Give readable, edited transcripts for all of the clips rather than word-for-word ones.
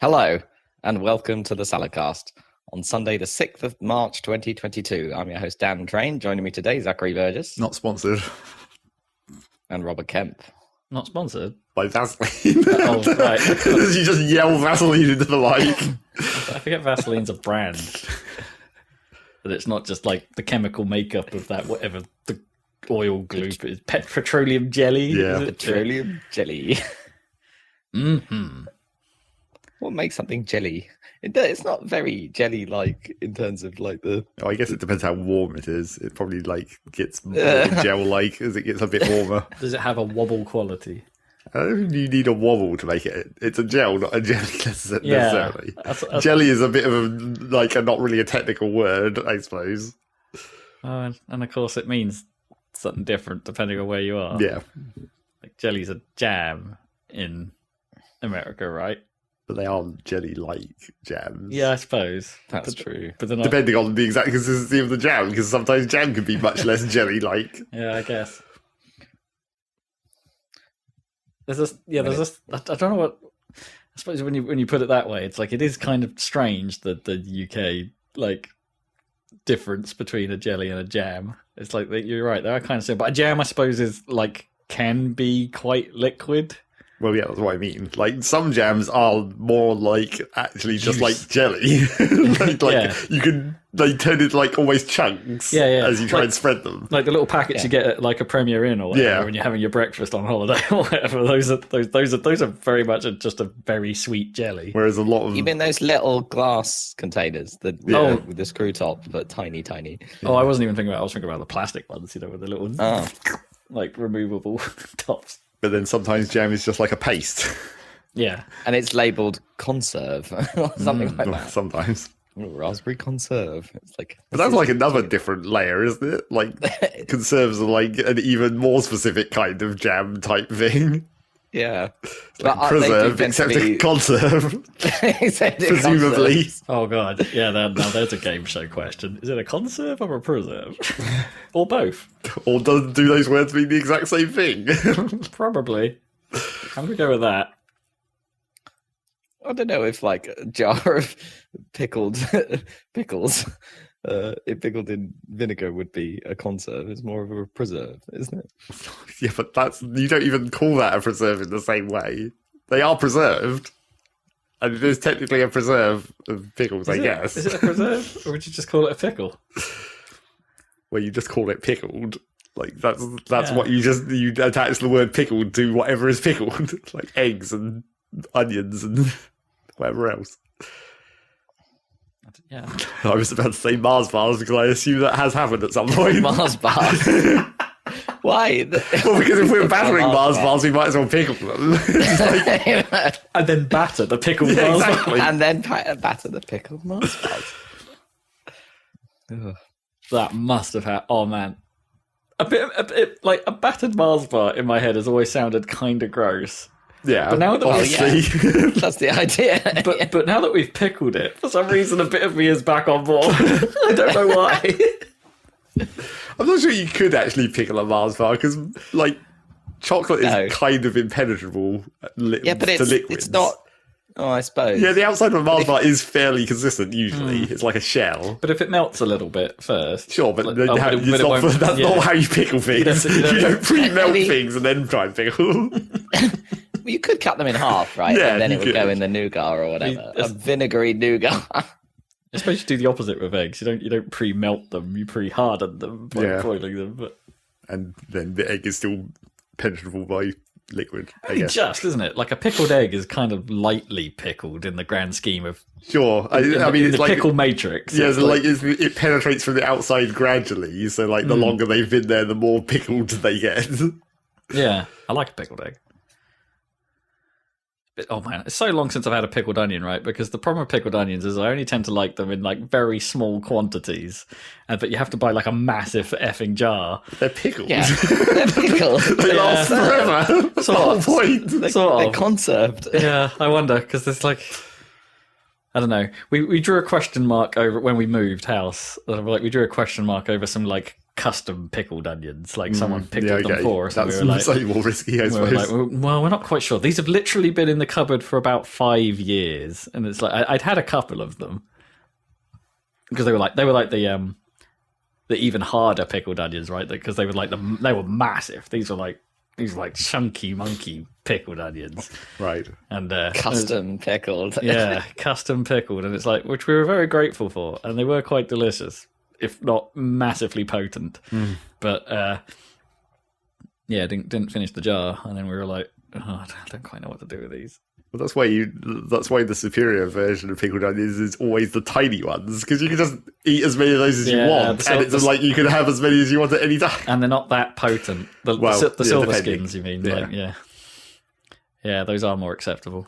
Hello, and welcome to the Saladcast on Sunday, the 6th of March, 2022. I'm your host, Dan Train. Joining me today, Zachary Burgess. Not sponsored. And Robert Kemp. Not sponsored? By Vaseline. Oh, right. You just yell Vaseline into the mic. I forget Vaseline's a brand. That it's not just like the chemical makeup of that, whatever the oil gloop is. Petroleum jelly? Yeah. Petroleum jelly. Mm-hmm. What makes something jelly? It's not very jelly-like in terms of like the... Oh, I guess it depends how warm it is. It probably gets more gel-like as it gets a bit warmer. Does it have a wobble quality? I don't think you need a wobble to make it. It's a gel, not a jelly necessarily. Jelly is a bit of a not really a technical word, I suppose. And of course it means something different depending on where you are. Yeah. Like jelly's a jam in America, right? But they aren't jelly-like jams. Yeah, I suppose. That's true. But then depending on the exact consistency of the jam, because sometimes jam can be much less jelly-like. Yeah, I guess. I don't know what. I suppose when you put it that way, it's like it is kind of strange that the UK difference between a jelly and a jam. It's like you're right, they are kind of similar. But a jam, I suppose, is can be quite liquid. Well, yeah, that's what I mean. Like, some jams are more actually just Juice. like jelly. You can turn it almost chunks as you try and spread them. Like the little packets you get at a Premier Inn or whatever when you're having your breakfast on holiday or whatever. Those are very much just a very sweet jelly. Whereas a lot of Even those little glass containers with the screw top, but tiny. Oh, I wasn't even thinking about. I was thinking about the plastic ones, with the little removable tops. But then sometimes jam is just like a paste. Yeah. And it's labelled conserve or something like that. Sometimes. Ooh, raspberry conserve. It's but that's another different layer, isn't it? Conserves are an even more specific kind of jam type thing. Yeah. It's preserve, except a conserve. Presumably. Oh, God. Yeah, now there's a game show question. Is it a conserve or a preserve? Or both? Or do those words mean the exact same thing? Probably. I'm going to go with that. I don't know if a jar of pickled pickles pickled in vinegar would be a conserve. It's more of a preserve, isn't it? Yeah, but you don't even call that a preserve in the same way. They are preserved, and it is technically a preserve of pickles, I guess. Is it a preserve, or would you just call it a pickle? Well, you just call it pickled. That's what you attach the word pickled to whatever is pickled, like eggs and onions and whatever else. Yeah. I was about to say Mars bars because I assume that has happened at some point. Mars bars. Why? Well, because if we're battering Mars bars, we might as well pickle them. And then batter the pickled Mars exactly. And then batter the pickled Mars bars. That must have had. Oh man, a bit like a battered Mars bar in my head has always sounded kind of gross. Yeah, but now that that's the idea. But now that we've pickled it, for some reason, a bit of me is back on board. I don't know why. I'm not sure you could actually pickle a Mars bar because, chocolate is kind of impenetrable to liquids. It's not. Oh, I suppose. Yeah, the outside of a Mars bar is fairly consistent usually. It's like a shell. But if it melts a little bit first... Sure, but that's not how you pickle things. You don't pre-melt things and then try and pickle. Well, you could cut them in half, right? Yeah, and then it would go in the nougat or whatever. A vinegary nougat. I suppose you do the opposite with eggs. You don't pre-melt them, you pre-harden them by boiling them. But... And then the egg is still penetrable by liquid, I guess. Just, isn't it? Like a pickled egg is kind of lightly pickled in the grand scheme of... Sure. I mean, it's the pickle matrix. Yeah, it penetrates from the outside gradually, so the longer they've been there, the more pickled they get. Yeah, I like a pickled egg. Oh man, it's so long since I've had a pickled onion, right? Because the problem with pickled onions is I only tend to like them in like very small quantities, but you have to buy like a massive effing jar. They're pickled. Yeah, they're pickled. They last forever. That's the whole point. They're conserved. Yeah, I wonder because there's like, I don't know. We drew a question mark over when we moved house. Like we drew a question mark over some like custom pickled onions, like someone pickled them for us. That's we were like, slightly more risky, I suppose. Well, we're not quite sure. These have literally been in the cupboard for about 5 years, and it's like I'd had a couple of them because they were like the even harder pickled onions, right? Because they were they were massive. These were like chunky monkey pickled onions, Right? And custom pickled. Yeah, custom pickled, and it's like which we were very grateful for, and they were quite delicious, if not massively potent. But yeah, didn't finish the jar, and then we were like, oh, I don't quite know what to do with these. Well, that's why the superior version of pickled onions is always the tiny ones, because you can just eat as many of those as you want, and it's like you can have as many as you want at any time. And they're not that potent. The silver skins, you mean? Yeah, those are more acceptable.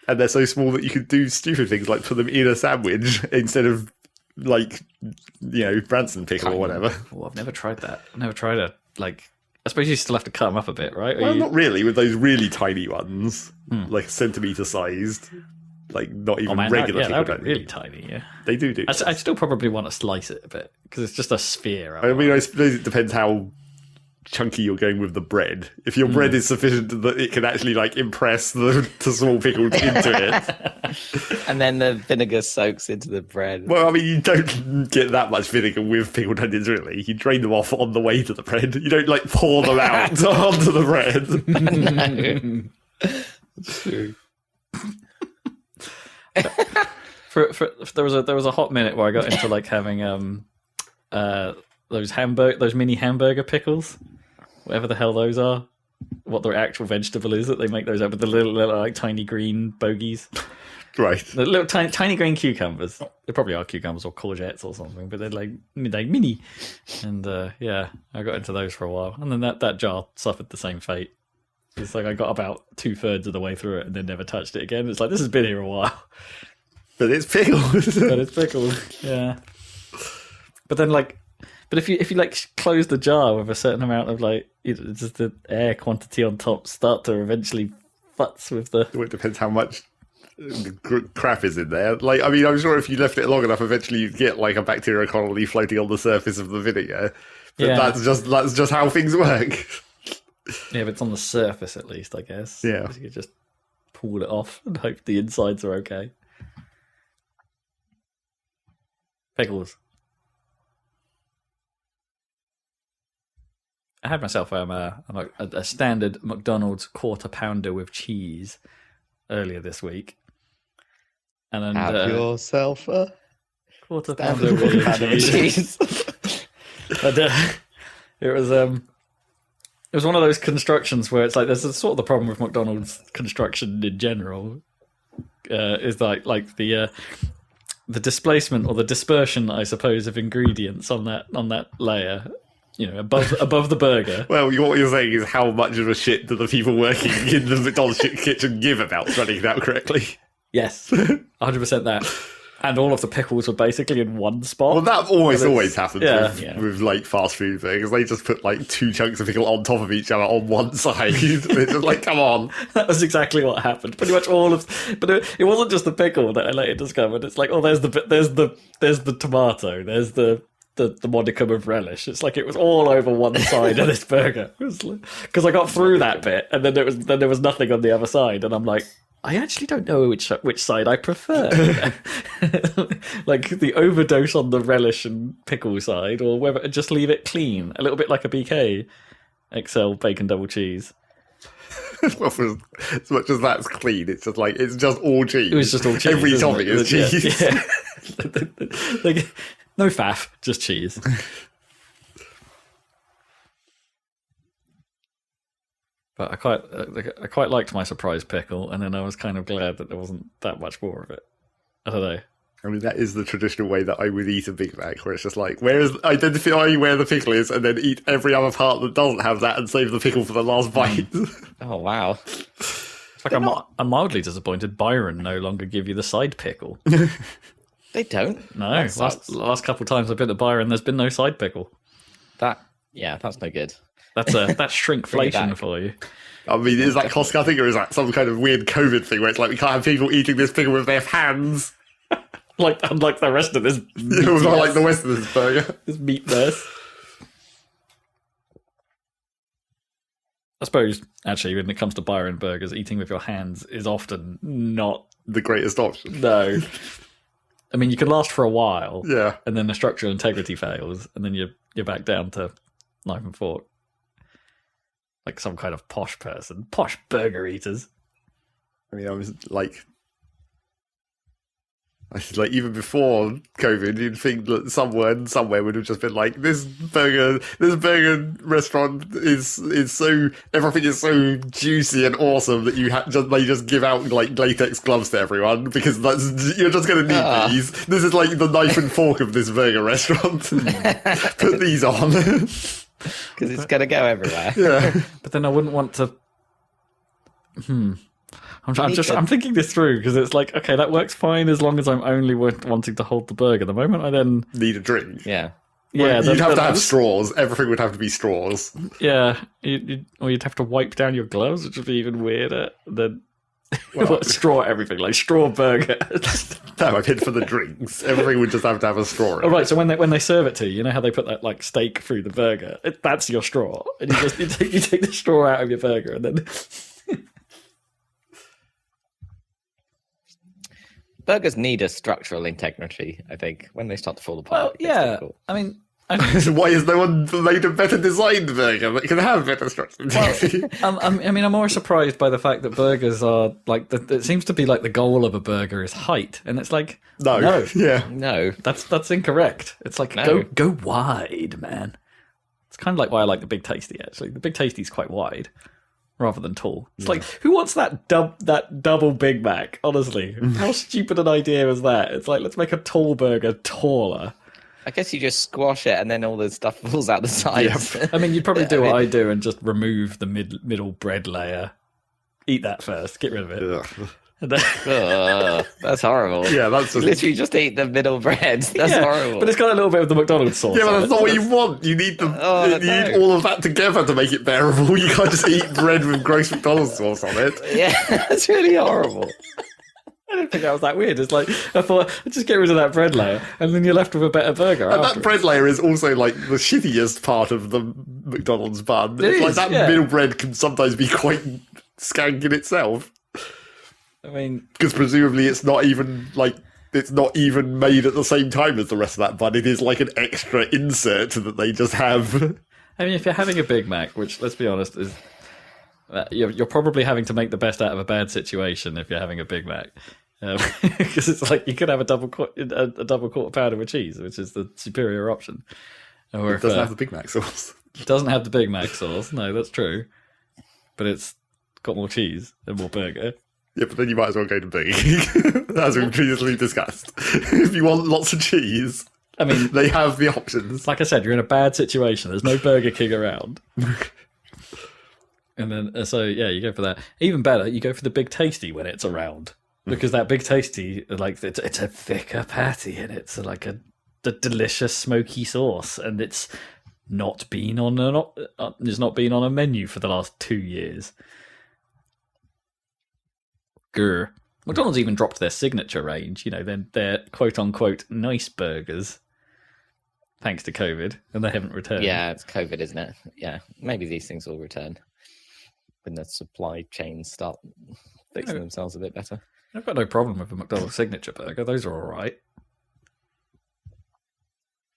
And they're so small that you could do stupid things like put them in a sandwich instead of Branson pickle or whatever. Oh, I've never tried that. I've never tried it. Like, I suppose you still have to cut them up a bit, right? Well, not really. With those really tiny ones, like centimeter sized, like not even regular. Yeah, that would be really tiny. Yeah, they do. I still probably want to slice it a bit because it's just a sphere. I mean, I suppose it depends how chunky you're going with the bread. If your bread is sufficient that it can actually impress the small pickles into it, and then the vinegar soaks into the bread. Well, I mean, you don't get that much vinegar with pickled onions, really. You drain them off on the way to the bread. You don't pour them out onto the bread. No. It's true. There was a hot minute where I got into having those mini hamburger pickles, whatever the hell those are, what their actual vegetable is that they make those out with the little tiny green bogies. Right. The little tiny green cucumbers. They probably are cucumbers or courgettes or something, but they're like mini. And I got into those for a while. And then that jar suffered the same fate. It's like I got about 2/3 of the way through it and then never touched it again. It's like, this has been here a while. But it's pickled. Yeah. But then but if you close the jar with a certain amount of just the air quantity on top start to eventually futz with the... Well, it depends how much crap is in there. I mean, I'm sure if you left it long enough, eventually you'd get a bacterial colony floating on the surface of the vinegar. But that's just how things work. Yeah, but it's on the surface at least, I guess. Yeah. You could just pull it off and hope the insides are okay. Pickles. I had myself a standard McDonald's quarter pounder with cheese earlier this week. And then have yourself a quarter pounder with cheese. And, it was one of those constructions where it's there's sort of the problem with McDonald's construction in general is the displacement or the dispersion, I suppose, of ingredients on that layer. Above the burger. Well, what you're saying is how much of a shit do the people working in the McDonald's kitchen give about running it out correctly? Yes, 100% that. And all of the pickles were basically in one spot. Well, that always happens with fast food burgers. They just put 2 chunks of pickle on top of each other on one side. It's just come on. That was exactly what happened. Pretty much all of, but it wasn't just the pickle that I later discovered. It's there's the tomato, there's the modicum of relish. It's it was all over one side of this burger. Because I got through that bit, and then there was nothing on the other side, and I'm like, I actually don't know which side I prefer. The overdose on the relish and pickle side, or whether just leave it clean, a little bit like a BK XL bacon double cheese. Well, for as much as that's clean, it's just it's just all cheese. It was just all cheese. Every topping is cheese. Yeah. No faff, just cheese. But I quite liked my surprise pickle, and then I was kind of glad that there wasn't that much more of it. I don't know. I mean, that is the traditional way that I would eat a Big Mac, where it's just identify where the pickle is, and then eat every other part that doesn't have that, and save the pickle for the last bite. Oh wow! It's like I'm mildly disappointed Byron no longer give you the side pickle. They don't. No, That sucks. last couple of times I've been to Byron, there's been no side pickle. That's no good. That's shrinkflation for you. I mean, is that cost cutting or is that some kind of weird COVID thing where it's like we can't have people eating this pickle with their hands? Like unlike the rest of this, It was not like the rest of this burger. this meat mess. I suppose actually, when it comes to Byron burgers, eating with your hands is often not The greatest option. no. I mean, you can last for a while, Yeah. and then the structural integrity fails, and then you're back down to knife and fork, like some kind of posh person, posh burger eaters. I mean, I was like even before COVID, you'd think that somewhere would have just been like, this burger restaurant is so, everything is so juicy and awesome that they just give out like latex gloves to everyone because you're just going to need these. This is like the knife and fork of this burger restaurant. Put these on. Because it's going to go everywhere. Yeah. But then I wouldn't want to. I'm thinking this through because it's like, okay, that works fine as long as I'm only wanting to hold the burger. The moment I then Need a drink. Yeah. You'd have to have straws. Everything would have to be straws. Yeah, or you'd have to wipe down your gloves, which would be even weirder than straw everything, like straw burger. No, I meant for the drinks. Everything would just have to have a straw. Oh, right, so when they serve it to you, you know how they put that like steak through the burger? That's your straw, and you take the straw out of your burger, and then Burgers need a structural integrity, I think, when they start to fall apart. well, yeah. I mean, Why has no one made a better designed burger that can have better structure? I'm more surprised by the fact that burgers are like it seems to be like the goal of a burger is height, and it's like no. Yeah. no. that's incorrect. It's like No. go wide, man. It's kind of like why I like the Big Tasty. Actually, the Big Tasty is quite wide rather than tall. It's like who wants that double Big Mac? Honestly, how stupid an idea is that? It's like let's make a tall burger taller. I guess you just squash it and then all the stuff falls out the sides. I mean, you'd probably do what I do and just remove the middle bread layer. Eat that first. Get rid of it. Ugh. And then- Ugh, that's horrible. Yeah, that's You literally just eat the middle bread. That's Yeah, horrible. But it's got a little bit of the McDonald's sauce. Yeah, but on that's it. not what you want. You need no. need all of that together to make it bearable. You can't just eat bread with gross McDonald's sauce on it. Yeah, that's really horrible. I didn't think that was that weird. It's like I thought, just get rid of that bread layer, and then you're left with a better burger. And that afterwards. bread layer is also like the shittiest part of the McDonald's bun. It It's like is, that yeah. middle bread can sometimes be quite skank in itself. I mean, Because presumably it's not even made at the same time as the rest of that bun. It is like an extra insert that they just have. if you're having a Big Mac, which let's be honest is. You're probably having to make the best out of a bad situation if you're having a Big Mac, because it's like you could have a double quarter pounder with cheese, which is the superior option. Or It doesn't have the Big Mac sauce. it doesn't have the Big Mac sauce. No, that's true, but it's got more cheese and more burger. Yeah, but then you might as well go to Burger King, as we've previously discussed. If you want lots of cheese, I mean, they have the options. like I said, you're in a bad situation. There's no Burger King around. And then, so yeah, you go for that. Even better, you go for the Big Tasty when it's around, because that Big Tasty, like it's a thicker patty, and it's like a delicious smoky sauce, and it's not been on a menu for the last 2 years. Grr. McDonald's even dropped their signature range. You know, their quote unquote nice burgers, thanks to COVID, and they haven't returned. Yeah, it's COVID, isn't it? Yeah, maybe these things will return when the supply chains start fixing themselves a bit better. I've got no problem with a McDonald's signature burger. Those are all right.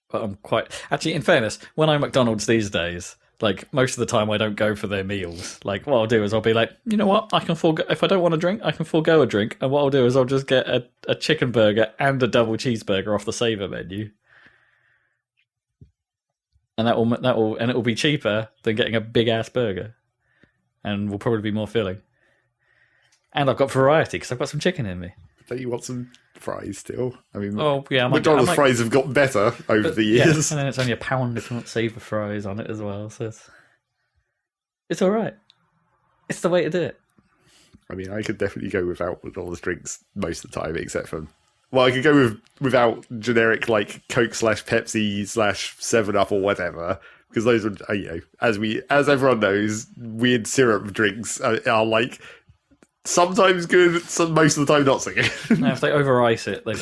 But I'm quite... Actually, in fairness, when I'm McDonald's these days, like, most of the time I don't go for their meals. Like, what I'll do is I'll be like, you know what? I can forego... If I don't want a drink, I can forego a drink. And what I'll do is I'll just get a chicken burger and a double cheeseburger off the Saver menu. And it will be cheaper than getting a big-ass burger. And will probably be more filling. And I've got variety because I've got some chicken in me. Don't you want some fries still? I mean, Oh yeah, McDonald's fries have got better over the yeah, years. and then it's only £1 if you want Saver fries on it as well. So it's all right. It's the way to do it. I mean, I could definitely go without McDonald's drinks most of the time, except for... Well, I could go without generic, like, Coke / Pepsi / 7-Up or whatever, because those are, as everyone knows, weird syrup drinks are like, sometimes good, most of the time not so good. Now, if they over ice it, they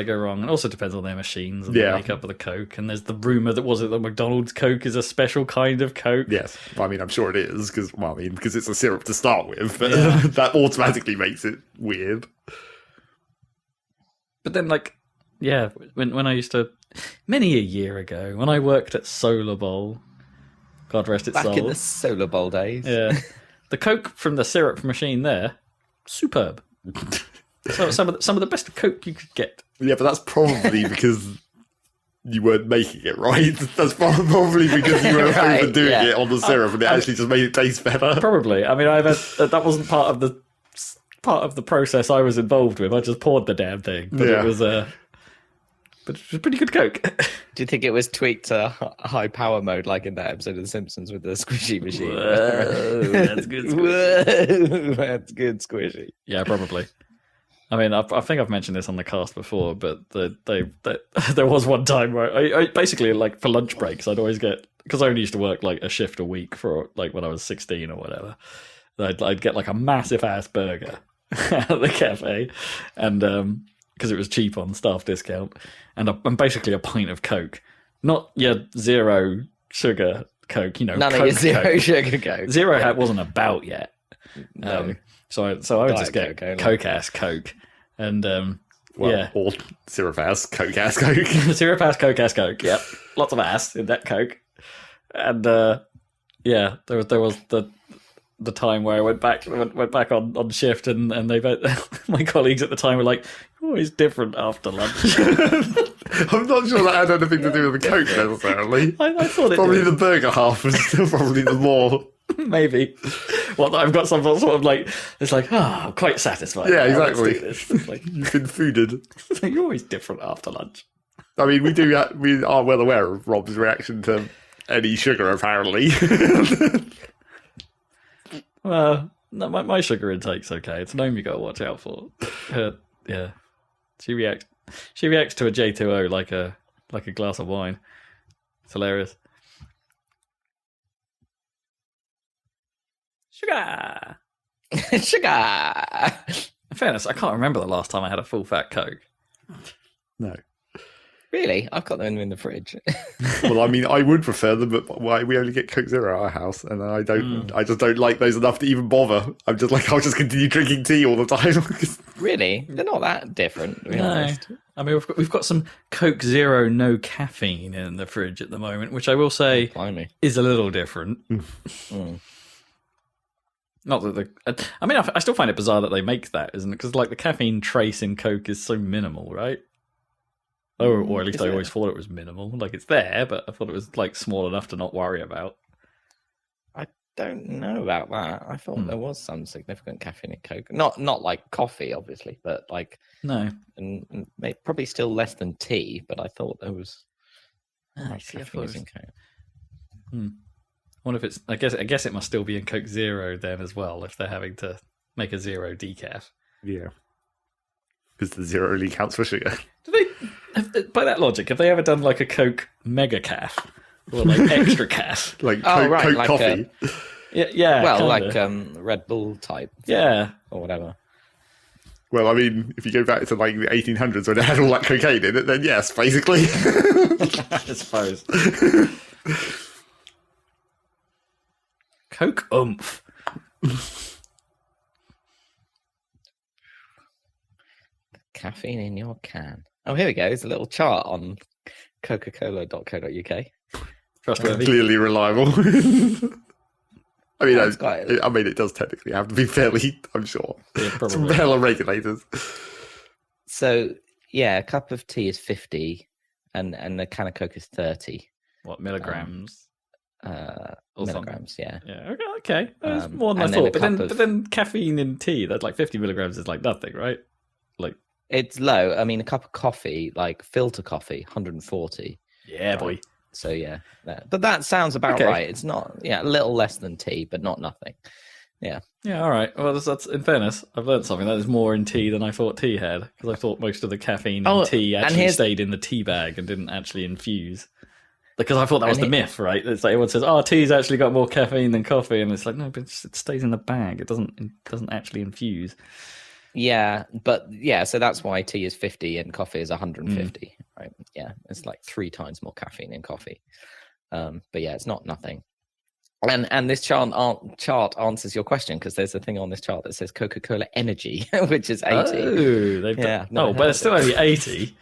go wrong. It also depends on their machines and the makeup of the Coke. And there's the rumor that McDonald's Coke is a special kind of Coke. Yes, well, I mean, I'm sure it is because it's a syrup to start with, but that automatically makes it weird. But then, when I used to, many a year ago, when I worked at Solar Bowl, God rest its soul. Back in the Solar Bowl days. Yeah. The Coke from the syrup machine there, superb. So some of the best Coke you could get. Yeah, but that's probably because you weren't making it right. That's probably because you were overdoing it on the syrup, and it actually just made it taste better. Probably. I mean, that wasn't part of the process I was involved with. I just poured the damn thing, but it was pretty good Coke. Do you think it was tweaked to high power mode, like in that episode of The Simpsons with the squishy machine? Whoa, that's good squishy. Whoa, that's good squishy. Yeah, probably. I mean, I think I've mentioned this on the cast before, but there was one time where I basically, like, for lunch breaks, I'd always get, because I only used to work like a shift a week for like when I was 16 or whatever. I'd get like a massive ass burger at the cafe, and because it was cheap on staff discount, and basically a pint of Coke, not your zero sugar Coke, None Coke of your zero Coke. Sugar Coke. Zero wasn't about yet. No. So I would just get Coke-ass Coke, and or syrup-ass Coke-ass Coke. Syrup-ass Coke-ass Coke. Yep, lots of ass in that Coke, and there was the time where I went back on shift, and they my colleagues at the time were like, "You're always different after lunch." I'm not sure that had anything to do with the Coke necessarily. I thought it probably did. the burger half was still probably the more. Maybe. Well, I've got some sort of like, it's like, I'm quite satisfied. Yeah, now. exactly. Let's do this. It's like, You've been fooded. you're always different after lunch. I mean, we are well aware of Rob's reaction to any sugar, apparently. Well, no, my sugar intake's okay. It's Naomi you got to watch out for. Yeah, she reacts to a J2O like a glass of wine. It's hilarious. Sugar. Sugar. In fairness, I can't remember the last time I had a full fat Coke. No. Really? I've got them in the fridge. Well, I mean, I would prefer them, but we only get Coke Zero at our house, and I just don't like those enough to even bother. I'm just like, I'll just continue drinking tea all the time. Really? They're not that different, to be honest. I mean, we've got some Coke Zero no caffeine in the fridge at the moment, which I will say is a little different. Not that I mean, I still find it bizarre that they make that, isn't it? Because like the caffeine trace in Coke is so minimal, right? Or at least I always thought it was minimal. Like it's there, but I thought it was like small enough to not worry about. I don't know about that. I thought there was some significant caffeine in Coke. Not like coffee, obviously, but like no, and probably still less than tea. But I thought there was. Caffeine in Coke. I wonder if it's. I guess it must still be in Coke Zero then as well. If they're having to make a zero decaf. Yeah, because the zero only counts for sugar. Do they? By that logic, have they ever done like a Coke Mega Calf or like Extra Calf? Like Coke like coffee? Yeah. Well, kinda. like Red Bull type. Yeah. Or whatever. Well, I mean, if you go back to like the 1800s when it had all that cocaine in it, then yes, basically. I suppose. Coke oomph. Caffeine in your can. Oh, here we go. There's a little chart on coca-cola.co.uk. Trustworthy. Clearly reliable. I mean, Oh, it does technically have to be fairly, I'm sure. Yeah, It's probably. hell regulators. So, yeah, a cup of tea is 50 and a can of Coke is 30. What, milligrams? Milligrams, yeah. Yeah, okay. That's more than I and then thought. But then caffeine in tea, that's like 50 milligrams is like nothing, right? Like It's low. I mean, a cup of coffee, like filter coffee, 140. yeah, boy. So, yeah. But that sounds about Okay. right. It's not, a little less than tea, but not nothing. Yeah, all right. Well, that's in fairness, I've learned something. That is more in tea than I thought tea had, because I thought most of the caffeine in tea actually stayed in the tea bag and didn't actually infuse. Because I thought that was the myth, right? It's like everyone says, "Oh, tea's actually got more caffeine than coffee," and it's like, no, but it stays in the bag. It doesn't actually infuse. Yeah, but so that's why tea is 50 and coffee is 150, right? Yeah, it's like 3 times more caffeine in coffee. But yeah, it's not nothing. And this chart answers your question, because there's a thing on this chart that says Coca-Cola Energy, which is 80. But it's still only 80.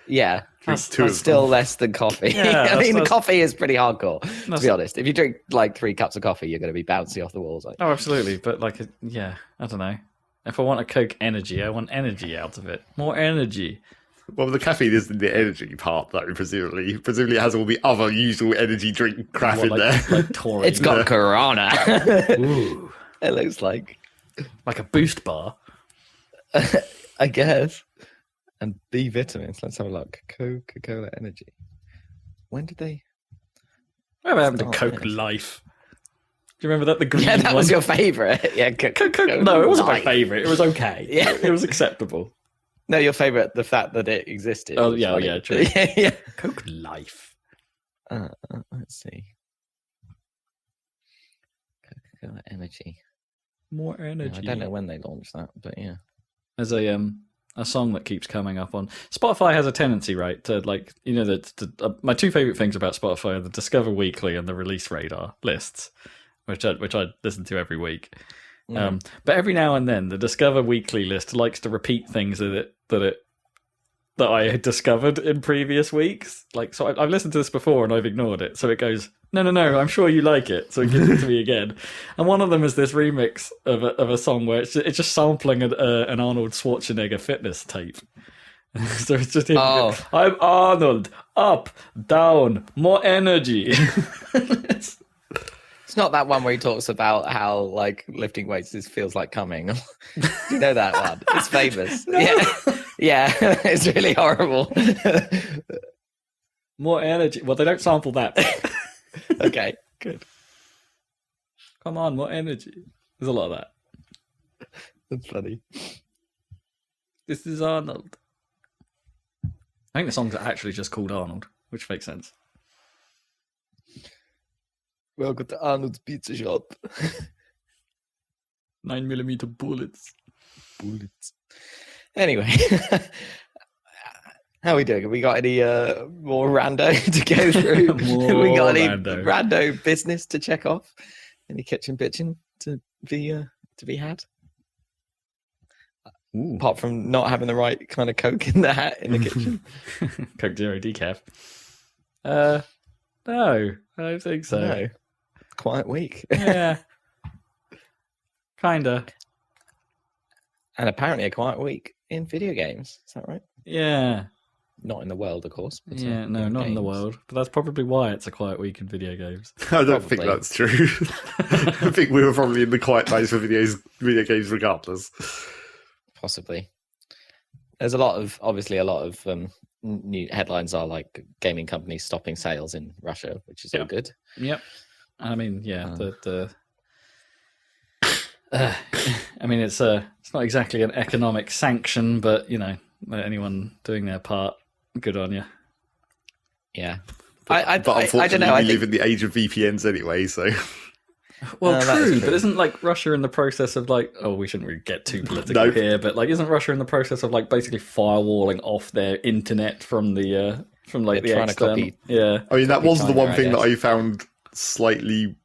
Yeah, that's still less than coffee. Yeah, I mean, coffee is pretty hardcore, to be honest. If you drink like 3 cups of coffee, you're going to be bouncy off the walls. Like. Oh, absolutely. But I don't know. If I want a Coke Energy, I want energy out of it. More energy. Well, the caffeine isn't the energy part, though, presumably. Presumably it has all the other usual energy drink crap in there. Like taurine. It's got Corona. Ooh. It looks like a boost bar. I guess. And B vitamins. Let's have a look. Coca-Cola Energy. When did they? Whatever happened to Coke Life? Do you remember that? The green that one? Was your favourite. Yeah, Coke. No, it wasn't my favourite. It was okay. Yeah, it was acceptable. No, your favourite, the fact that it existed. Oh, yeah, true. yeah. Coke Life. Let's see. Coca-Cola Energy. More energy. No, I don't know when they launched that, but yeah. There's a song that keeps coming up on Spotify. Has a tendency, right, to my 2 favorite things about Spotify are the Discover Weekly and the Release Radar lists, which I listen to every week. But every now and then, the Discover Weekly list likes to repeat things that I had discovered in previous weeks. Like, so I've listened to this before and I've ignored it. So it goes, no, I'm sure you like it. So it gives it to me again. And one of them is this remix of a song where it's just sampling an Arnold Schwarzenegger fitness tape. So it's just him. Going, I'm Arnold. Up, down, more energy. It's not that one where he talks about how like lifting weights feels like coming. You know that one? It's famous. No. Yeah, it's really horrible. More energy. Well, they don't sample that. Okay, good. Come on, more energy. There's a lot of that. That's funny. This is Arnold. I think the song's actually just called Arnold, which makes sense. Welcome to Arnold's Pizza Shop. 9mm bullets. Anyway, how are we doing? Have we got any more rando to go through? We got any rando business to check off? Any kitchen bitching to be had? Ooh. Apart from not having the right kind of Coke in the kitchen. Coke Zero decaf. No, I don't think so. No. Quiet week. Yeah. Kinda. And apparently a quiet week in video games. Is that right? Yeah. Not in the world, of course. But not in the world. But that's probably why it's a quiet week in video games. I don't think that's true. I think we were probably in the quiet days for video games regardless. Possibly. There's a lot of new headlines are like gaming companies stopping sales in Russia, which is all good. Yep. I mean, yeah, I mean, it's not exactly an economic sanction, but anyone doing their part, good on you. Yeah, but unfortunately, I don't know. We live in the age of VPNs anyway, so. Well, true, but isn't like Russia in the process of we shouldn't really get too political here, but isn't Russia in the process of basically firewalling off their internet from the the trying to copy? Yeah, I mean that was the one thing that I found slightly.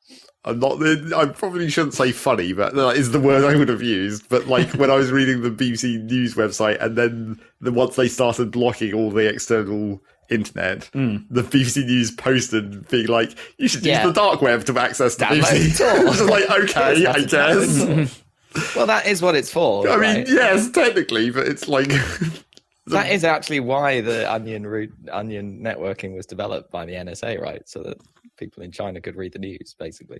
I probably shouldn't say funny, but that is the word I would have used. But when I was reading the BBC News website, and then once they started blocking all the external internet, the BBC News posted being like, "You should use the dark web to access the BBC." I was like, "Okay, I guess." Well, that is what it's for. I mean, yes, technically, but it's like. That is actually why the onion networking was developed by the NSA, right? So that people in China could read the news, basically.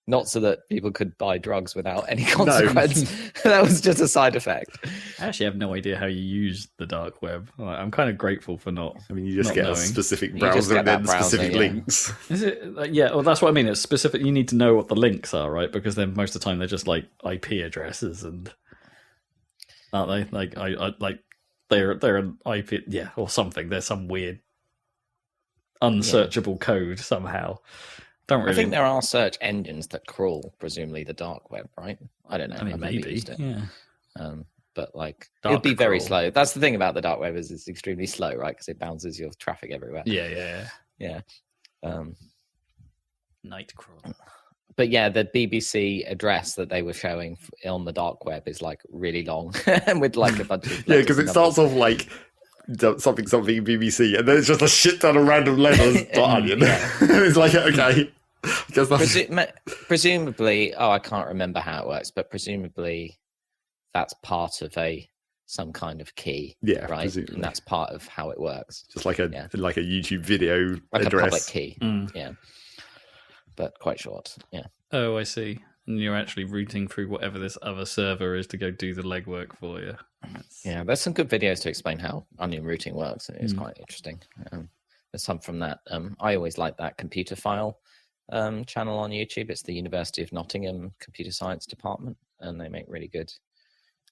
Not so that people could buy drugs without any consequence. No. That was just a side effect. I actually have no idea how you use the dark web. I'm kind of grateful for not. I mean, you just not get knowing. a specific You just browser get and then that browser, specific yeah. links. Is it? Yeah, well, that's what I mean. It's specific. You need to know what the links are, right? Because then most of the time they're just like IP addresses, and aren't they? Like I like they're an IP, yeah, or something. There's some weird unsearchable code somehow. Don't really. I think there are search engines that crawl, presumably the dark web, right? I don't know. I mean, I've never maybe. used it. Yeah. But like, Dark it'd be very crawl. slow. That's the thing about the dark web is it's extremely slow, right? Because it bounces your traffic everywhere. Yeah. Yeah. Nightcrawler. But yeah, the BBC address that they were showing on the dark web is like really long and with like a bunch of Yeah, because it starts off like something BBC, and then it's just a shit ton of random letters. .onion. It's like, okay. I guess that's... Presumably, I can't remember how it works, but presumably that's part of some kind of key, Yeah, right? presumably. And that's part of how it works, Just like a YouTube video like address. a public key, yeah, but quite short, yeah. Oh, I see. And you're actually routing through whatever this other server is to go do the legwork for you. Yeah, there's some good videos to explain how onion routing works. It's quite interesting. There's some from that. I always like that computer file channel on YouTube. It's the University of Nottingham Computer Science Department, and they make really good.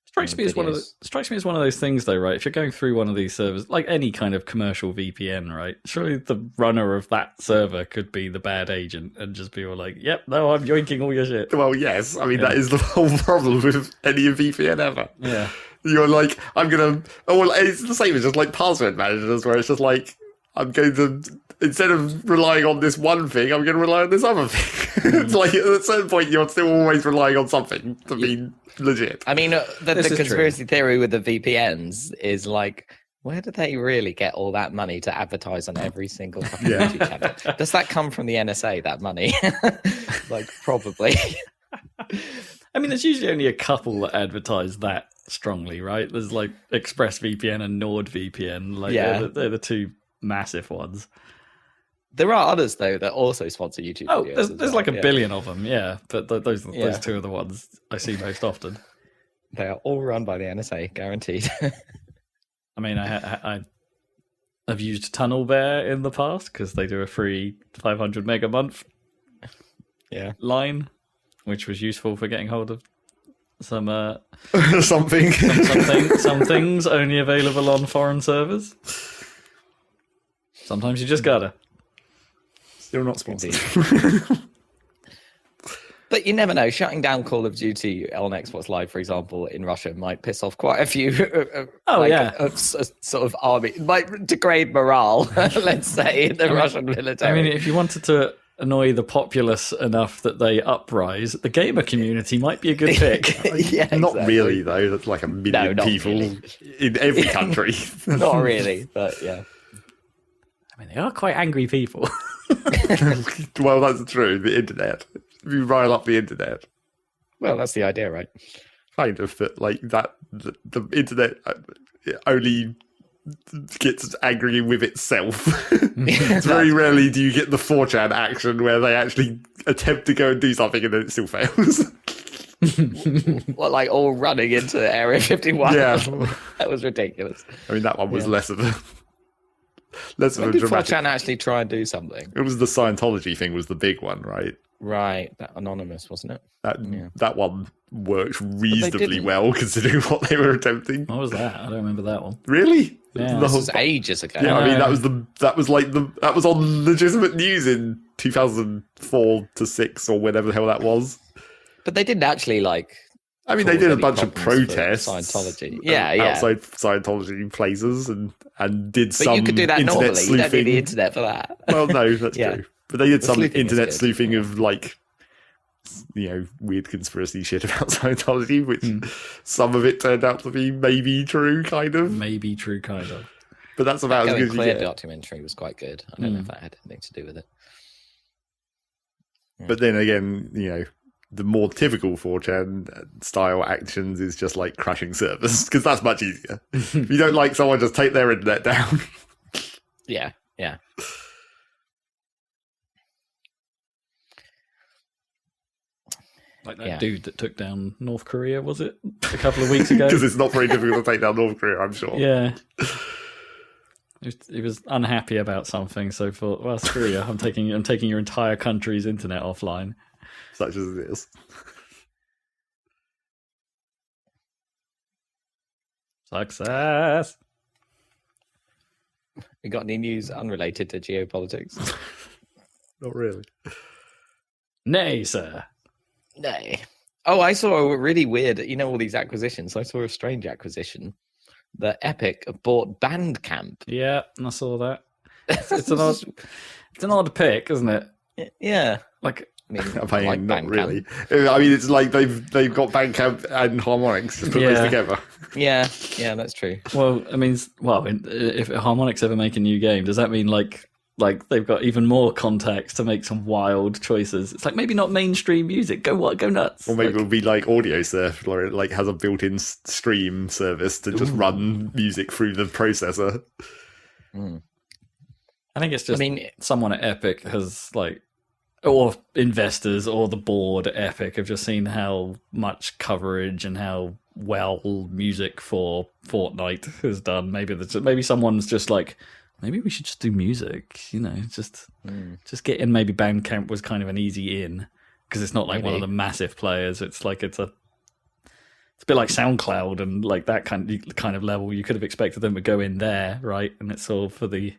Strikes me as one of those things, though, right? If you're going through one of these servers, like any kind of commercial VPN, right? Surely the runner of that server could be the bad agent and just be all like, "Yep, no, I'm yoinking all your shit." Well, yes. I mean, that is the whole problem with any VPN ever. Yeah. You're like, I'm going to... Oh, well, it's the same as just like password managers, where it's just like, I'm going to... Instead of relying on this one thing, I'm going to rely on this other thing. It's like, at a certain point, you're still always relying on something to be legit. I mean, the This is conspiracy theory with the VPNs is like, where do they really get all that money to advertise on every single fucking Yeah. YouTube channel? Does that come from the NSA, that money? Like, probably. I mean, there's usually only a couple that advertise that strongly, right? There's like ExpressVPN and NordVPN. Like, Yeah. they're the two massive ones. There are others, though, that also sponsor YouTube Oh, videos. there's as well. like a Yeah. billion of them, yeah. But those Yeah. two are the ones I see most often. They are all run by the NSA, guaranteed. I mean, I've used Tunnel Bear in the past because they do a free 500 meg a month line, which was useful for getting hold of some Something. some things only available on foreign servers. Sometimes you just gotta. Still not sponsored. But you never know. Shutting down Call of Duty on Xbox Live, for example, in Russia might piss off quite a few. Sort of army. It might degrade morale. Let's say in the Russian military. I mean, if you wanted to annoy the populace enough that they uprise, the gamer community might be a good pick. Yeah, Not exactly. really, though. That's like a million not people really. in every country. Not really, but yeah. I mean, they are quite angry people. Well, that's true. The internet. If you rile up the internet. Well, that's the idea, right? Kind of, but like that, the internet only gets angry with itself. It's very rarely do you get the 4chan action where they actually attempt to go and do something and then it still fails. Well, like all running into Area 51. Yeah. That was ridiculous. I mean, that one was Yeah. less of a When did dramatic. 4chan actually try and do something? It was the Scientology thing was the big one, right? Right, that Anonymous, wasn't it? That one worked reasonably didn't. well considering what they were attempting. What was that? I don't remember that one. Really? Yeah. The This whole- was ages ago. yeah, I mean that was on legitimate news in 2004 to 6 or whenever the hell that was. But they didn't actually like. I mean, they cause did a any bunch of problems for protests, Scientology. Yeah. outside Scientology places, and did But some you could do that internet normally. You don't need sleuthing. the internet for that. Well, no, that's Yeah. true. But they did The some sleuthing is internet good. sleuthing of like, weird conspiracy shit about Scientology, which some of it turned out to be maybe true, kind of. Maybe true, kind of. But that's about as Going good as you Clear get. documentary was quite good. I don't know if that had anything to do with it. But then again, the more typical 4chan style actions is just like crashing servers, because that's much easier. If you don't like someone, just take their internet down. Yeah. Like that dude that took down North Korea, was it? A couple of weeks ago? Because it's not very difficult to take down North Korea, I'm sure. Yeah. He was unhappy about something, so thought, well, screw you. I'm taking your entire country's internet offline. Such as it is. Success. We got any news unrelated to geopolitics? Not really. Nay, sir. Nay. Oh, I saw a really weird, all these acquisitions. I saw a strange acquisition. The Epic bought Bandcamp. Yeah, I saw that. It's an odd pick, isn't it? Yeah. Like, I mean, not really. I mean, it's like they've got Bandcamp and Harmonix just put those together. Yeah, that's true. Well, I mean, if Harmonix ever make a new game, does that mean like they've got even more contacts to make some wild choices? It's like maybe not mainstream music. Go nuts. Or maybe it'll be like AudioSurf, where it like has a built-in stream service to just run music through the processor. I think it's just someone at Epic has or investors or the board at Epic have just seen how much coverage and how well music for Fortnite has done. Maybe someone's just like, maybe we should just do music, just get in. Maybe Bandcamp was kind of an easy in because it's not like one of the massive players. It's a bit like SoundCloud and like that kind of level. You could have expected them to go in there, right? And it's all for the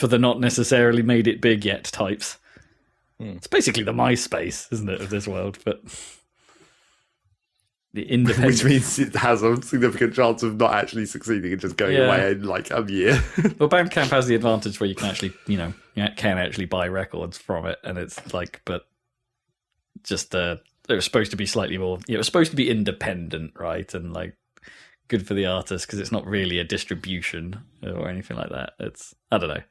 not necessarily made it big yet types. It's basically the MySpace, isn't it, of this world? But the independent, which means it has a significant chance of not actually succeeding and just going away in like a year. Well, Bandcamp has the advantage where you can actually, you can actually buy records from it, and it's like, but just it was supposed to be slightly more. It was supposed to be independent, right, and like good for the artist because it's not really a distribution or anything like that. I don't know.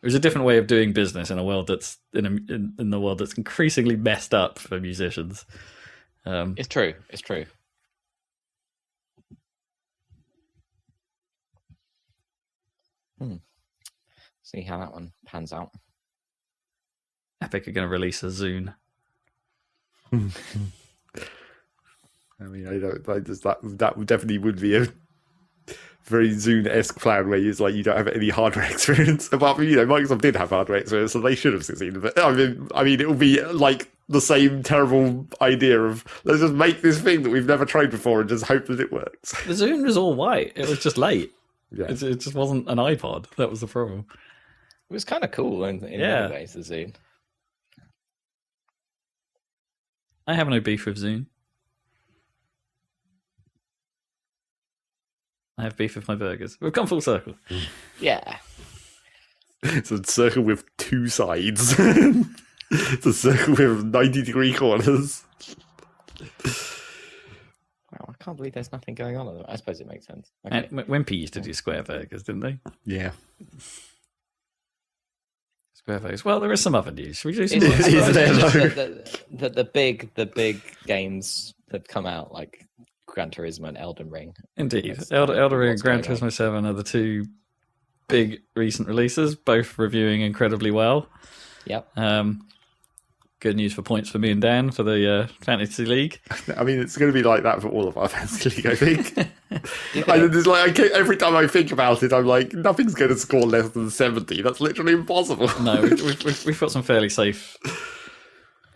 It was a different way of doing business in a world that's in the world that's increasingly messed up for musicians. It's true. See how that one pans out. Epic are going to release a Zune. I mean, that definitely would be a very Zune-esque plan where you don't have any hardware experience. Apart from, Microsoft did have hardware experience, so they should have succeeded. But I mean, it will be like the same terrible idea of let's just make this thing that we've never tried before and just hope that it works. The Zune was all white. It was just late. Yeah. It just wasn't an iPod. That was the problem. It was kind of cool in many ways, the Zune. I have no beef with Zune. I have beef with my burgers. We've come full circle. Yeah. It's a circle with two sides. It's a circle with 90-degree corners. Wow, I can't believe there's nothing going on at the moment. I suppose it makes sense. Okay. Wimpy used to do square burgers, didn't they? Yeah. Square burgers. Well, there is some other news. Should we do some the big games that come out, like Gran Turismo and Elden Ring. Indeed. Elden Ring and Gran Turismo 7 are the two big recent releases, both reviewing incredibly well. Yep. Good news for points for me and Dan for the Fantasy League. I mean, it's going to be like that for all of our Fantasy League, I think. Every time I think about it, I'm like, nothing's going to score less than 70. That's literally impossible. No, we've got some fairly safe.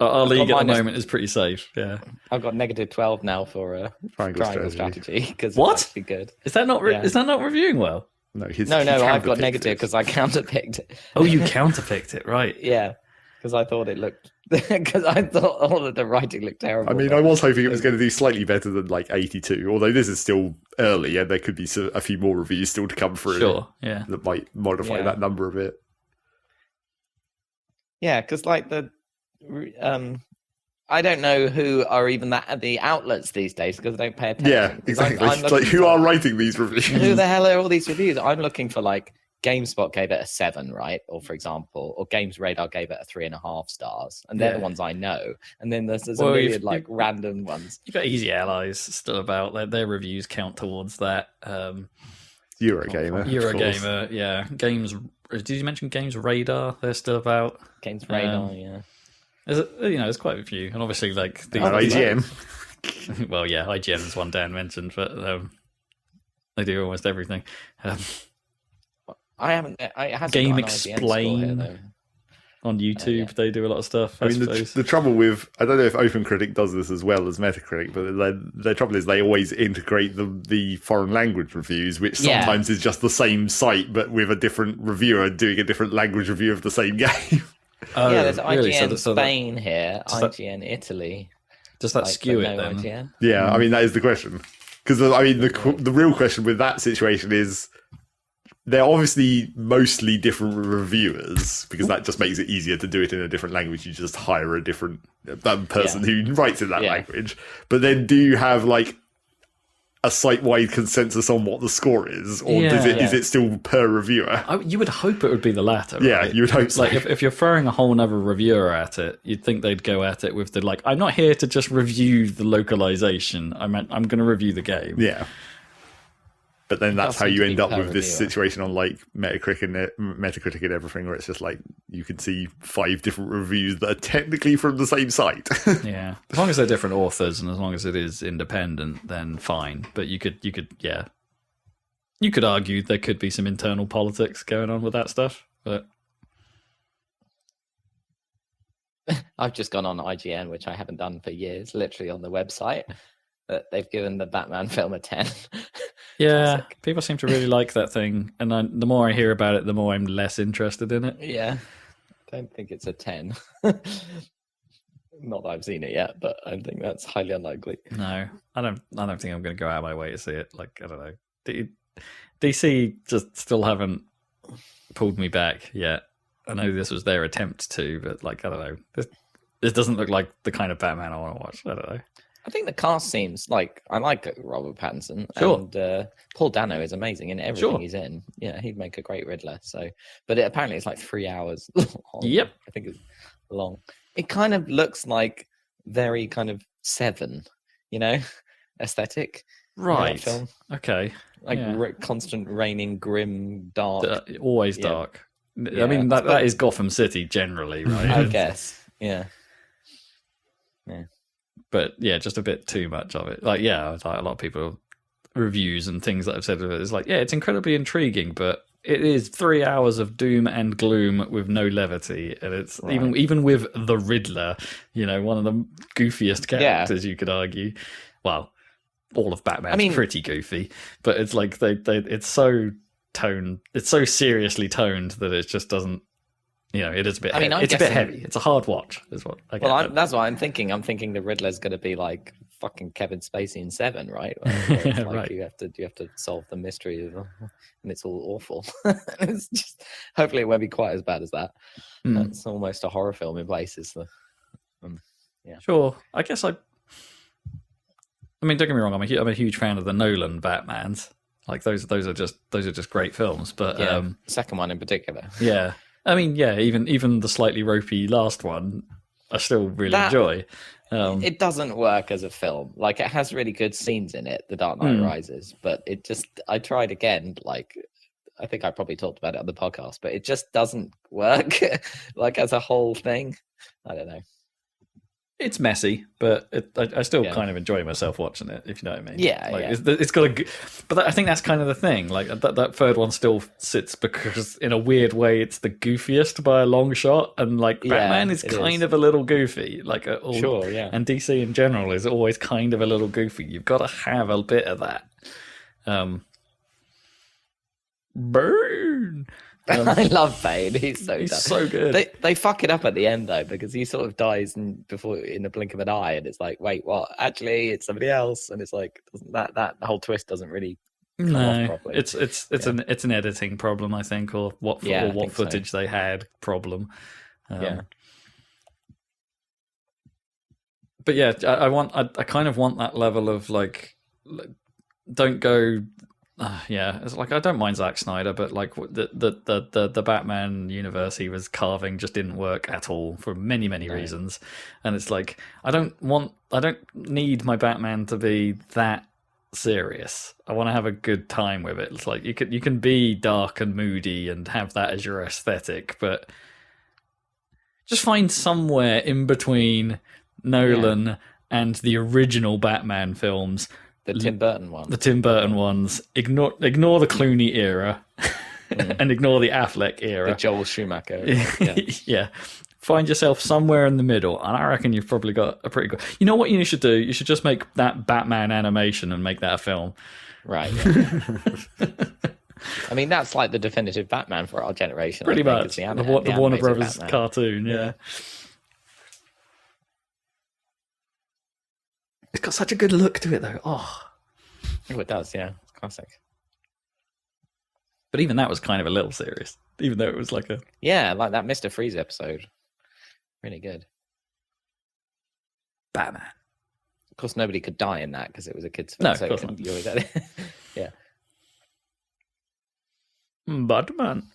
Our league at the moment is pretty safe. Yeah, I've got -12 now for triangle strategy because what? It's good. Is that not is that not reviewing well? No, I've got negative because I counterpicked it. Oh, you counterpicked it, right? Yeah, because I thought all of the writing looked terrible. I mean, I was hoping it was going to do slightly better than like 82, although this is still early and there could be a few more reviews still to come through. Sure, yeah, that might modify that number a bit. Yeah, because like I don't know who are even the outlets these days because I don't pay attention. Yeah, exactly. Like, who are writing these reviews? Who the hell are all these reviews? I'm looking for like GameSpot gave it a 7, right? Or for example, or Games Radar gave it a 3.5 stars, and they're the ones I know. And then there's a myriad random ones. You've got Easy Allies still about. Their reviews count towards that. Eurogamer, yeah. Games. Did you mention Games Radar? They're still about. Games Radar, yeah. There's quite a few, and obviously like the IGN. Well, yeah, IGN is one Dan mentioned, but they do almost everything. I haven't. It hasn't Game got an IGN score here, Explain though. on YouTube, they do a lot of stuff. I mean, the trouble with, I don't know if OpenCritic does this as well as Metacritic, but the trouble is they always integrate the foreign language reviews, which sometimes is just the same site, but with a different reviewer doing a different language review of the same game. Yeah, there's IGN really? Spain here, IGN Italy. Does that skew it then? IGN? Yeah, I mean, that is the question. Because, I mean, the real question with that situation is, they're obviously mostly different reviewers, because that just makes it easier to do it in a different language. You just hire a different person who writes in that language. But then do you have like a site-wide consensus on what the score is? Or is it still per reviewer? You would hope it would be the latter. Yeah, right? you would hope so. Like if you're throwing a whole other reviewer at it, you'd think they'd go at it with the like, I'm not here to just review the localization. I'm going to review the game. Yeah. But then that's how you end up with this situation on like Metacritic and everything, where it's just like you can see 5 different reviews that are technically from the same site. Yeah, as long as they're different authors and as long as it is independent, then fine. But you could argue there could be some internal politics going on with that stuff. But I've just gone on IGN, which I haven't done for years, literally on the website. They've given the Batman film a 10. Yeah, Classic. people seem to really like that thing, and the more I hear about it, the more I'm less interested in it. Yeah, I don't think it's a 10. Not that I've seen it yet, but I think that's highly unlikely. No, I don't think I'm going to go out of my way to see it. Like, I don't know. DC just still haven't pulled me back yet. I know this was their attempt to, but like, I don't know. This doesn't look like the kind of Batman I want to watch. I don't know. I think the cast seems like I like Robert Pattinson, Sure. and Paul Dano is amazing in everything he's in. Yeah, he'd make a great Riddler. So, but apparently it's like 3 hours long. Yep, I think it's long. It kind of looks like very kind of Seven, aesthetic. right. Film. Okay, Like constant raining, grim, dark. Always dark. Yeah, I mean that is Gotham City generally, right? I guess. Yeah. But yeah, just a bit too much of it. Like, yeah, like a lot of people reviews and things that I've said of it is like, yeah, it's incredibly intriguing, but it is 3 hours of doom and gloom with no levity, and it's even with the Riddler, one of the goofiest characters you could argue. Well, all of Batman's pretty goofy, but it's like it's so seriously toned that it just doesn't. It is a bit. It's a bit heavy. It's a hard watch, is what I get. Well, that's what I'm thinking. I'm thinking the Riddler's going to be like fucking Kevin Spacey in Seven, right? Right. You have to solve the mystery, and it's all awful. It's just hopefully it won't be quite as bad as that. It's almost a horror film in places. Sure. I guess I mean, don't get me wrong. I'm a huge fan of the Nolan Batmans. Like those are just great films. But the second one in particular. Yeah. I mean, yeah, even the slightly ropey last one, I still really enjoy. It doesn't work as a film. Like, it has really good scenes in it, The Dark Knight Rises, but I tried again, like, I think I probably talked about it on the podcast, but it just doesn't work, like, as a whole thing. I don't know. It's messy, but I still kind of enjoy myself watching it, if you know what I mean. Yeah, It's got but I think that's kind of the thing. Like that third one still sits because, in a weird way, it's the goofiest by a long shot, and like Batman is kind of a little goofy. Like sure, yeah. And DC in general is always kind of a little goofy. You've got to have a bit of that. Burn. I love Bane. He's so good. They fuck it up at the end though, because he sort of dies in the blink of an eye, and it's like, wait, what? Actually, it's somebody else, and it's like that whole twist doesn't really come off properly. It's an editing problem, I think, or what footage they had problem. But yeah, I kind of want that level of like don't go. It's like I don't mind Zack Snyder, but like the Batman universe he was carving just didn't work at all for many reasons, and it's like I don't need my Batman to be that serious. I want to have a good time with it. It's like you can be dark and moody and have that as your aesthetic, but Just find somewhere in between Nolan and the original Batman films. The Tim Burton one. The Tim Burton ones. Ignore the Clooney era and ignore the Affleck era. The Joel Schumacher. Yeah. Find yourself somewhere in the middle, and I reckon you've probably got a pretty good... You know what you should do? You should just make that Batman animation and make that a film. Right. Yeah. I mean, that's like the definitive Batman for our generation. Pretty much. The Warner Brothers Batman cartoon, yeah. It's got such a good look to it, though. Oh, it does, yeah. It's classic. But even that was kind of a little serious, even though it was like a... Yeah, like that Mr. Freeze episode. Really good. Batman. Of course, nobody could die in that because it was a kid's film. No, of course not. You always had it. Yeah. Batman.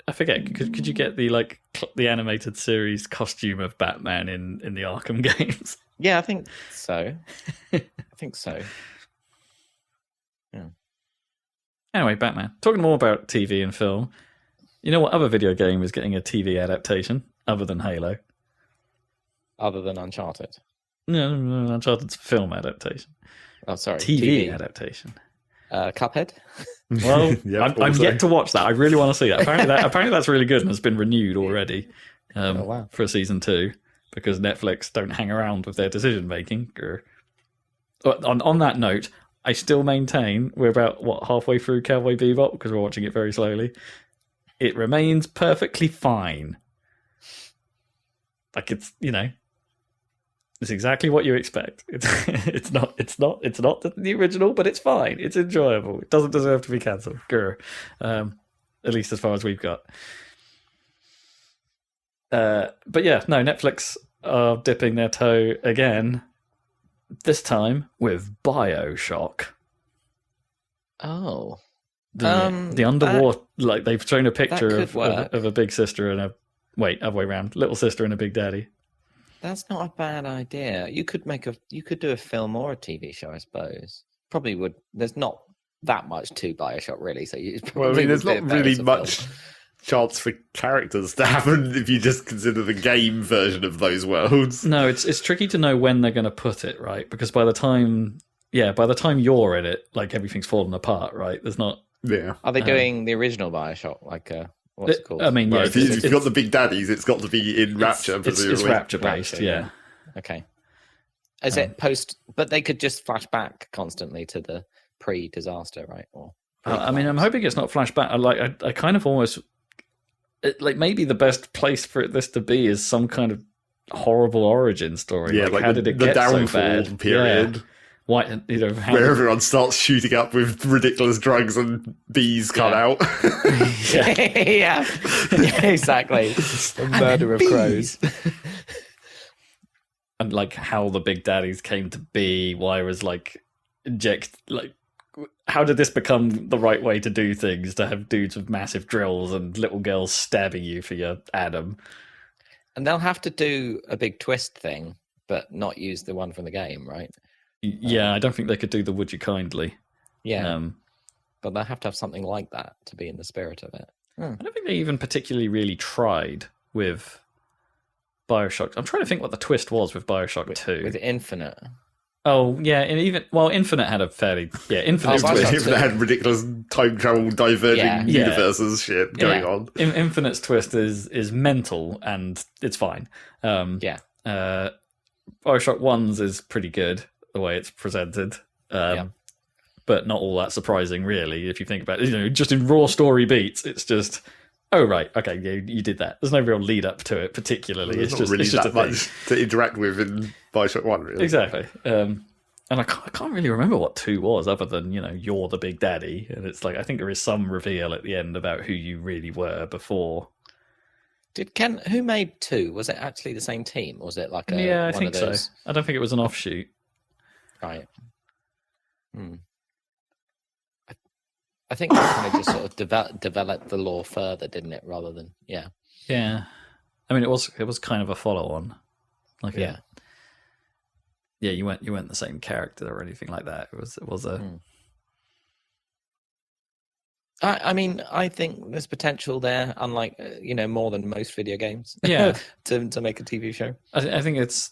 I forget. Could you get the animated series costume of Batman in the Arkham games? Yeah, I think so. I think so. Yeah. Anyway, Batman. Talking more about TV and film. You know what other video game is getting a TV adaptation other than Halo? Other than Uncharted. No, Uncharted's film adaptation. Oh, sorry. TV adaptation. Cuphead. Well, I'm yet to watch that. I really want to see that. Apparently that's really good and has been renewed already for season 2 because Netflix don't hang around with their decision making. On that note, I still maintain we're about halfway through Cowboy Bebop because we're watching it very slowly. It remains perfectly fine. Like it's it's exactly what you expect. It's not the original, but it's fine. It's enjoyable. It doesn't deserve to be cancelled. At least as far as we've got. But yeah, no, Netflix are dipping their toe again. This time with BioShock. Oh. The underwater, like they've shown a picture of a big sister and other way around, little sister and a big daddy. That's not a bad idea. You could do a film or a TV show, I suppose. Probably would. There's not that much to BioShock, really. So there's not really much chance for characters to happen if you just consider the game version of those worlds. No, it's tricky to know when they're going to put it, right? Because by the time you're in it, like everything's fallen apart, right? There's not. Yeah. Are they doing the original BioShock? Like what's it called? I mean, if you've got the big daddies, it's got to be in Rapture. It's Rapture based, yeah. Okay. Is it post? But they could just flash back constantly to the pre-disaster, right? Or I mean, I'm hoping it's not flashback. I kind of almost maybe the best place for this to be is some kind of horrible origin story. Yeah, how did it get so bad? Period. Yeah. Why, where everyone starts shooting up with ridiculous drugs and bees come out. yeah, exactly. The murder of crows. And how the big daddies came to be. Why was how did this become the right way to do things? To have dudes with massive drills and little girls stabbing you for your Adam. And they'll have to do a big twist thing, but not use the one from the game, right? Yeah, I don't think they could do the Would You Kindly. Yeah. But they'll have to have something like that to be in the spirit of it. I don't think they even particularly really tried with BioShock. I'm trying to think what the twist was with BioShock 2. With Infinite. Oh, yeah, and Infinite had a fairly... Yeah, Infinite had ridiculous time travel diverging universes shit going on. Infinite's twist is mental, and it's fine. BioShock 1's is pretty good, the way it's presented. But not all that surprising, really, if you think about it. Just in raw story beats, it's just... Oh, right. Okay, yeah, you did that. There's no real lead up to it, particularly. It's not really that much to interact with in BioShock 1, really. Exactly. And I can't really remember what 2 was, other than, you're the big daddy. And it's I think there is some reveal at the end about who you really were before. Who made 2? Was it actually the same team? Or was it like a... Yeah, I think so. I don't think it was an offshoot. Right. I think they kind of just sort of developed the lore further, didn't it? Rather than Yeah. I mean, it was kind of a follow-on. You weren't the same character or anything like that. It was a. I mean, I think there's potential there, unlike more than most video games. Yeah. to make a TV show. I think it's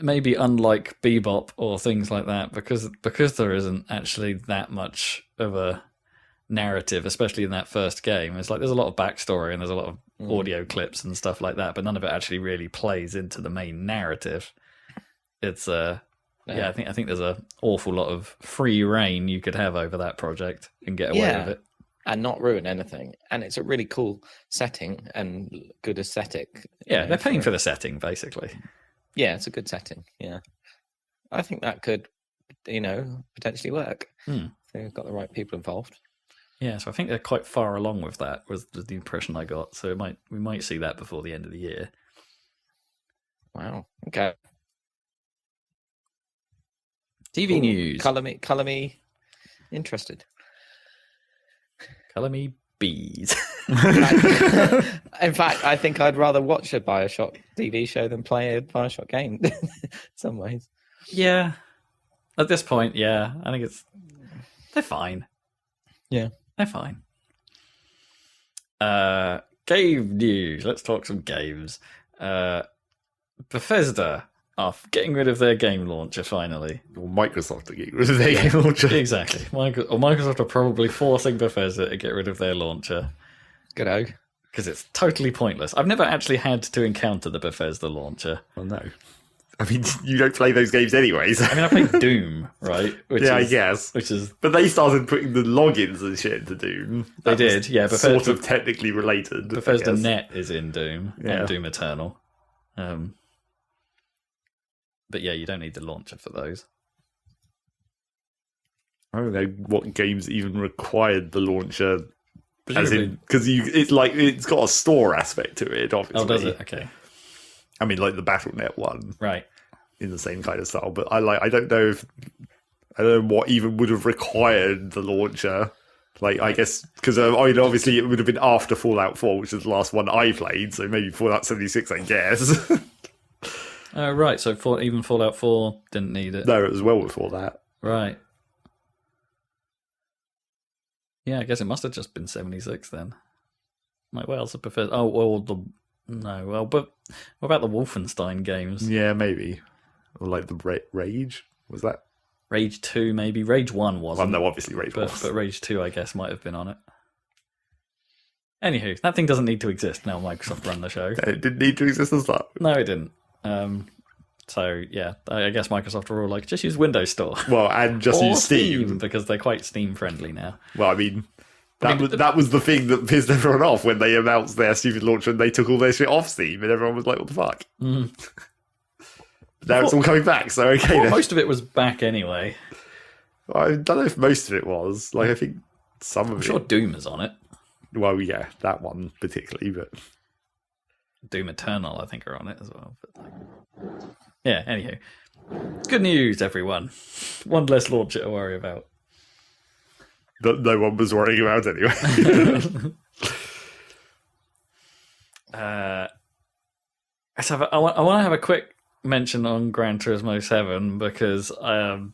maybe unlike Bebop or things like that because there isn't actually that much of a narrative, especially in that first game. It's like there's a lot of backstory and there's a lot of audio clips and stuff like that, but none of it actually really plays into the main narrative. It's I think there's an awful lot of free reign you could have over that project and get away with it. And not ruin anything. And it's a really cool setting and good aesthetic. Yeah, they're paying for the setting, basically. Yeah, it's a good setting. Yeah. I think that could, potentially work. So we've got the right people involved. Yeah, so I think they're quite far along with that, was the impression I got. So we might see that before the end of the year. Wow. Okay. TV news. Colour me interested. Colour me bees. In fact, I think I'd rather watch a Bioshock TV show than play a Bioshock game in some ways. Yeah. At this point, yeah. I think they're fine. Yeah. They're fine. Game news. Let's talk some games. Bethesda are getting rid of their game launcher finally. Or Microsoft are getting rid of their game launcher. Exactly. Microsoft are probably forcing Bethesda to get rid of their launcher. Good-o. Because it's totally pointless. I've never actually had to encounter the Bethesda launcher. Well, no. I mean, you don't play those games anyways. I mean, I played Doom, right? I guess. But they started putting the logins and shit into Doom. They did, yeah. Bethesda, sort of technically related. Bethesda Net is in Doom and Doom Eternal. But yeah, you don't need the launcher for those. I don't know what games even required the launcher. Because it's got a store aspect to it, obviously. Oh, does it? Okay. I mean, like the Battle.net one, right? In the same kind of style, but I don't know what even would have required the launcher. Like, I guess because obviously it would have been after Fallout 4, which is the last one I played, so maybe Fallout 76, I guess. Right. So even Fallout 4 didn't need it. No, it was well before that. Right. Yeah, I guess it must have just been 76 then. Like, what else I prefer? Oh, well, but what about the Wolfenstein games? Yeah, maybe. Or like the Rage? Was that? Rage 2, maybe. Rage 1 wasn't. Well, no, obviously Rage was. But Rage 2, I guess, might have been on it. Anywho, that thing doesn't need to exist now Microsoft run the show. It didn't need to exist as that. No, it didn't. So, yeah, I guess Microsoft are all like, just use Windows Store. Well, and just use Steam. Because they're quite Steam-friendly now. Well, I mean... That was the thing that pissed everyone off when they announced their stupid launcher and they took all their shit off Steam and everyone was like, what the fuck? Now it's all coming back, so okay then. Most of it was back anyway. I don't know if most of it was. Like, I think some of it... I'm sure Doom is on it. Well, yeah, that one particularly, but... Doom Eternal, I think, are on it as well. But yeah, anywho. Good news, everyone. One less launcher to worry about. That no one was worrying about anyway. I want to have a quick mention on Gran Turismo 7 because I'm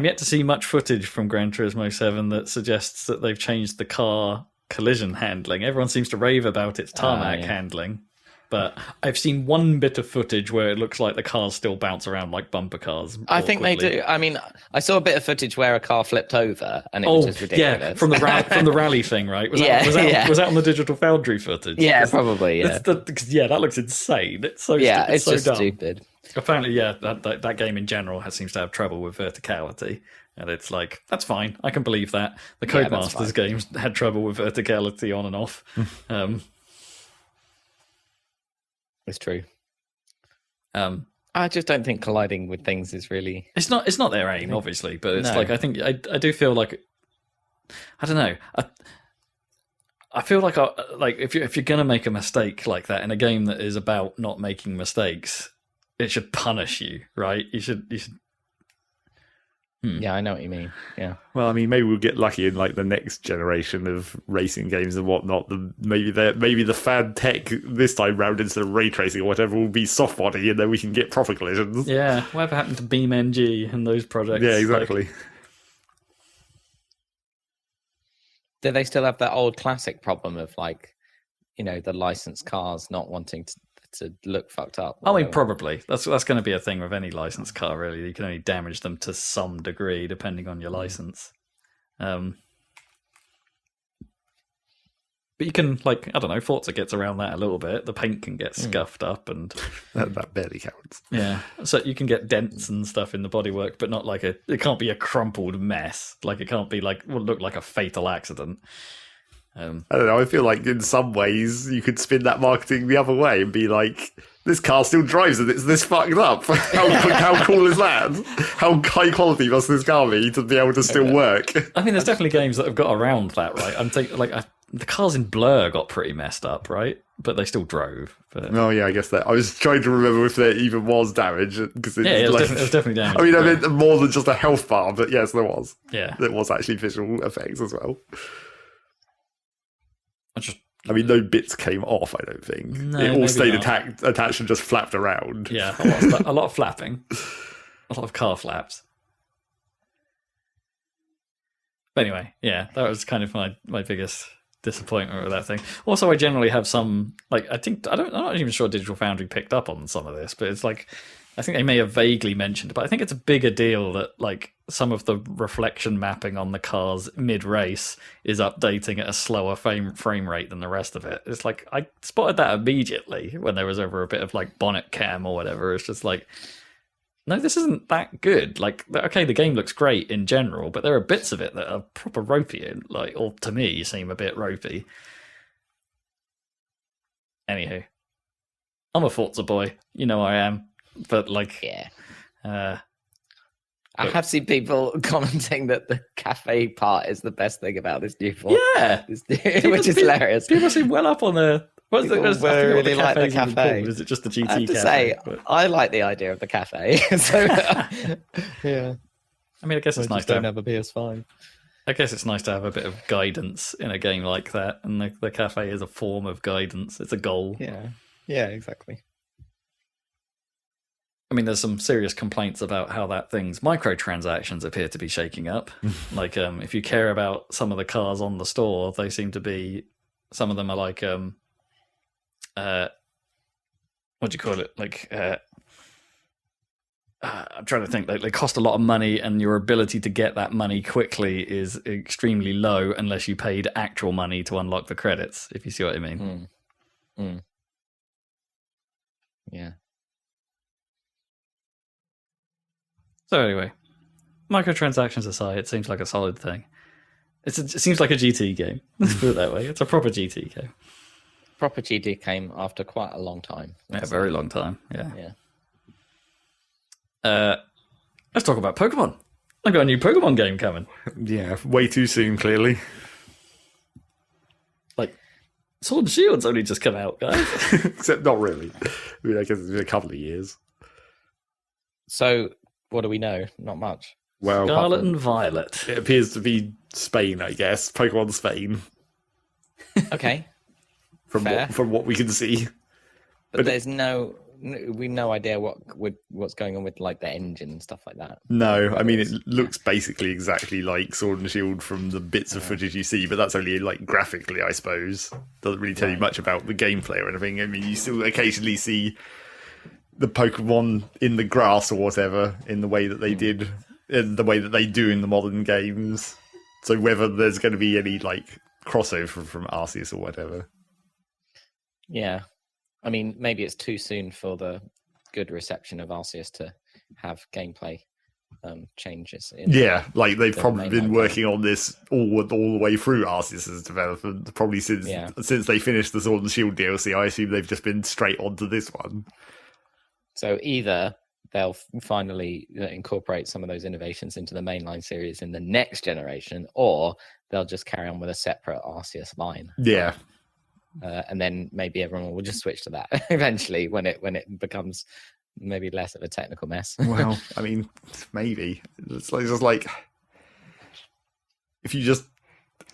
yet to see much footage from Gran Turismo 7 that suggests that they've changed the car collision handling. Everyone seems to rave about its tarmac handling. But I've seen one bit of footage where it looks like the cars still bounce around like bumper cars. I think they do. I mean, I saw a bit of footage where a car flipped over and it was just ridiculous. Yeah, from the rally thing, right? Was that on the Digital Foundry footage? Yeah, probably. Yeah, that looks insane. It's so it's so just dumb. Stupid. Apparently, that game in general seems to have trouble with verticality. And it's like, that's fine. I can believe that. The Codemasters games had trouble with verticality on and off. It's true. I just don't think colliding with things is really... It's not their aim, obviously, but it's like, I think, I do feel like, I don't know, I feel like if you're going to make a mistake like that in a game that is about not making mistakes, it should punish you, right? You should. Yeah, I know what you mean. Yeah. Well, I mean, maybe we'll get lucky in like the next generation of racing games and whatnot. Maybe the fan tech this time round instead of ray tracing or whatever will be soft body, and then we can get proper collisions. Yeah. Whatever happened to BeamNG and those projects? Yeah, exactly. Do they still have that old classic problem of like, the licensed cars not wanting to look fucked up? I mean, probably. That's going to be a thing with any licensed car, really. You can only damage them to some degree, depending on your license. But you can, like, I don't know, Forza gets around that a little bit. The paint can get scuffed up and... that barely counts. Yeah. So you can get dents and stuff in the bodywork, but not like it can't be a crumpled mess. Like, it can't be like, look like a fatal accident. I don't know, I feel like in some ways you could spin that marketing the other way and be like, this car still drives and it's this fucked up. How cool is that? How high quality must this car be to be able to still work? I mean, there's definitely games that have got around that, right? I'm thinking, like, the cars in Blur got pretty messed up, right? But they still drove. But... Oh yeah, I guess that. I was trying to remember if there even was damage because it was definitely damage. I mean, I meant more than just a health bar, but yes, there was. Yeah, there was actually visual effects as well. I mean, no bits came off. I don't think it all stayed attached and just flapped around. Yeah, a lot of flapping, a lot of car flaps. But anyway, yeah, that was kind of my biggest disappointment with that thing. Also, I generally have some, like, I'm not even sure Digital Foundry picked up on some of this, but it's like, I think they may have vaguely mentioned, but I think it's a bigger deal that, like, some of the reflection mapping on the cars mid-race is updating at a slower frame rate than the rest of it. It's like, I spotted that immediately when there was over a bit of, like, bonnet cam or whatever. It's just like, no, this isn't that good. Like, okay, the game looks great in general, but there are bits of it that are proper ropey, like, or to me seem a bit ropey. Anywho, I'm a Forza boy. You know I am. But, like... Yeah. I have seen people commenting that the cafe part is the best thing about this new Forza. Yeah! Which is hilarious. People seem well up on the... I really like the cafe. Is it just the GT I have to cafe? say, I like the idea of the cafe. So, yeah. I mean, I guess it's nice to don't have a PS5. I guess it's nice to have a bit of guidance in a game like that, and the cafe is a form of guidance. It's a goal. Yeah, exactly. I mean, there's some serious complaints about how that thing's microtransactions appear to be shaking up. Like, if you care about some of the cars on the store, they seem to be... Some of them are like... what do you call it? Like... I'm trying to think. Like, they cost a lot of money, and your ability to get that money quickly is extremely low unless you paid actual money to unlock the credits, if you see what I mean. Yeah. So anyway, microtransactions aside, it seems like a solid thing. It seems like a GT game. Let's put it that way. It's a proper GT game. Proper GT came after quite a long time. Yeah, a very long time. Yeah. Let's talk about Pokemon. I've got a new Pokemon game coming. Yeah, way too soon, clearly. Like, Sword and Shield's only just come out, guys. Except not really. I mean, I guess it's been a couple of years. So, what do we know? Not much. Well, Scarlet and Violet. It appears to be Spain, I guess. Pokemon Spain. Okay. From what we can see. But there's no idea what's going on with like the engine and stuff like that. No, I mean, it looks basically exactly like Sword and Shield from the bits of footage you see, but that's only like graphically, I suppose. Doesn't really tell you much about the gameplay or anything. I mean, you still occasionally see the Pokemon in the grass or whatever in the way that they did, in the way that they do in the modern games. So whether there's going to be any like crossover from Arceus or whatever. Yeah. I mean, maybe it's too soon for the good reception of Arceus to have gameplay changes. Like they've probably been working on this all the way through Arceus' development, probably since they finished the Sword and Shield DLC. I assume they've just been straight onto this one. So either they'll finally incorporate some of those innovations into the mainline series in the next generation, or they'll just carry on with a separate Arceus line. Yeah. And then maybe everyone will just switch to that eventually when it becomes maybe less of a technical mess. Well, I mean, maybe it's just like if you just,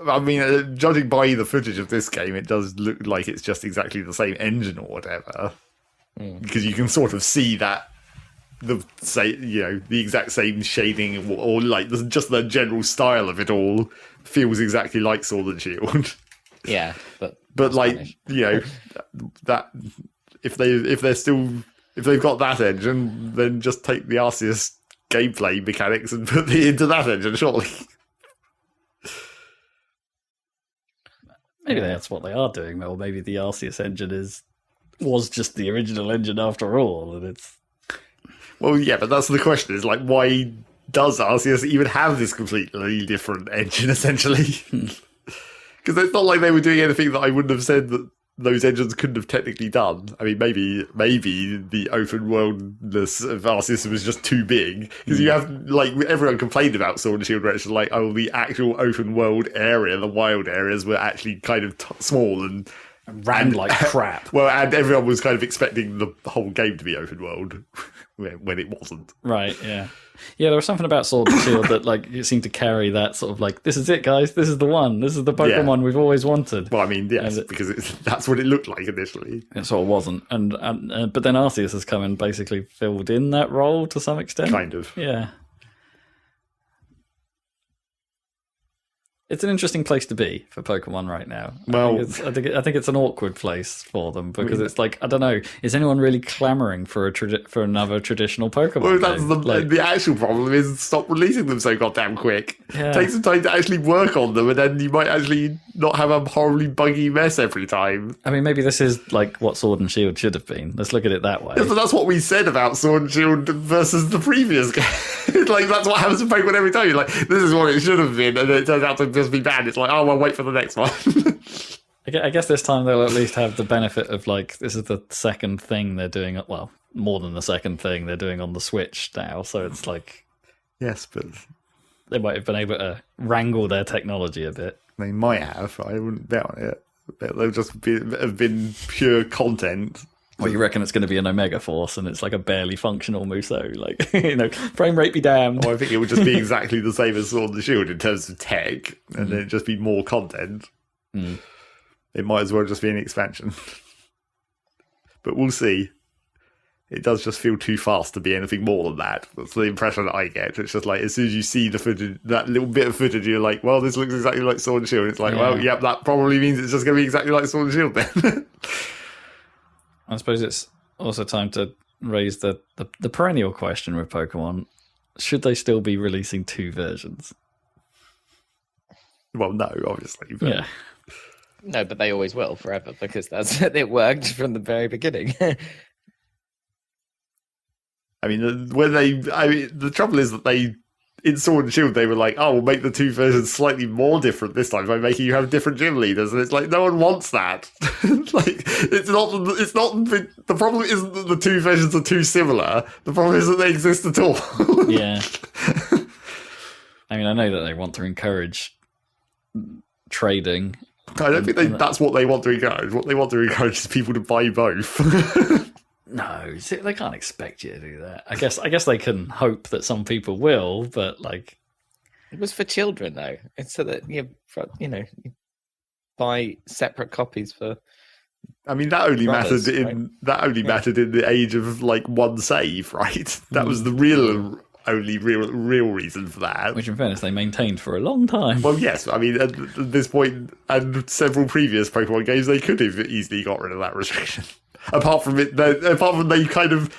I mean, judging by the footage of this game, it does look like it's just exactly the same engine or whatever, because you can sort of see that the exact same shading or like just the general style of it all feels exactly like Sword and Shield. Yeah, but like Spanish. that if they've got that engine, then just take the Arceus gameplay mechanics and put it into that engine, surely. Maybe that's what they are doing, or maybe the Arceus engine was just the original engine after all, and it's... Well, yeah, but that's the question, is like, why does Arceus even have this completely different engine, essentially? Because it's not like they were doing anything that I wouldn't have said that those engines couldn't have technically done. I mean, maybe the open worldness of Arceus was just too big. Because you have, like, everyone complained about Sword and Shield, where it's like, oh, the actual open world area, the wild areas, were actually kind of small and ran like crap. Well, and everyone was kind of expecting the whole game to be open world when it wasn't. Right, yeah. Yeah, there was something about Sword and Shield that like it seemed to carry that sort of like, this is it, guys, this is the one, this is the Pokemon we've always wanted. Well, I mean, yes, because that's what it looked like initially. It sort of wasn't, and but then Arceus has come and basically filled in that role to some extent. Kind of, yeah. It's an interesting place to be for Pokemon right now. Well, I think it's an awkward place for them because it's like, I don't know, is anyone really clamoring for for another traditional Pokemon? Well, that's the actual problem is stop releasing them so goddamn quick. Yeah. Take some time to actually work on them, and then you might actually not have a horribly buggy mess every time. I mean, maybe this is like what Sword and Shield should have been. Let's look at it that way. Yeah, so that's what we said about Sword and Shield versus the previous game. Like, that's what happens to Pokemon every time. You're like, this is what it should have been, and then it turns out to just be bad. It's like, oh, well, wait for the next one. I guess this time they'll at least have the benefit of like, this is the second thing they're doing. Well, more than the second thing they're doing on the Switch now. So it's like, yes, but they might have been able to wrangle their technology a bit. They might have. I wouldn't bet on it. They'll just have been pure content. Well, you reckon it's going to be an Omega Force and it's like a barely functional Muso? Like, frame rate be damned. Well, I think it would just be exactly the same as Sword and Shield in terms of tech, and then it'd just be more content. Mm. It might as well just be an expansion. But we'll see. It does just feel too fast to be anything more than that. That's the impression that I get. It's just like, as soon as you see the footage, that little bit of footage, you're like, well, this looks exactly like Sword and Shield. It's like, well, yep, that probably means it's just going to be exactly like Sword and Shield then. I suppose it's also time to raise the perennial question with Pokemon. Should they still be releasing two versions? Well, no, obviously. But... Yeah. No, but they always will forever because it worked from the very beginning. I mean, the trouble is that in Sword and Shield, they were like, oh, we'll make the two versions slightly more different this time by making you have different gym leaders. And it's like, no one wants that. Like, the problem isn't that the two versions are too similar. The problem is that they exist at all. Yeah. I mean, I know that they want to encourage trading. I don't think that's what they want to encourage. What they want to encourage is people to buy both. No, they can't expect you to do that. I guess they can hope that some people will, but like, it was for children though. It's so that you buy separate copies for. I mean, that only brothers, mattered in the age of like one save, right? That was the only real reason for that. Which, in fairness, they maintained for a long time. Well, yes. I mean, at this point, and several previous Pokemon games, they could have easily got rid of that restriction. Apart from they kind of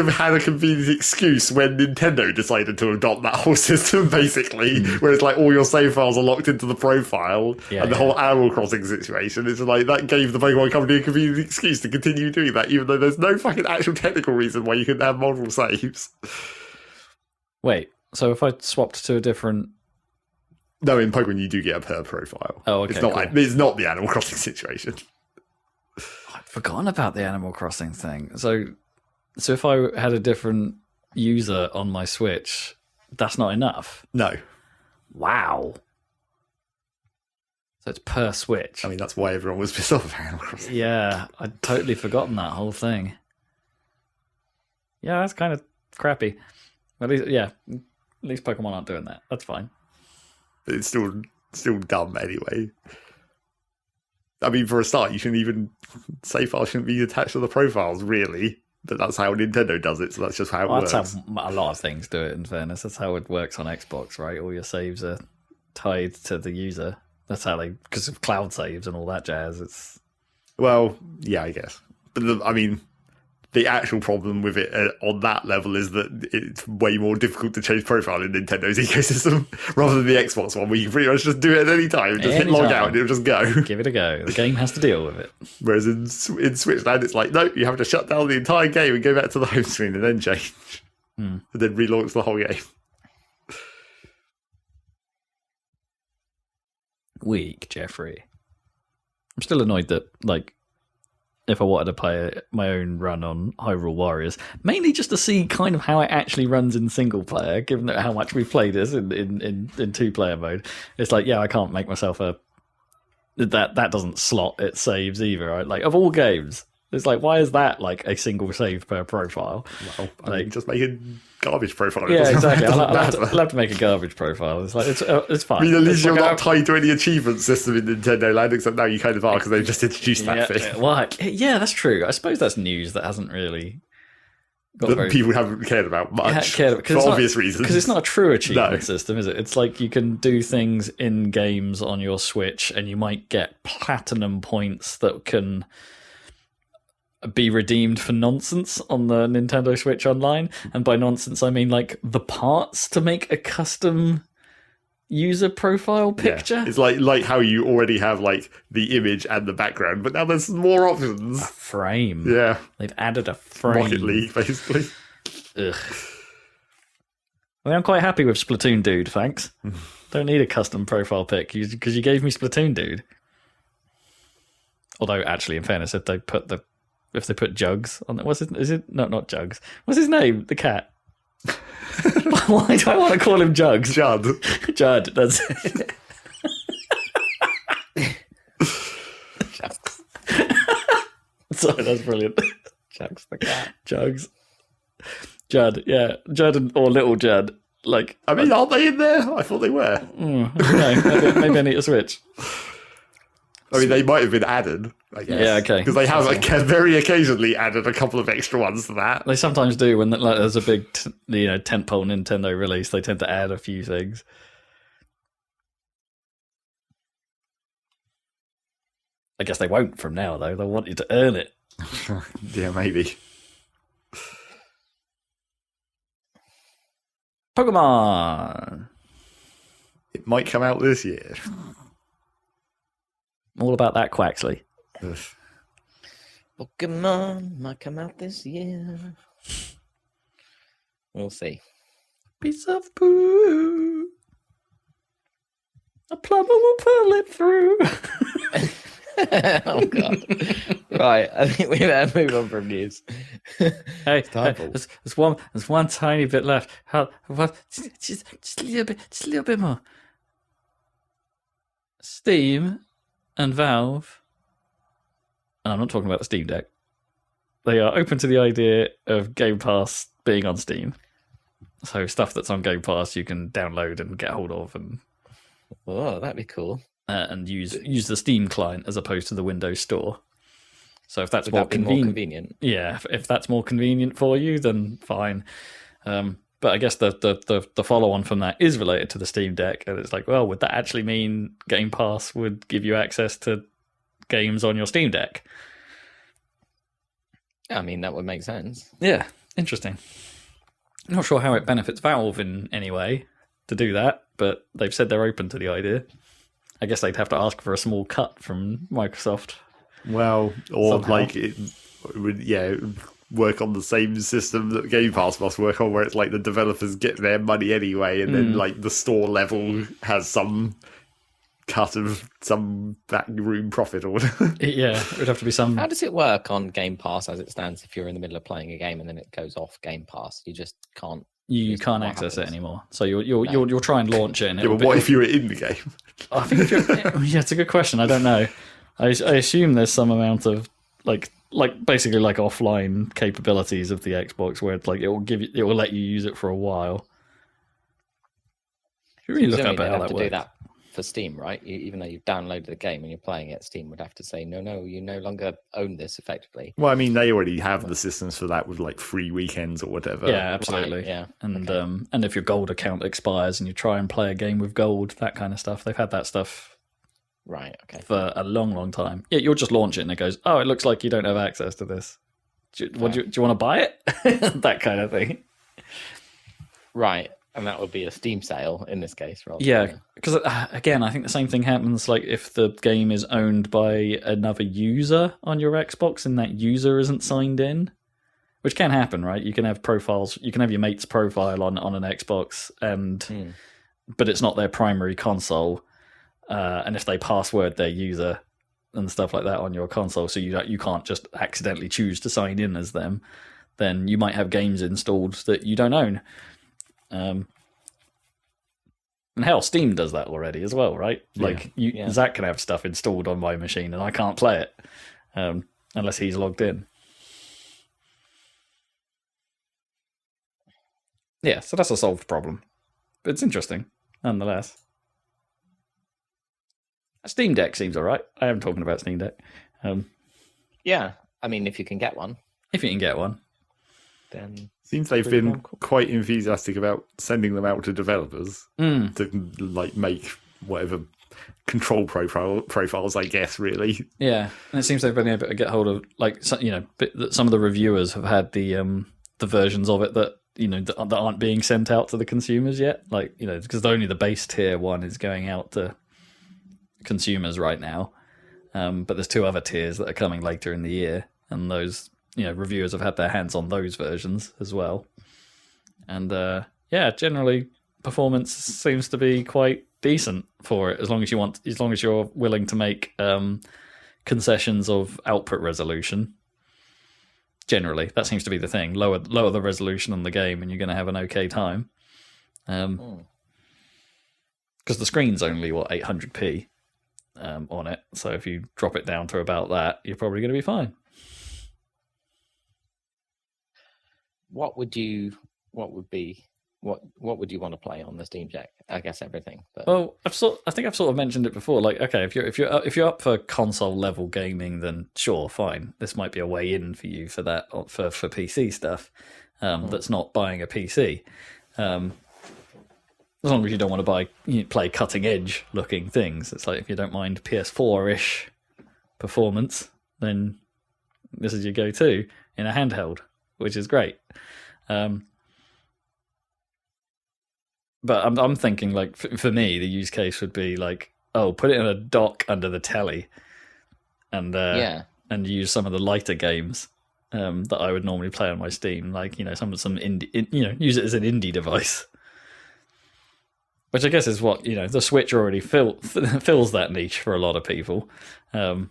had a convenient excuse when Nintendo decided to adopt that whole system, basically, where it's like all your save files are locked into the profile, and the whole Animal Crossing situation. It's like that gave the Pokemon Company a convenient excuse to continue doing that, even though there's no fucking actual technical reason why you couldn't have multiple saves. Wait, so if I swapped to a different... No, in Pokemon you do get a per profile. Oh, okay, It's not the Animal Crossing situation. I'd forgotten about the Animal Crossing thing. So if I had a different user on my Switch, that's not enough? No. Wow. So it's per Switch. I mean, that's why everyone was pissed off about Animal Crossing. Yeah, I'd totally forgotten that whole thing. Yeah, that's kind of crappy. At least Pokemon aren't doing that. That's fine. But it's still dumb anyway. I mean, for a start, you shouldn't even... Save files shouldn't be attached to the profiles, really. but that's how Nintendo does it. So that's just how it works. That's how a lot of things do it. In fairness, that's how it works on Xbox, right? All your saves are tied to the user. That's how because of cloud saves and all that jazz. It's well, yeah, I guess. But the actual problem with it on that level is that it's way more difficult to change profile in Nintendo's ecosystem rather than the Xbox one, where you can pretty much just do it at any time. Just hit log out and it'll just go. Give it a go. The game has to deal with it. Whereas in Switchland, it's like, no, you have to shut down the entire game and go back to the home screen and then change. And then relaunch the whole game. Weak, Jeffrey. I'm still annoyed that, if I wanted to play my own run on Hyrule Warriors, mainly just to see kind of how it actually runs in single player, given that how much we've played this in 2-player mode. It's like, yeah, I can't make myself that doesn't slot its saves either, right? Like, of all games, it's like, why is that a single save per profile? Well, I mean, just make a garbage profile. Yeah, exactly. I'll have to make a garbage profile. It's like it's fine. I mean, at least you're not tied to any achievement system in Nintendo Land, except now you kind of are because they've just introduced that thing. Well, yeah, that's true. I suppose that's news that hasn't really people haven't cared about much for obvious reasons. Because it's not a true achievement system, is it? It's like you can do things in games on your Switch, and you might get platinum points that can be redeemed for nonsense on the Nintendo Switch Online. And by nonsense, I mean the parts to make a custom user profile picture. Yeah. It's like how you already have the image and the background, but now there's more options. A frame. Yeah. They've added a frame. Rocket League, basically. Ugh. I mean, I'm quite happy with Splatoon Dude, thanks. Don't need a custom profile pic because you gave me Splatoon Dude. Although, actually, in fairness, if they put Jugs on it, not Jugs. What's his name? The cat. Why do I want to call him Jugs? Judd, that's it. Sorry, that's brilliant. Jugs the cat. Jugs. Judd, yeah. Judd or Little Judd. I mean, aren't they in there? I thought they were. No, maybe I need to switch. I mean, they might have been added, I guess. Yeah, okay. Because they have very occasionally added a couple of extra ones to that. They sometimes do when there's a big, tentpole Nintendo release. They tend to add a few things. I guess they won't from now, though. They'll want you to earn it. Yeah, maybe. Pokemon! It might come out this year. All about that, Quaxley. Pokemon might come out this year. We'll see. Piece of poo. A plumber will pull it through. Oh, God. Right, I think we better move on from news. Hey, there's one tiny bit left. Just a little bit more. Steam and Valve, and I'm not talking about the Steam Deck, they are open to the idea of Game Pass being on Steam. So stuff that's on Game Pass you can download and get hold of, and that'd be cool. And use the Steam client as opposed to the Windows Store. So if that's more convenient, yeah, if that's more convenient for you, then fine. But I guess the follow-on from that is related to the Steam Deck, and it's well, would that actually mean Game Pass would give you access to games on your Steam Deck? I mean, that would make sense. Yeah, interesting. I'm not sure how it benefits Valve in any way to do that, but they've said they're open to the idea. I guess they'd have to ask for a small cut from Microsoft. Well, or somehow. it would, work on the same system that Game Pass must work on, where it's the developers get their money anyway, and then the store level has some cut of some backroom profit or whatever. Yeah, it would have to be some. How does it work on Game Pass as it stands if you're in the middle of playing a game and then it goes off Game Pass? You just can't. You can't access it anymore. So you'll try and launch it. And but what if you're in the game? I think if you're, yeah, it's a good question. I don't know. I assume there's some amount of basically offline capabilities of the Xbox where it will let you use it for a while. You really look up at how that works. for Steam, right? Even though you've downloaded the game and you're playing it, Steam would have to say, no, you no longer own this effectively. Well, I mean, they already have the systems for that with like free weekends or whatever. Yeah, absolutely. Right, yeah. And and if your gold account expires and you try and play a game with gold, that kind of stuff, they've had that stuff right. Okay. for a long time. Yeah, you'll just launch it and it goes, oh, it looks like you don't have access to this. Do you want to buy it? That kind of thing. Right. And that would be a Steam sale in this case, rather. Yeah, because again, I think the same thing happens like if the game is owned by another user on your Xbox and that user isn't signed in, which can happen, right? You can have profiles, you can have your mate's profile on an Xbox, and but it's not their primary console, and if they password their user and stuff like that on your console, so you can't just accidentally choose to sign in as them, then you might have games installed that you don't own. And hell, Steam does that already as well, right? Like Zach can have stuff installed on my machine and I can't play it unless he's logged in. Yeah, so that's a solved problem. But it's interesting, nonetheless. Steam Deck seems all right. I am talking about Steam Deck. Yeah, I mean, if you can get one. If you can get one. Then seems they've been quite enthusiastic about sending them out to developers to like make whatever control profiles, I guess, really. Yeah, and it seems they've been able to get hold of like some of the reviewers have had the versions of it that that aren't being sent out to the consumers yet, like because only the base tier one is going out to consumers right now, but there's 2 other tiers that are coming later in the year, and those reviewers have had their hands on those versions as well. And generally performance seems to be quite decent for it, as long as you're willing to make concessions of output resolution. Generally, that seems to be the thing. Lower the resolution on the game, and you're going to have an okay time. Because the screen's only 800p on it, so if you drop it down to about that, you're probably going to be fine. What would you want to play on the Steam Deck? I guess everything. But... Well, I think I've sort of mentioned it before. Like, okay, if you're up for console level gaming, then sure, fine. This might be a way in for you for that for PC stuff. That's not buying a PC. As long as you don't want to play cutting edge looking things. It's like if you don't mind PS4-ish performance, then this is your go-to in a handheld, which is great. But I'm thinking, like, for me, the use case would be like, put it in a dock under the telly, and use some of the lighter games that I would normally play on my Steam, like some indie, use it as an indie device, which I guess is what the Switch already fills that niche for a lot of people. But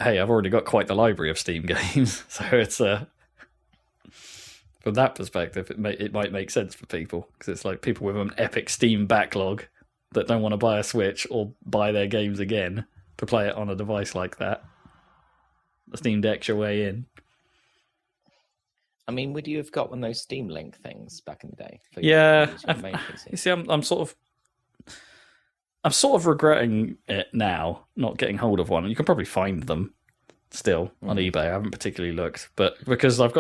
hey, I've already got quite the library of Steam games, so it's from that perspective, it might make sense for people, because it's like people with an epic Steam backlog that don't want to buy a Switch or buy their games again to play it on a device like that. The Steam Deck's your way in. I mean, would you have got one of those Steam Link things back in the day? Yeah, you see, I'm sort of regretting it now, not getting hold of one. You can probably find them still on eBay. I haven't particularly looked, but because I've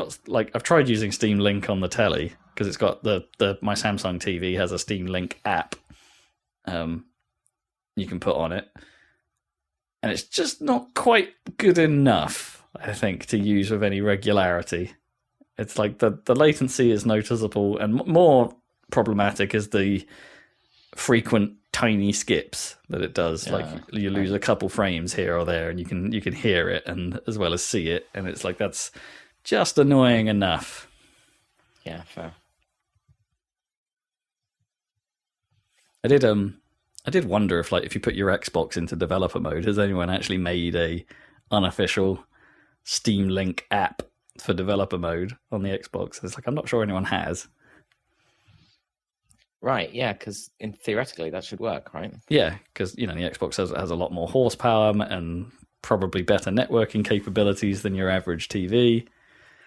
tried using Steam Link on the telly, because it's got my Samsung TV has a Steam Link app you can put on it, and it's just not quite good enough, I think, to use with any regularity. It's like the latency is noticeable, and more problematic is the frequent tiny skips that it does. Like you lose a couple frames here or there, and you can hear it and as well as see it, and it's like that's just annoying enough. Yeah, fair. I did wonder if you put your Xbox into developer mode, has anyone actually made a unofficial Steam Link app for developer mode on the Xbox? It's like, I'm not sure anyone has. Right, yeah, because theoretically that should work, right? Yeah, because the Xbox has a lot more horsepower and probably better networking capabilities than your average TV.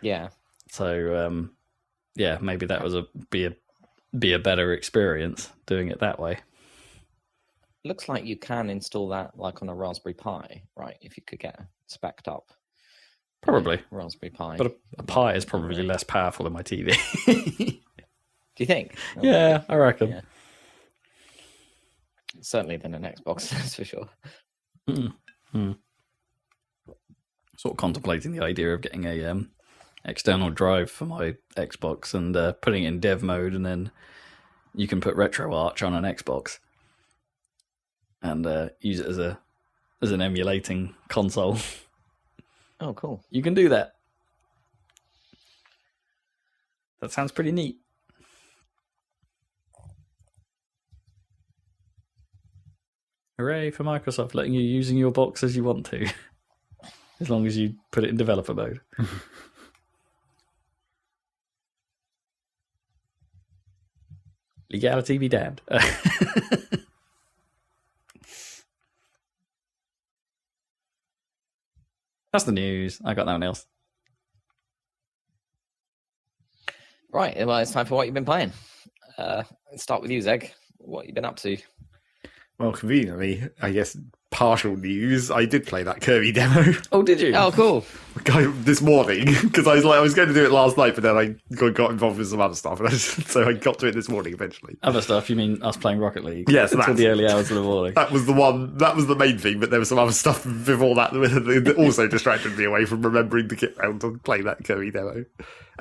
Yeah. So, maybe that was be a better experience doing it that way. looks like you can install that like on a Raspberry Pi, right? If you could get spec'd up. Probably. Raspberry Pi. But a Pi is probably less powerful than my TV. Do you think? Yeah, I reckon. Yeah. Certainly than an Xbox, that's for sure. Sort of contemplating the idea of getting a external drive for my Xbox and putting it in dev mode, and then you can put RetroArch on an Xbox and use it as an emulating console. Oh, cool. You can do that. That sounds pretty neat. Hooray for Microsoft letting you using your box as you want to. As long as you put it in developer mode. Legality be damned. That's the news. I got no one else. Right, well, it's time for what you've been playing. Let's start with you, Zeg. What you been up to? Well, conveniently, I guess partial news. I did play that Kirby demo. Oh, did you? Oh, cool. This morning, because I was going to do it last night, but then I got involved with some other stuff, and so I got to it this morning eventually. Other stuff? You mean us playing Rocket League? Yes, until the early hours of the morning. That was the one. That was the main thing, but there was some other stuff before that that also distracted me away from remembering to get round to play that Kirby demo.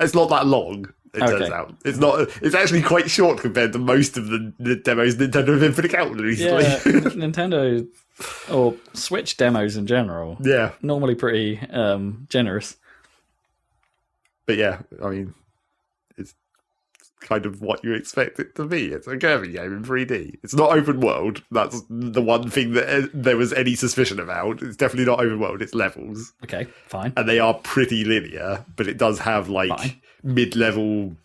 It's not that long. It turns out it's not. It's actually quite short compared to most of the demos Nintendo have been putting out recently. Yeah, Nintendo or Switch demos in general. Yeah, normally pretty generous. But yeah, I mean, it's kind of what you expect it to be. It's a Kirby game in 3D. It's not open world. That's the one thing that there was any suspicion about. It's definitely not open world. It's levels. Okay, fine. And they are pretty linear, but it does have like mid-level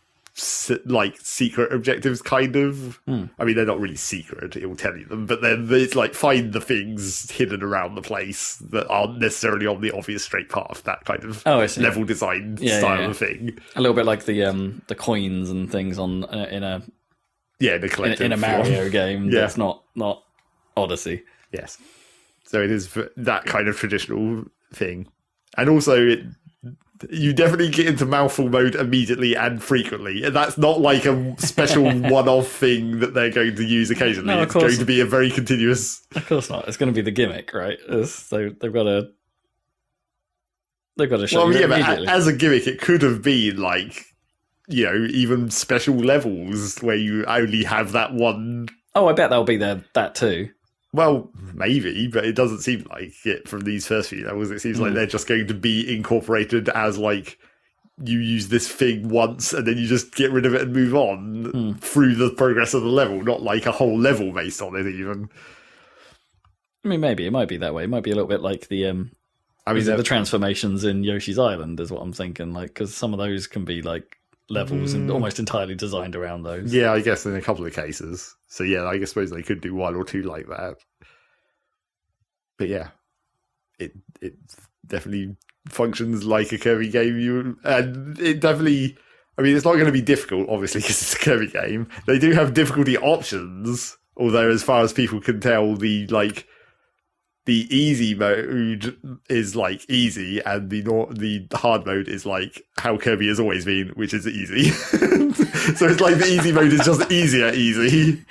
like secret objectives, kind of. I mean, they're not really secret, it will tell you them, but then it's like find the things hidden around the place that aren't necessarily on the obvious straight path, that kind of level design style of thing. A little bit like the coins and things on in a Mario game. Yeah. That's not Odyssey. Yes, so it is that kind of traditional thing, and also you definitely get into mouthful mode immediately and frequently. And that's not like a special one-off thing that they're going to use occasionally. No, it's going to be a very continuous... Of course not. It's going to be the gimmick, right? So they've got to show you immediately. But as a gimmick, it could have been like, even special levels where you only have that one... Oh, I bet that'll be there, that too. Well, maybe, but it doesn't seem like it from these first few levels. It seems like they're just going to be incorporated as like you use this thing once and then you just get rid of it and move on through the progress of the level, not like a whole level based on it even. I mean, maybe it might be that way. It might be a little bit like the the transformations in Yoshi's Island is what I'm thinking, like, because some of those can be like levels and almost entirely designed around those. Yeah, I guess in a couple of cases. So yeah, I suppose they could do one or two like that. But yeah, it definitely functions like a Kirby game. And it definitely, I mean, it's not going to be difficult, obviously, because it's a Kirby game. They do have difficulty options, although as far as people can tell, the easy mode is like easy, and the hard mode is like how Kirby has always been, which is easy. So it's like the easy mode is just easy.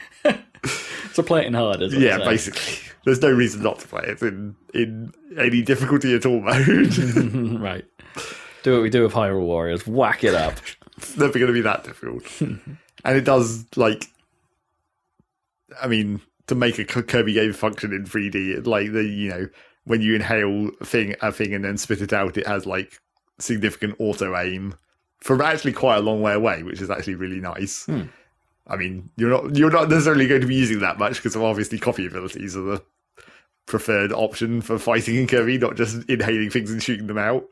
So play it in hard, is what yeah, basically. There's no reason not to play it in any difficulty at all mode. Right. Do what we do with Hyrule Warriors. Whack it up. It's never going to be that difficult. And it does, like, I mean, to make a Kirby game function in 3D, like when you inhale a thing and then spit it out, it has like significant auto aim from actually quite a long way away, which is actually really nice. I mean, you're not necessarily going to be using that much because of obviously copy abilities are the preferred option for fighting in Kirby, not just inhaling things and shooting them out.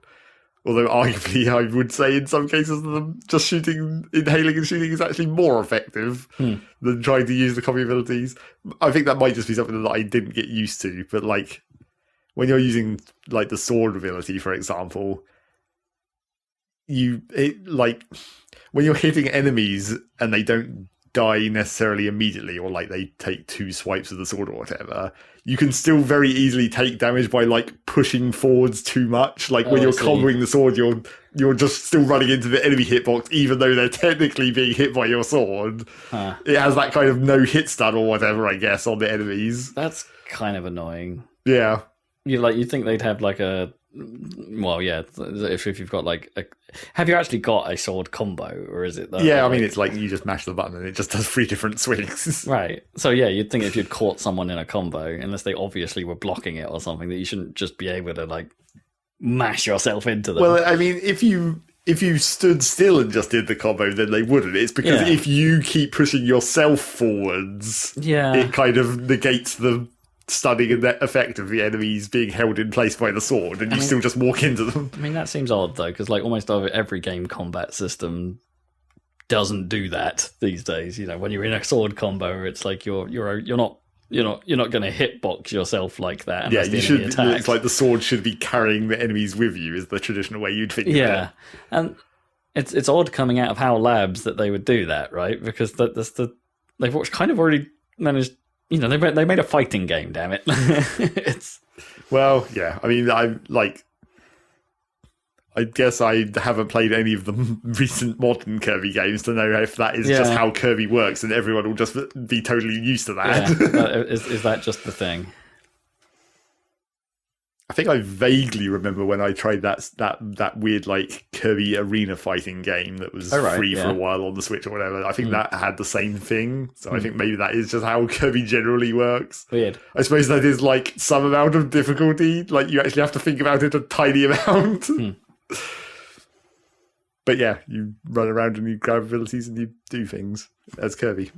Although arguably I would say in some cases just inhaling and shooting is actually more effective than trying to use the copy abilities. I think that might just be something that I didn't get used to, but like when you're using like the sword ability, for example, when you're hitting enemies and they don't die necessarily immediately, or like they take 2 swipes of the sword or whatever, you can still very easily take damage by like pushing forwards too much. Like when you're comboing the sword, you're just still running into the enemy hitbox, even though they're technically being hit by your sword. It has that kind of no hit stun or whatever, I guess, on the enemies. That's kind of annoying. Yeah. You think they'd have like a, well, yeah, if you've got like have you actually got a sword combo, or is it that? Yeah, I mean, it's like you just mash the button and it just does 3 different swings. Right. So yeah, you'd think if you'd caught someone in a combo, unless they obviously were blocking it or something, that you shouldn't just be able to like mash yourself into them. Well, I mean, if you stood still and just did the combo, then they wouldn't. It's because if you keep pushing yourself forwards, it kind of negates the stunning and the effect of the enemies being held in place by the sword, and you still just walk into them. I mean, that seems odd though, because like almost every game combat system doesn't do that these days. You know, when you're in a sword combo, it's like you're not going to hitbox yourself like that. Yeah, you should. It's like the sword should be carrying the enemies with you, is the traditional way you'd think. Yeah, and it's odd coming out of HAL Labs that they would do that, right? Because they've kind of already managed. You know, they made a fighting game. Damn it! Well, yeah. I mean, I guess I haven't played any of the recent modern Kirby games to know if that is just how Kirby works, and everyone will just be totally used to that. Yeah. Is that just the thing? I think I vaguely remember when I tried that weird like Kirby arena fighting game that was free for a while on the Switch or whatever. I think that had the same thing. So I think maybe that is just how Kirby generally works. Weird. I suppose that is like some amount of difficulty. Like you actually have to think about it a tiny amount. But yeah, you run around and you grab abilities and you do things as Kirby.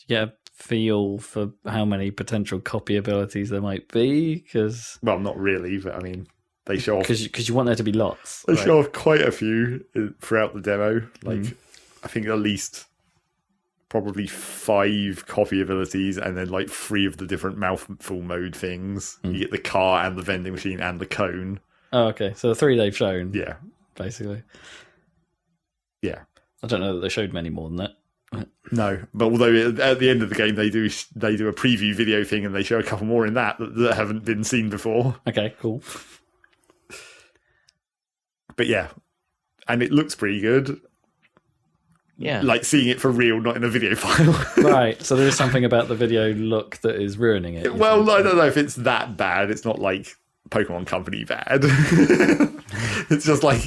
Yeah. Feel for how many potential copy abilities there might be, because not really, but I mean they show off because you want there to be lots. They show off quite a few throughout the demo. Like I think at least probably 5 copy abilities, and then like 3 of the different mouthful mode things. You get the car and the vending machine and the cone. Oh, okay. So the 3 they've shown. Yeah, basically. Yeah, I don't know that they showed many more than that. No, but although at the end of the game they do a preview video thing and they show a couple more in that haven't been seen before. Okay, cool. But yeah, and it looks pretty good. Yeah, like seeing it for real, not in a video file. Right, so there is something about the video look that is ruining it. Well, I don't know if it's that bad. It's not like Pokemon Company bad. It's just like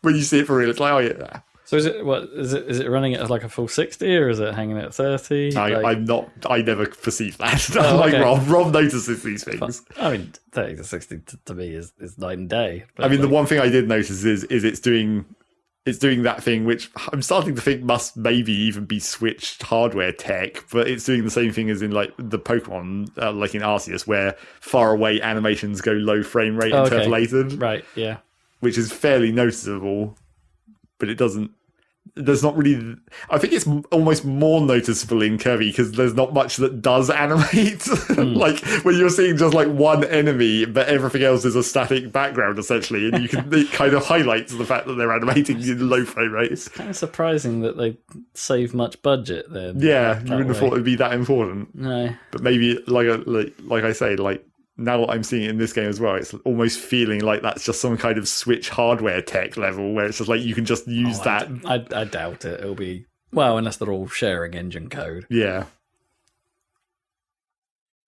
when you see it for real, it's like, oh yeah. So is it running at like a full 60 or is it hanging at 30? I never perceive that. Oh, like okay. Rob notices these things. I mean, 30 to 60 to me is night and day. I mean, the one thing I did notice is it's doing that thing which I'm starting to think must maybe even be switched hardware tech, but it's doing the same thing as in like the Pokemon, like in Arceus, where far away animations go low frame rate interpolated. Right, yeah. Which is fairly noticeable, but it doesn't. There's not really. I think it's almost more noticeable in Kirby because there's not much that does animate. Like when you're seeing just like one enemy, but everything else is a static background essentially, and it kind of highlights the fact that they're animating in low frame rates. It's kind of surprising that they save much budget then. Yeah, you wouldn't have thought it'd be that important. No, but maybe like I say, like. Now that I'm seeing it in this game as well, it's almost feeling like that's just some kind of Switch hardware tech level where it's just like you can just use that. I doubt it. It'll be, well, unless they're all sharing engine code. Yeah.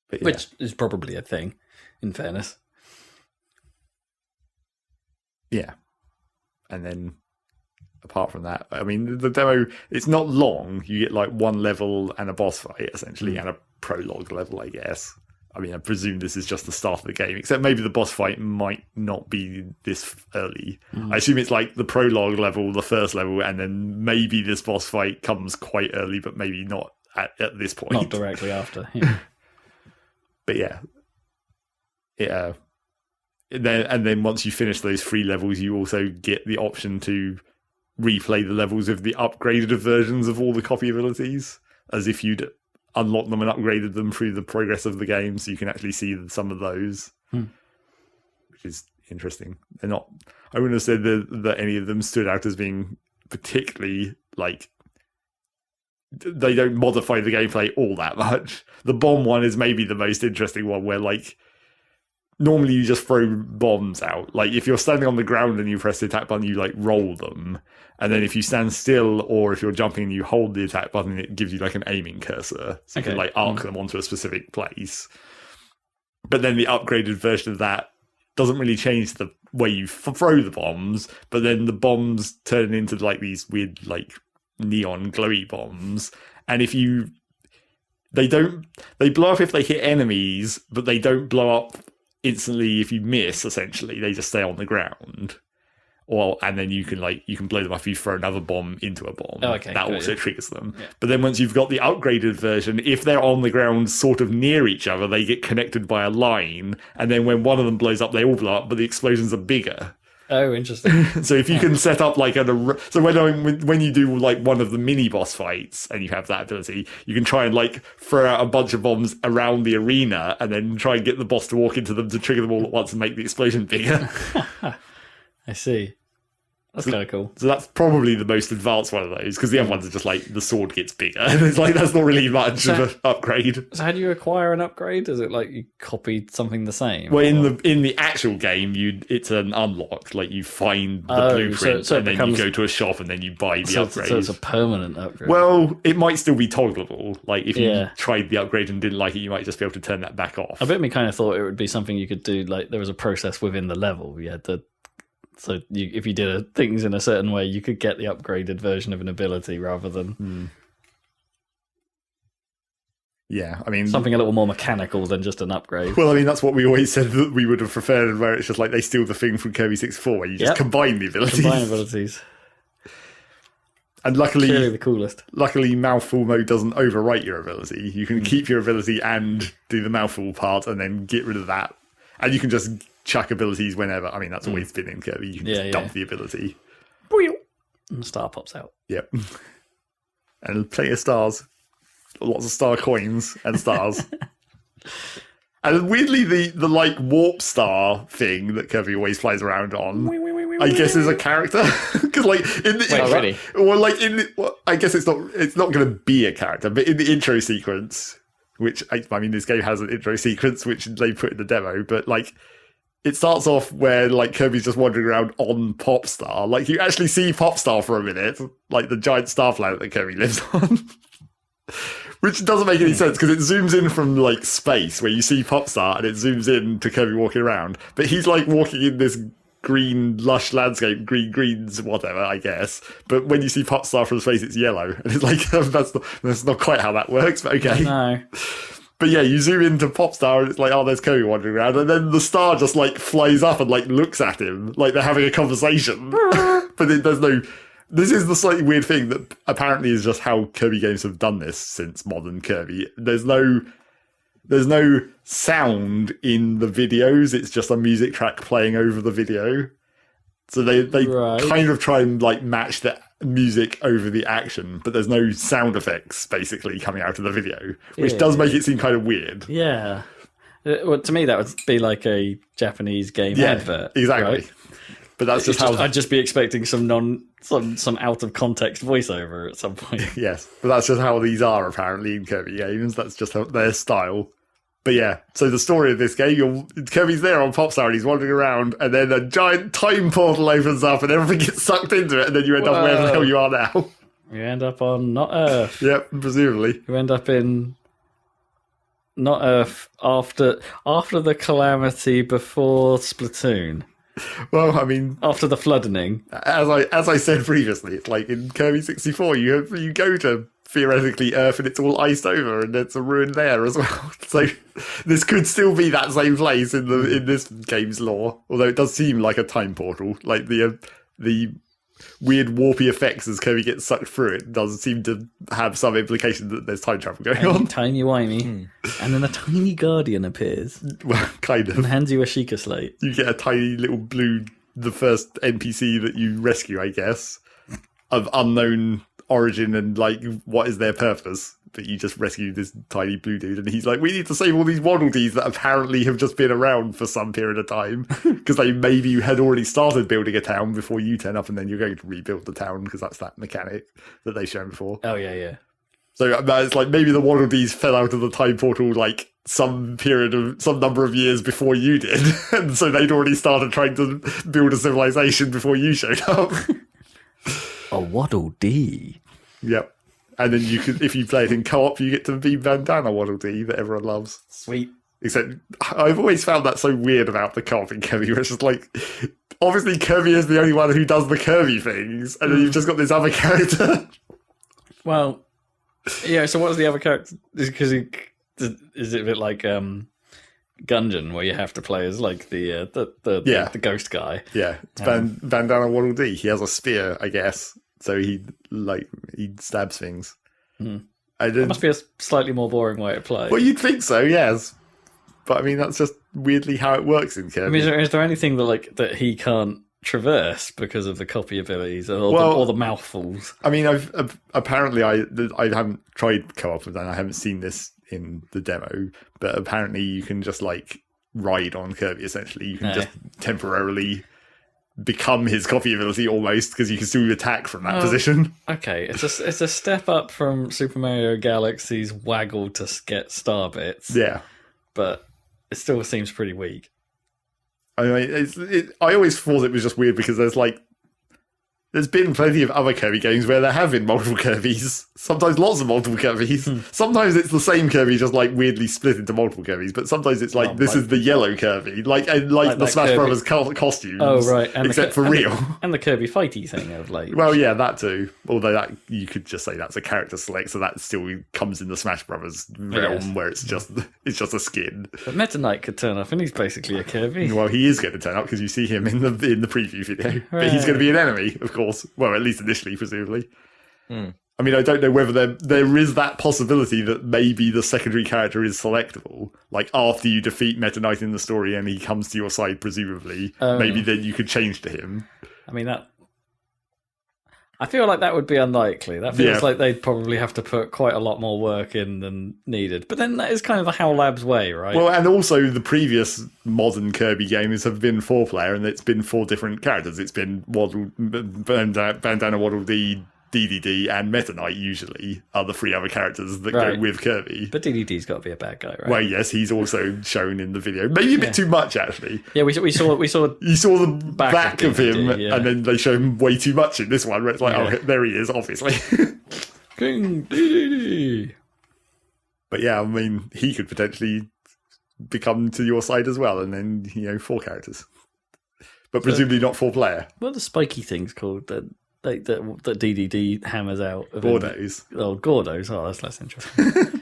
Which is probably a thing, in fairness. Yeah. And then, apart from that, I mean, the demo, it's not long. You get like one level and a boss fight, essentially, and a prologue level, I guess. I mean, I presume this is just the start of the game, except maybe the boss fight might not be this early. I assume it's like the prologue level, the first level, and then maybe this boss fight comes quite early, but maybe not at this point. Not directly after. Yeah. But yeah. And then once you finish those 3 levels, you also get the option to replay the levels of the upgraded versions of all the copy abilities, as if you'd unlocked them and upgraded them through the progress of the game, so you can actually see some of those, which is interesting. They're not. I wouldn't have said that any of them stood out as being particularly like they don't modify the gameplay all that much. The bomb one is maybe the most interesting one, where like normally you just throw bombs out. Like if you're standing on the ground and you press the attack button, you like roll them, and then if you stand still or if you're jumping and you hold the attack button, it gives you like an aiming cursor, so you can like arc them onto a specific place. But then the upgraded version of that doesn't really change the way you throw the bombs, but then the bombs turn into like these weird like neon glowy bombs, and they blow up if they hit enemies, but they don't blow up instantly if you miss. Essentially, they just stay on the ground. And then you can blow them up if you throw another bomb into a bomb. That also triggers them. Yeah. But then once you've got the upgraded version, if they're on the ground sort of near each other, they get connected by a line, and then when one of them blows up, they all blow up, but the explosions are bigger. Oh, interesting. So if you can set up like so when you do like one of the mini boss fights and you have that ability, you can try and like throw out a bunch of bombs around the arena and then try and get the boss to walk into them to trigger them all at once and make the explosion bigger. I see. That's kind of cool. So that's probably the most advanced one of those, because the other ones are just like the sword gets bigger. And it's like that's not really much of an upgrade. So how do you acquire an upgrade? Is it like you copied something the same? Well, in the actual game, it's an unlock. Like you find the blueprint, and then you go to a shop and then you buy the upgrade. So it's a permanent upgrade. Well, it might still be toggleable. Like if you tried the upgrade and didn't like it, you might just be able to turn that back off. I bet me kind of thought it would be something you could do. Like there was a process within the level. You had to. So if you did things in a certain way, you could get the upgraded version of an ability rather than... Yeah, I mean... something a little more mechanical than just an upgrade. Well, I mean, that's what we always said that we would have preferred, where it's just like they steal the thing from Kirby 64, where you just combine the abilities. Combine abilities. And luckily... Clearly the coolest. Luckily, mouthful mode doesn't overwrite your ability. You can keep your ability and do the mouthful part and then get rid of that. And you can just... chuck abilities whenever. I mean, that's always been in Kirby. You can just dump the ability. And the star pops out. Yep. And plenty of stars. Lots of star coins and stars. And weirdly, the like warp star thing that Kirby always flies around on, I guess is a character. Because like in the I guess it's not going to be a character, but in the intro sequence, which I mean, this game has an intro sequence which they put in the demo, but like. It starts off where like Kirby's just wandering around on Popstar. Like you actually see Popstar for a minute, like the giant star planet that Kirby lives on. Which doesn't make any sense because it zooms in from like space where you see Popstar and it zooms in to Kirby walking around. But he's like walking in this green lush landscape, greens, whatever, I guess. But when you see Popstar from space, it's yellow. And it's like, that's not quite how that works, but okay. No. But yeah, you zoom into Popstar and it's like, oh, there's Kirby wandering around. And then the star just like flies up and like looks at him like they're having a conversation. But there's no... This is the slightly weird thing that apparently is just how Kirby games have done this since modern Kirby. There's no sound in the videos. It's just a music track playing over the video. So they kind of try and like match the music over the action, but there's no sound effects basically coming out of the video, which does make it seem kind of weird. Yeah. Well, to me, that would be like a Japanese game advert. Exactly. Right? But that's just how I'd just be expecting some out of context voiceover at some point. Yes, but that's just how these are apparently in Kirby games. That's just their style. But yeah, so the story of this game, Kirby's there on Popstar and he's wandering around, and then a giant time portal opens up and everything gets sucked into it, and then you end up wherever the hell you are now. You end up on not Earth. Yep, presumably. You end up in not Earth after the calamity before Splatoon. Well, I mean, after the flooding. As I said previously, it's like in Kirby 64, you go to theoretically Earth and it's all iced over and there's a ruin there as well. So this could still be that same place in this game's lore, although it does seem like a time portal. Like the weird warpy effects as Kirby gets sucked through it does seem to have some implication that there's time travel going on. Tiny wimey. And then a tiny guardian appears. Well, kind of. And hands you a Sheikah slate. You get a tiny little the first NPC that you rescue, I guess, of unknown origin and like what is their purpose. but you just rescue this tiny blue dude, and he's like, we need to save all these Waddle Dees that apparently have just been around for some period of time, because they maybe had already started building a town before you turn up, and then you're going to rebuild the town, because that's that mechanic that they've shown before. Oh, yeah. So it's like maybe the Waddle Dees fell out of the time portal like some number of years before you did, and so they'd already started trying to build a civilization before you showed up. A Waddle Dee. Yep. And then you could, if you play it in co-op, you get to be Bandana Waddle Dee that everyone loves. Sweet. Except I've always found that so weird about the co-op in Kirby, where it's just like, obviously Kirby is the only one who does the Kirby things, and then you've just got this other character. Well, yeah. So what's the other character? Because is it a bit like Gungeon, where you have to play as like the ghost guy? Yeah, it's Bandana Waddle Dee. He has a spear, I guess, so he stabs things. It must be a slightly more boring way to play. Well, you'd think so, yes. But I mean, that's just weirdly how it works in Kirby. I mean, is there anything that he can't traverse because of the copy abilities or the mouthfuls? I mean, apparently I haven't tried co-op and I haven't seen this in the demo, but apparently you can just like ride on Kirby. Essentially, you can just temporarily become his copy ability almost, because you can still attack from that position. Okay, it's a step up from Super Mario Galaxy's waggle to get star bits. Yeah, but it still seems pretty weak. I mean, I always thought it was just weird because there's been plenty of other Kirby games where there have been multiple Kirbys. Sometimes lots of multiple Kirbys. Sometimes it's the same Kirby just like weirdly split into multiple Kirbys, but sometimes it's like this is the yellow Kirby, like the Smash Kirby. Brothers costumes. Oh right, except for real. And the Kirby fighty thing of like. Well, yeah, that too. Although that you could just say that's a character select, so that still comes in the Smash Brothers realm where it's just a skin. But Meta Knight could turn up, and he's basically a Kirby. Well, he is going to turn up because you see him in the preview video, but he's going to be an enemy, of course. Well, at least initially, presumably. I mean, I don't know whether there is that possibility that maybe the secondary character is selectable. Like, after you defeat Meta Knight in the story and he comes to your side, presumably, maybe then you could change to him. I mean, I feel like that would be unlikely. That feels like they'd probably have to put quite a lot more work in than needed. But then that is kind of the HAL Labs way, right? Well, and also the previous modern Kirby games have been 4-player, and it's been 4 different characters. It's been Bandana Waddle Dee, DDD, and Meta Knight usually are the 3 other characters that go with Kirby. But DDD's got to be a bad guy, right? Well, yes, he's also shown in the video. Maybe a bit too much, actually. Yeah, we saw. You saw the back of him, and then they show him way too much in this one, where it's like, oh, there he is, obviously. King DDD. But yeah, I mean, he could potentially become to your side as well, and then 4 characters, but presumably not 4-player. What are the spiky things called that DDD hammers out? Gordos. Gordos. Oh, that's less interesting.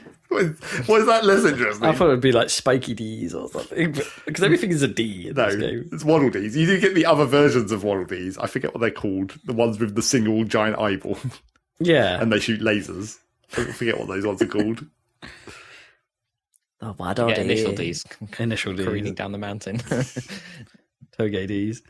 Why is that less interesting? I thought it would be like spiky D's or something, because everything is a D in this game. It's Waddle Dees. You do get the other versions of Waddle Dees. I forget what they're called. The ones with the single giant eyeball. Yeah. And they shoot lasers. I forget what those ones are called. Oh, Waddle Dee. Initial D's. Initial D's. Careening down the mountain. Toge D's.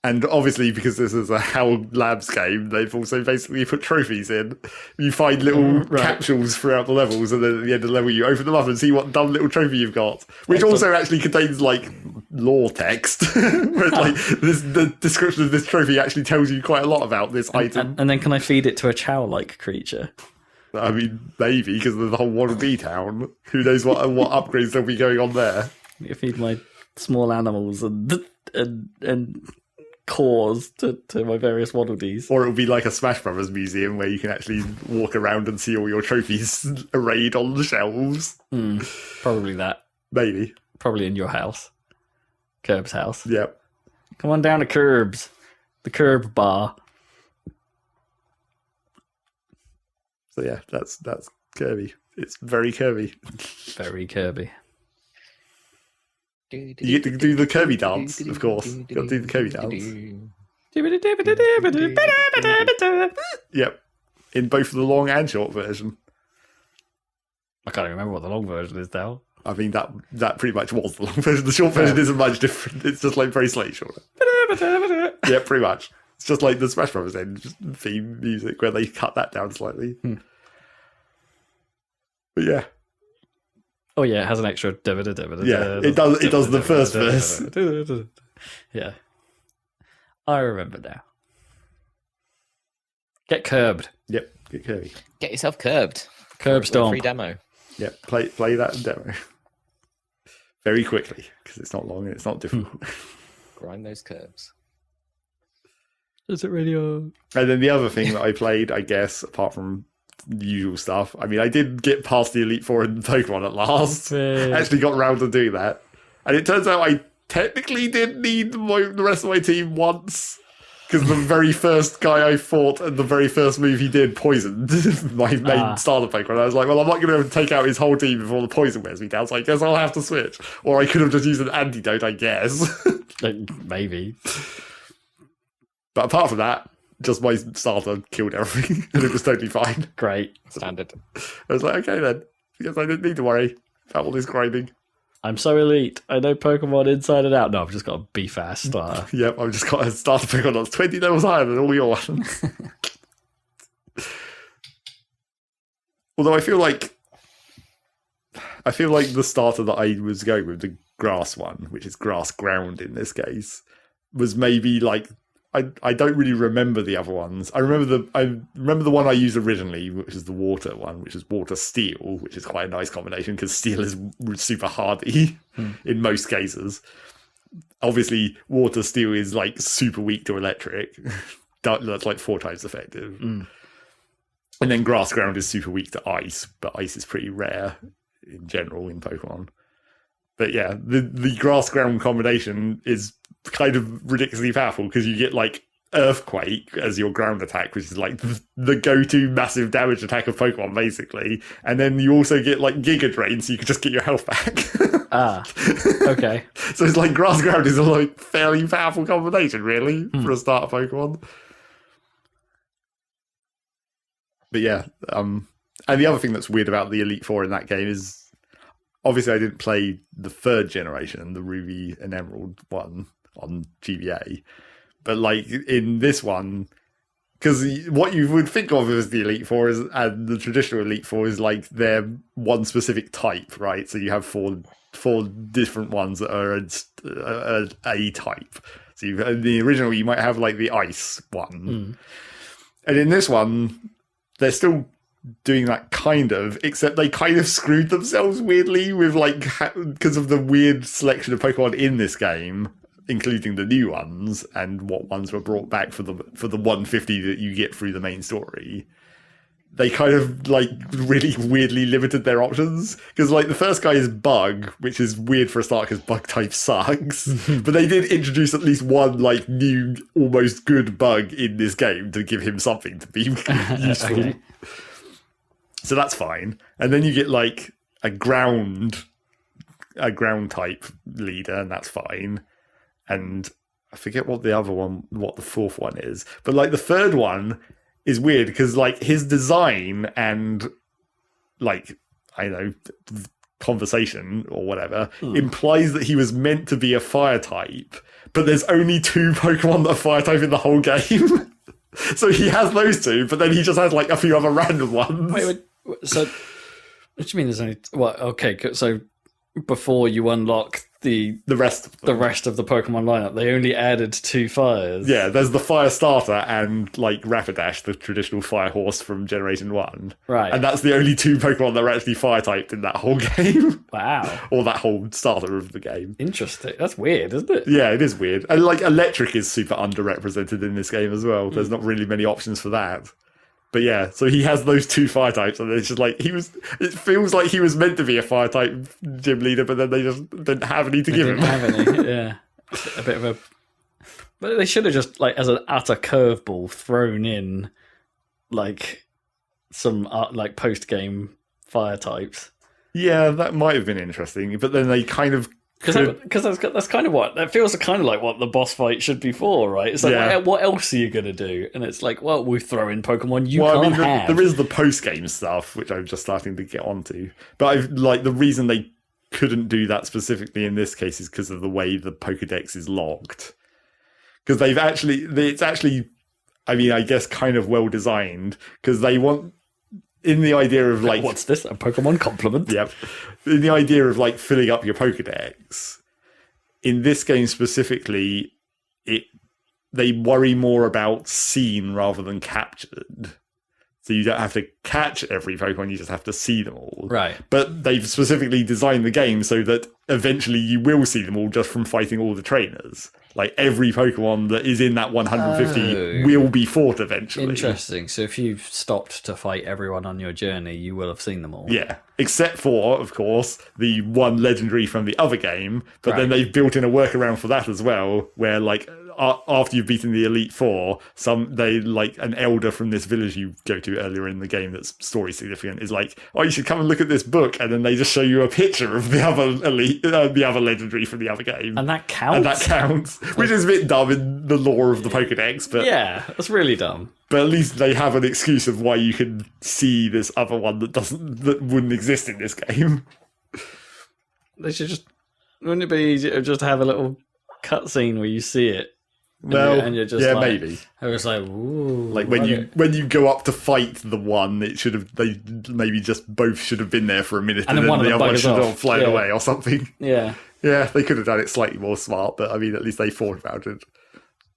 And obviously, because this is a HAL Labs game, they've also basically put trophies in. You find little capsules throughout the levels, and then at the end of the level, you open them up and see what dumb little trophy you've got, which also actually contains like lore text, where it's like the description of this trophy actually tells you quite a lot about this item. And then can I feed it to a Chow-like creature? I mean, maybe, because of the whole Waddle Dee town. Who knows what upgrades there'll be going on there? You feed my small animals and cores to my various Waddle Dees. Or it'll be like a Smash Brothers museum where you can actually walk around and see all your trophies arrayed on the shelves. Probably that. Maybe. Probably in your house. Curb's house. Yep. Come on down to Curb's. The Curb bar. So yeah, that's Kirby. It's very Kirby. Very Kirby. You get to do the Kirby dance, of course. You got to do the Kirby dance. Yep. In both the long and short version. I can't even remember what the long version is now. I mean, that pretty much was the long version. The short version isn't much different. It's just like very slightly shorter. Yeah, pretty much. It's just like the Smash Brothers theme music where they cut that down slightly. But yeah. Oh yeah, it has an extra. Yeah, it does. It does the first verse. Yeah, I remember now. Get curbed. Yep, get Kirby. Get yourself curbed. Curb stomp. Free demo. Yep, play that demo very quickly because it's not long and it's not difficult. Grind those curbs. Is it radio? And then the other thing that I played, I guess, apart from the usual stuff, I mean, I did get past the Elite Four in Pokemon at last. Actually got around to do that. And it turns out I technically did need the rest of my team once. Because the very first guy I fought and the very first move he did poisoned my main starter Pokemon. I was like, well, I'm not going to take out his whole team before the poison wears me down, so I guess I'll have to switch. Or I could have just used an antidote, I guess. Maybe. But apart from that, just my starter killed everything, and it was totally fine. Great. Standard. I was like, okay then. I guess I didn't need to worry about all this grinding. I'm so elite. I know Pokemon inside and out. No, I've just got a beef-ass starter. Yep, I've just got a starter Pokemon that's 20 levels higher than all your ones. Although I feel like the starter that I was going with, the grass one, which is grass ground in this case, was maybe like I don't really remember the other ones. I remember the one I used originally, which is the water one, which is water steel, which is quite a nice combination because steel is super hardy in most cases. Obviously, water steel is like super weak to electric. That's like 4 times effective. And then grass ground is super weak to ice, but ice is pretty rare in general in Pokemon. But yeah, the grass ground combination is kind of ridiculously powerful because you get like Earthquake as your ground attack, which is like the go-to massive damage attack of Pokemon, basically. And then you also get like Giga Drain, so you can just get your health back. Okay. So it's like grass ground is a like fairly powerful combination, really, for a starter Pokemon. But yeah, and the other thing that's weird about the Elite Four in that game is, obviously I didn't play the 3rd generation, the Ruby and Emerald one on GBA. But like in this one, because what you would think of as the Elite Four and the traditional Elite Four is like they're one specific type, right? So you have four different ones that are a type. So in the original, you might have like the ice one. And in this one, they're still doing that kind of, except they kind of screwed themselves weirdly with like, because of the weird selection of Pokemon in this game, including the new ones and what ones were brought back for the 150 that you get through the main story. They kind of like really weirdly limited their options, because like the first guy is Bug, which is weird for a start because Bug type sucks. But they did introduce at least one like new, almost good Bug in this game to give him something to be useful. Okay. So that's fine. And then you get like a ground type leader, and that's fine. And I forget what the 4th one is. But like the 3rd one is weird because like his design and like, I don't know, conversation or whatever implies that he was meant to be a fire type, but there's only 2 Pokemon that are fire type in the whole game. So he has those 2, but then he just has like a few other random ones. Wait, so what do you mean there's only... Well, okay, so before you unlock the rest of the Pokemon lineup, they only added 2 fires. Yeah, there's the fire starter and like Rapidash, the traditional fire horse from Generation 1. Right. And that's the only 2 Pokemon that are actually fire typed in that whole game. Wow. Or that whole starter of the game. Interesting. That's weird, isn't it? Yeah, it is weird. And like electric is super underrepresented in this game as well. There's not really many options for that. But yeah, so he has those 2 fire types, and it's just like it feels like he was meant to be a fire type gym leader, but then they just didn't have any to give him. Have any, yeah. A bit of a... But they should have just, like, as an utter curveball, thrown in, like, some, like, post-game fire types. Yeah, that might have been interesting, but then they kind of... Because that's kind of what... That feels kind of like what the boss fight should be for, right? It's like, what else are you going to do? And it's like, well, we throw in Pokemon can't have. There is the post-game stuff, which I'm just starting to get onto. But the reason they couldn't do that specifically in this case is because of the way the Pokedex is locked. because it's actually, I mean, I guess kind of well designed, because they want, in the idea of like, what's this? A Pokemon compliment? Yep. In the idea of like filling up your Pokedex, in this game specifically, they worry more about seen rather than captured. So you don't have to catch every Pokemon, you just have to see them all. Right. But they've specifically designed the game so that eventually you will see them all just from fighting all the trainers. Like, every Pokemon that is in that 150 will be fought eventually. Interesting. So if you've stopped to fight everyone on your journey, you will have seen them all. Yeah. Except for, of course, the one legendary from the other game. But then they've built in a workaround for that as well, where, like, after you've beaten the Elite Four, an elder from this village you go to earlier in the game that's story significant is like, oh, you should come and look at this book, and then they just show you a picture of the other the other legendary from the other game, and that counts. Which is a bit dumb in the lore of the Pokedex, but yeah, that's really dumb. But at least they have an excuse of why you can see this other one that wouldn't exist in this game. They should wouldn't it be easier to just have a little cutscene where you see it? And you're just maybe. I was like, ooh. Like when you go up to fight the one, they maybe just both should have been there for a minute, and then the other one should have flown away or something. Yeah. Yeah, they could have done it slightly more smart, but I mean, at least they thought about it.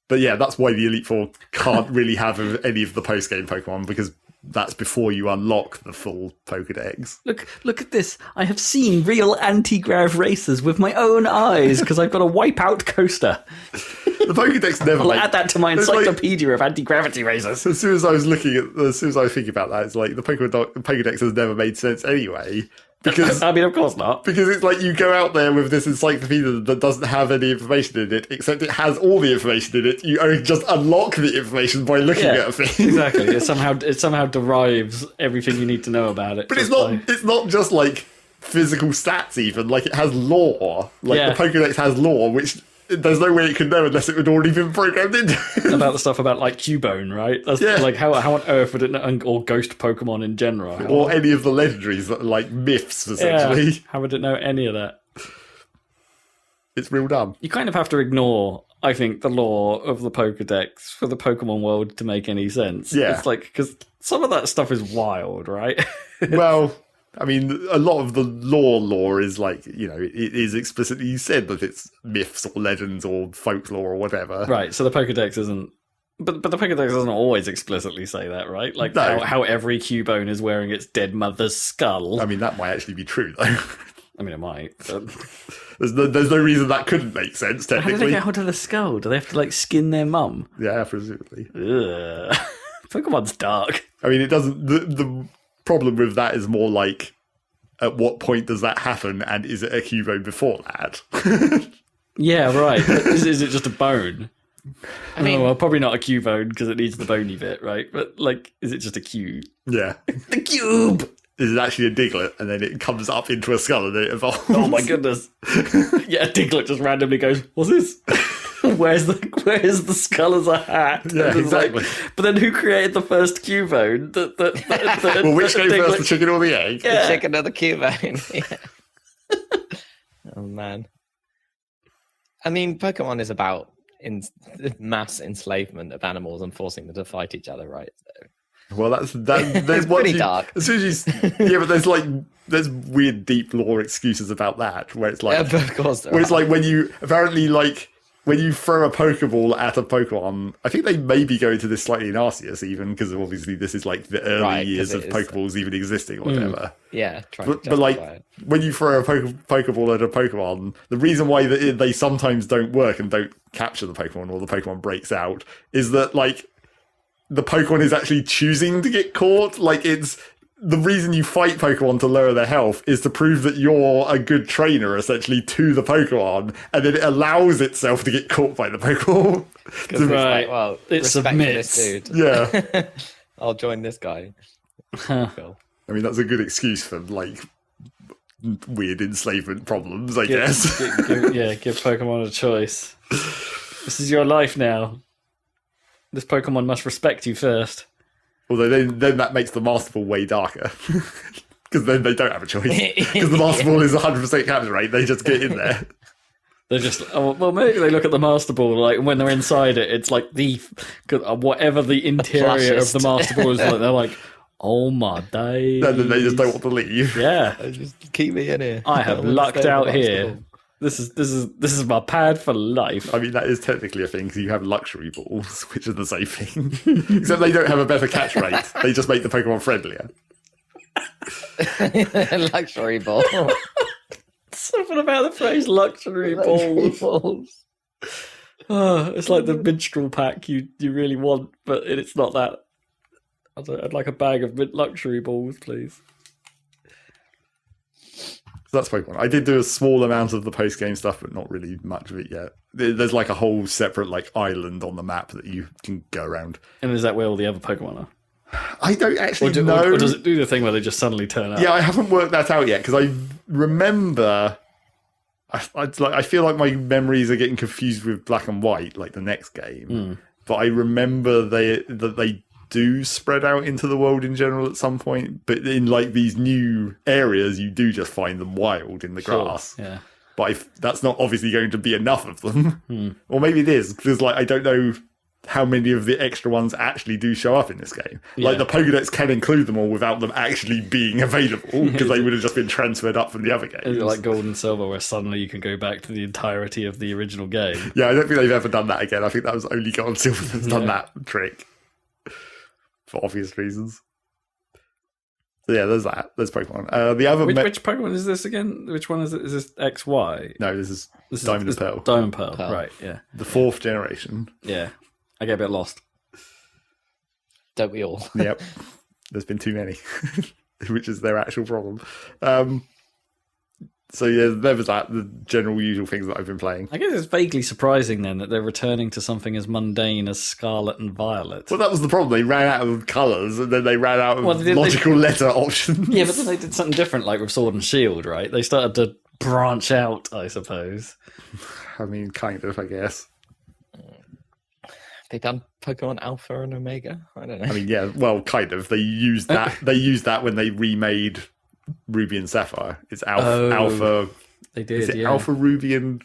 But yeah, that's why the Elite Four can't really have any of the post-game Pokemon, because that's before you unlock the full Pokedex. Look at this. I have seen real anti-grav racers with my own eyes because I've got a Wipeout coaster. The Pokedex never. I'll add that to my encyclopedia of anti-gravity racers. As soon as I was thinking about that, it's like the Pokedex has never made sense anyway. Because I mean, of course not. Because it's like you go out there with this encyclopedia that doesn't have any information in it, except it has all the information in it. You only just unlock the information by looking at a thing. Exactly. It somehow derives everything you need to know about it. But it's not just like physical stats even. Like, it has lore. Like, the Pokedex has lore, which there's no way it could know unless it had already been programmed into it. About the stuff about, like, Cubone, right? That's like, how on earth would it know, or ghost Pokemon in general? Or any of the legendaries that are like myths, essentially. Yeah. How would it know any of that? It's real dumb. You kind of have to ignore, I think, the lore of the Pokedex for the Pokemon world to make any sense. Yeah. It's like, because some of that stuff is wild, right? Well, I mean, a lot of the lore is like, you know, it is explicitly said that it's myths or legends or folklore or whatever. Right, so the Pokedex isn't... But the Pokedex doesn't always explicitly say that, right? Like, how every Cubone is wearing its dead mother's skull. I mean, that might actually be true, though. I mean, it might. But... There's no reason that couldn't make sense, technically. How do they get hold of the skull? Do they have to, like, skin their mum? Yeah, presumably. Ugh. Pokemon's dark. I mean, it doesn't... The problem with that is more like, at what point does that happen, and is it a Cubone before that? Yeah, right. Is it just a bone? I mean, well, probably not a Cubone because it needs the bony bit, right? But, like, is it just a cube? Yeah. The cube! Is it actually a Diglett, and then it comes up into a skull and then it evolves? Oh my goodness. Yeah, Diglett just randomly goes, what's this? Where's the skull as a hat? Yeah, exactly. Like, but then who created the first Cubone? Well, which came first, the chicken or the egg? Yeah. The chicken or the Cubone. Yeah. Oh, man. I mean, Pokemon is about mass enslavement of animals and forcing them to fight each other, right? So. Well, that's it's pretty dark. As soon as but there's weird deep lore excuses about that, where it's like, yeah, of course, where it's like when you throw a Pokeball at a Pokemon. I think they maybe go into this slightly in Arceus even, because obviously this is like the early years of Pokeballs even existing or whatever. Yeah, but like when you throw a Pokeball at a Pokemon, the reason why they sometimes don't work and don't capture the Pokemon, or the Pokemon breaks out, is that like the Pokemon is actually choosing to get caught. Like, it's the reason you fight Pokemon to lower their health is to prove that you're a good trainer, essentially, to the Pokemon, and then it allows itself to get caught by the Pokemon. Right. Well, it submits. This dude. Yeah. I'll join this guy. Cool. I mean, that's a good excuse for, like, weird enslavement problems, I guess. Give Pokemon a choice. This is your life now. This Pokemon must respect you first. Although then that makes the Master Ball way darker. Because then they don't have a choice. Because the Master Ball is 100% capture rate. They just get in there. They're just well, maybe they look at the Master Ball like when they're inside it. It's like whatever the interior of the Master Ball is like. They're like, oh my days! Then they just don't want to leave. Yeah, just keep me in here. I have lucked out here. This is my pad for life. I mean, that is technically a thing because you have luxury balls, which are the same thing, except they don't have a better catch rate. They just make the Pokemon friendlier. Luxury ball. Something about the phrase luxury balls. Oh, it's like the minstrel pack you really want, but it's not that. I'd like a bag of luxury balls, please. So that's Pokemon. I did do a small amount of the post-game stuff, but not really much of it yet. There's like a whole separate like island on the map that you can go around. And is that where all the other Pokemon are? I don't actually know. Or does it do the thing where they just suddenly turn up? Yeah, I haven't worked that out yet because I remember. I feel like my memories are getting confused with Black and White, like the next game. But I remember that they do spread out into the world in general at some point. But in like these new areas, you do just find them wild in the grass. Yeah. But that's not obviously going to be enough of them. Or maybe it is, because like I don't know how many of the extra ones actually do show up in this game. Yeah. Like the Pokédex can include them all without them actually being available, because they would have just been transferred up from the other games. Is it like Gold and Silver, where suddenly you can go back to the entirety of the original game? Yeah, I don't think they've ever done that again. I think that was only Gold and Silver that's done that trick. For obvious reasons. So yeah, there's that. There's Pokemon. The other which Pokemon is this again? Which one is it? Is this XY? No, this is Diamond and Pearl. Diamond Pearl, right, yeah. The 4th generation. Yeah. I get a bit lost. Don't we all? Yep. There's been too many, which is their actual problem. So yeah, there was that, the general usual things that I've been playing. I guess it's vaguely surprising then that they're returning to something as mundane as Scarlet and Violet. Well, that was the problem. They ran out of colours, and then they ran out of logical letter options. Yeah, but then they did something different, like with Sword and Shield, right? They started to branch out, I suppose. I mean, kind of, I guess. They done Pokemon Alpha and Omega? I don't know. I mean, yeah, well, kind of. They used that. They used that when they remade Ruby and Sapphire. It's Alpha. They did. Is it yeah. Alpha Ruby and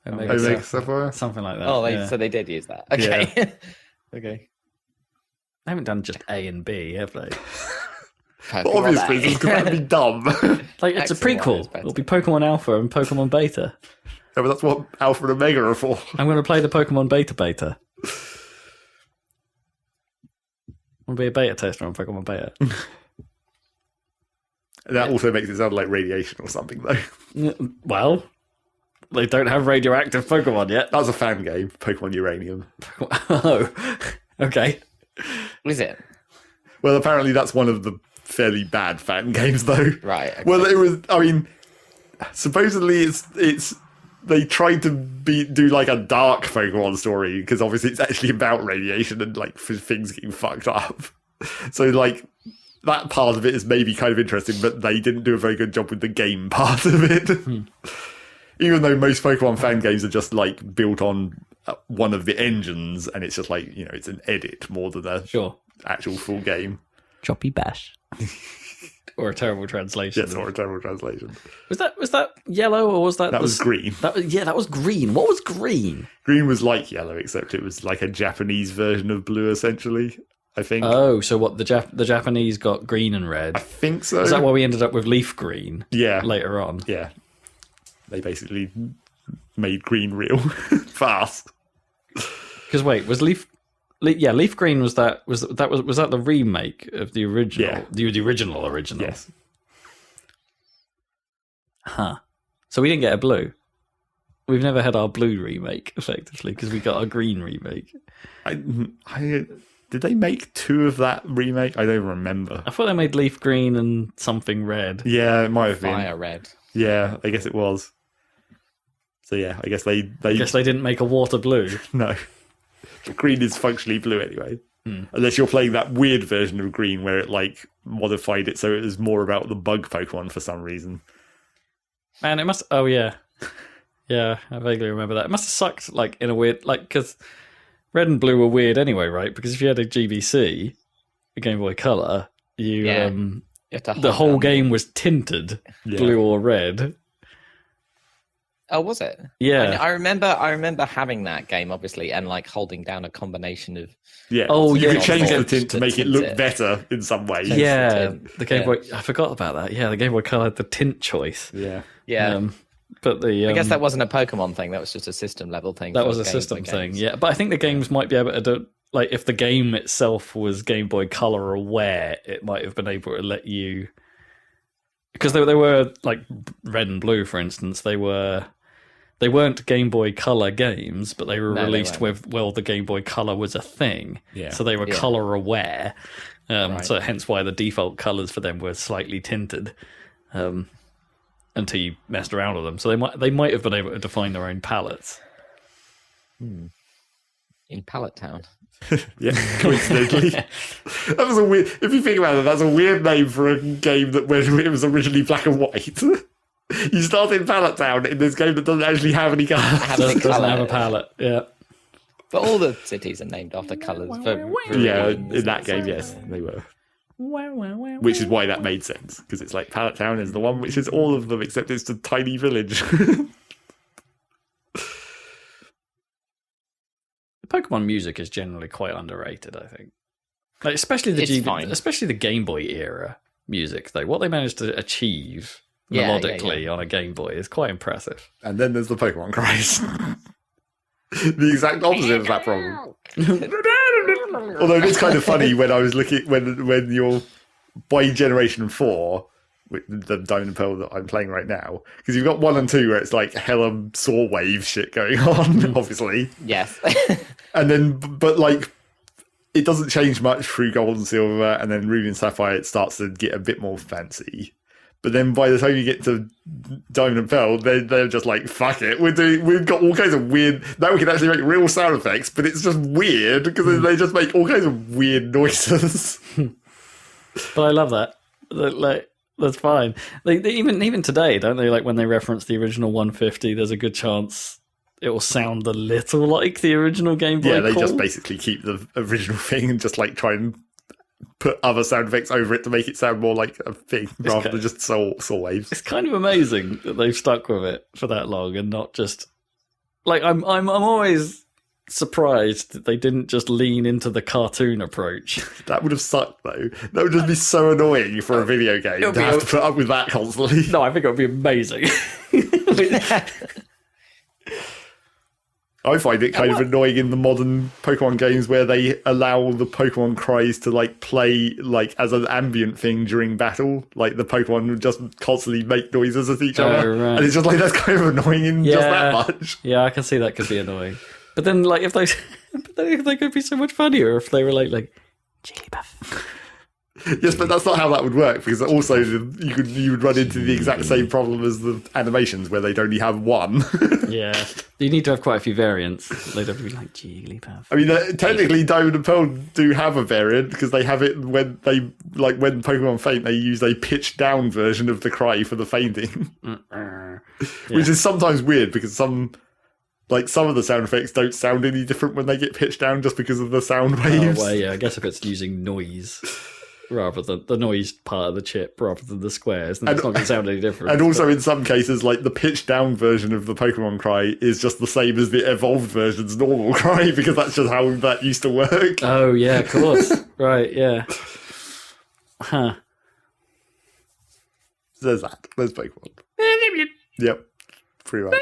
Omega Sapphire? Something like that. Oh, so they did use that. Okay. Yeah. Okay. They haven't done just A and B, have they? Well, obviously, because that'd be dumb. Like, it's a X and Y prequel. is better. It'll be Pokemon Alpha and Pokemon Beta. Yeah, but that's what Alpha and Omega are for. I'm going to play the Pokemon Beta. I'm going to be a beta tester on Pokemon Beta. That also makes it sound like radiation or something, though. Well, they don't have radioactive Pokemon yet. That was a fan game, Pokemon Uranium. Oh, okay. Was it? Well, apparently that's one of the fairly bad fan games, though. Right. Okay. Well, it was. I mean, supposedly it's. They tried to do like a dark Pokemon story because obviously it's actually about radiation and like things getting fucked up. So like that part of it is maybe kind of interesting, but they didn't do a very good job with the game part of it. Even though most Pokemon fan games are just like built on one of the engines, and it's just like, you know, it's an edit more than a actual full game. Choppy Bash. Or a terrible translation. Yes, or a terrible translation. Was that yellow or was that? That was green. That was green. What was green? Green was like yellow, except it was like a Japanese version of blue, essentially. I think. Oh, so what the Japanese got green and red? I think so. Is that why we ended up with leaf green? Yeah. Later on. Yeah. They basically made green real fast. Because wait, was leaf green was that the remake of the original? Yeah. The original. Yes. Huh. So we didn't get a blue. We've never had our blue remake, effectively, because we got our green remake. Did they make 2 of that remake? I don't remember. I thought they made leaf green and something red. Yeah, it might have been. Fire red. Yeah, I guess it was. So yeah, I guess they didn't make a water blue. No. Green is functionally blue anyway. Unless you're playing that weird version of green where it like modified it so it was more about the bug Pokemon for some reason. Man, it must. Oh yeah, yeah. I vaguely remember that. It must have sucked, like in a weird, like because red and blue were weird anyway, right? Because if you had a GBC, a Game Boy Color, you have to the whole game was tinted blue or red. Oh, was it? Yeah. I remember having that game, obviously, and like holding down a combination of. Yeah. Oh, you yeah, could change the volts tint to make it tint look it. better in some way. Yeah, the Game Yeah. Boy. I forgot about that. Yeah, the Game Boy Color had the tint choice. Yeah. Yeah. But the I guess that wasn't a Pokemon thing. That was just a system level thing. that for was a Game Boy system thing. games. Yeah, but I think the games might be able to do, like, if the game itself was Game Boy Color aware, it might have been able to let you, because they were like Red and Blue, for instance. They weren't Game Boy Color games, but they were No, they released weren't. with the Game Boy Color was a thing. Yeah. So they were Yeah. color aware. Right. So hence why the default colors for them were slightly tinted. Until you messed around with them, so they might have been able to define their own palettes. In Pallet Town. Yeah, coincidentally. That was a weird. If you think about it, that's a weird name for a game that when it was originally black and white. You start in Pallet Town in this game that doesn't actually have any colours. Doesn't have a palette. Yeah. But all the cities are named after colours. Yeah, in that game, yes, they were. Which is why that made sense, because it's like Pallet Town is the one which is all of them, except it's a tiny village. The Pokemon music is generally quite underrated, I think. Like, especially It's fine. especially the Game Boy era music, though. What they managed to achieve Yeah, melodically on a Game Boy is quite impressive. And then there's the Pokemon cries. The exact opposite of that problem. Although it's kind of funny when I was looking when you're by Generation 4, with the Diamond and Pearl that I'm playing right now, because you've got 1 and 2 where it's like hella saw wave shit going on, obviously, Yes. and then but like it doesn't change much through Gold and Silver, and then Ruby and Sapphire it starts to get a bit more fancy. But then by the time you get to Diamond and Pearl, they're just like, fuck it. We've got all kinds of weird... Now we can actually make real sound effects, but it's just weird because they just make all kinds of weird noises. But I love that. Like, that's fine. They even today, don't they? Like, when they reference the original 150, there's a good chance it will sound a little like the original Game Boy. Yeah, they call. just basically keep the original thing and just like try and put other sound effects over it to make it sound more like a thing rather than just saw waves. It's kind of amazing that they've stuck with it for that long and not just like I'm always surprised that they didn't just lean into the cartoon approach. That would have sucked though. That would just be so annoying for a video game to have to put up with that constantly. No, I think it would be amazing. I find it kind of annoying in the modern Pokemon games where they allow the Pokemon cries to like play like as an ambient thing during battle. Like the Pokemon just constantly make noises at each other. Right. And it's just like that's kind of annoying in just that much. Yeah, I can see that could be annoying. But then like if they could be so much funnier if they were like Jigglypuff. Yes, but that's not how that would work, because also you would run into the exact same problem as the animations where they'd only have one. Yeah. You need to have quite a few variants. They'd have to be like Jigglypuff. I mean, technically Diamond and Pearl do have a variant, because they have it when when Pokemon faint, they use a pitched down version of the cry for the fainting. Which is sometimes weird, because some of the sound effects don't sound any different when they get pitched down just because of the sound waves. Oh, well, yeah, I guess if it's using noise rather than the noise part of the chip rather than the squares, then it's not going to sound any different. And also in some cases, like the pitched down version of the Pokemon cry is just the same as the evolved version's normal cry, because that's just how that used to work. Oh, yeah, of course. Right, yeah. Huh. There's that. There's Pokemon. Yep. Pretty much.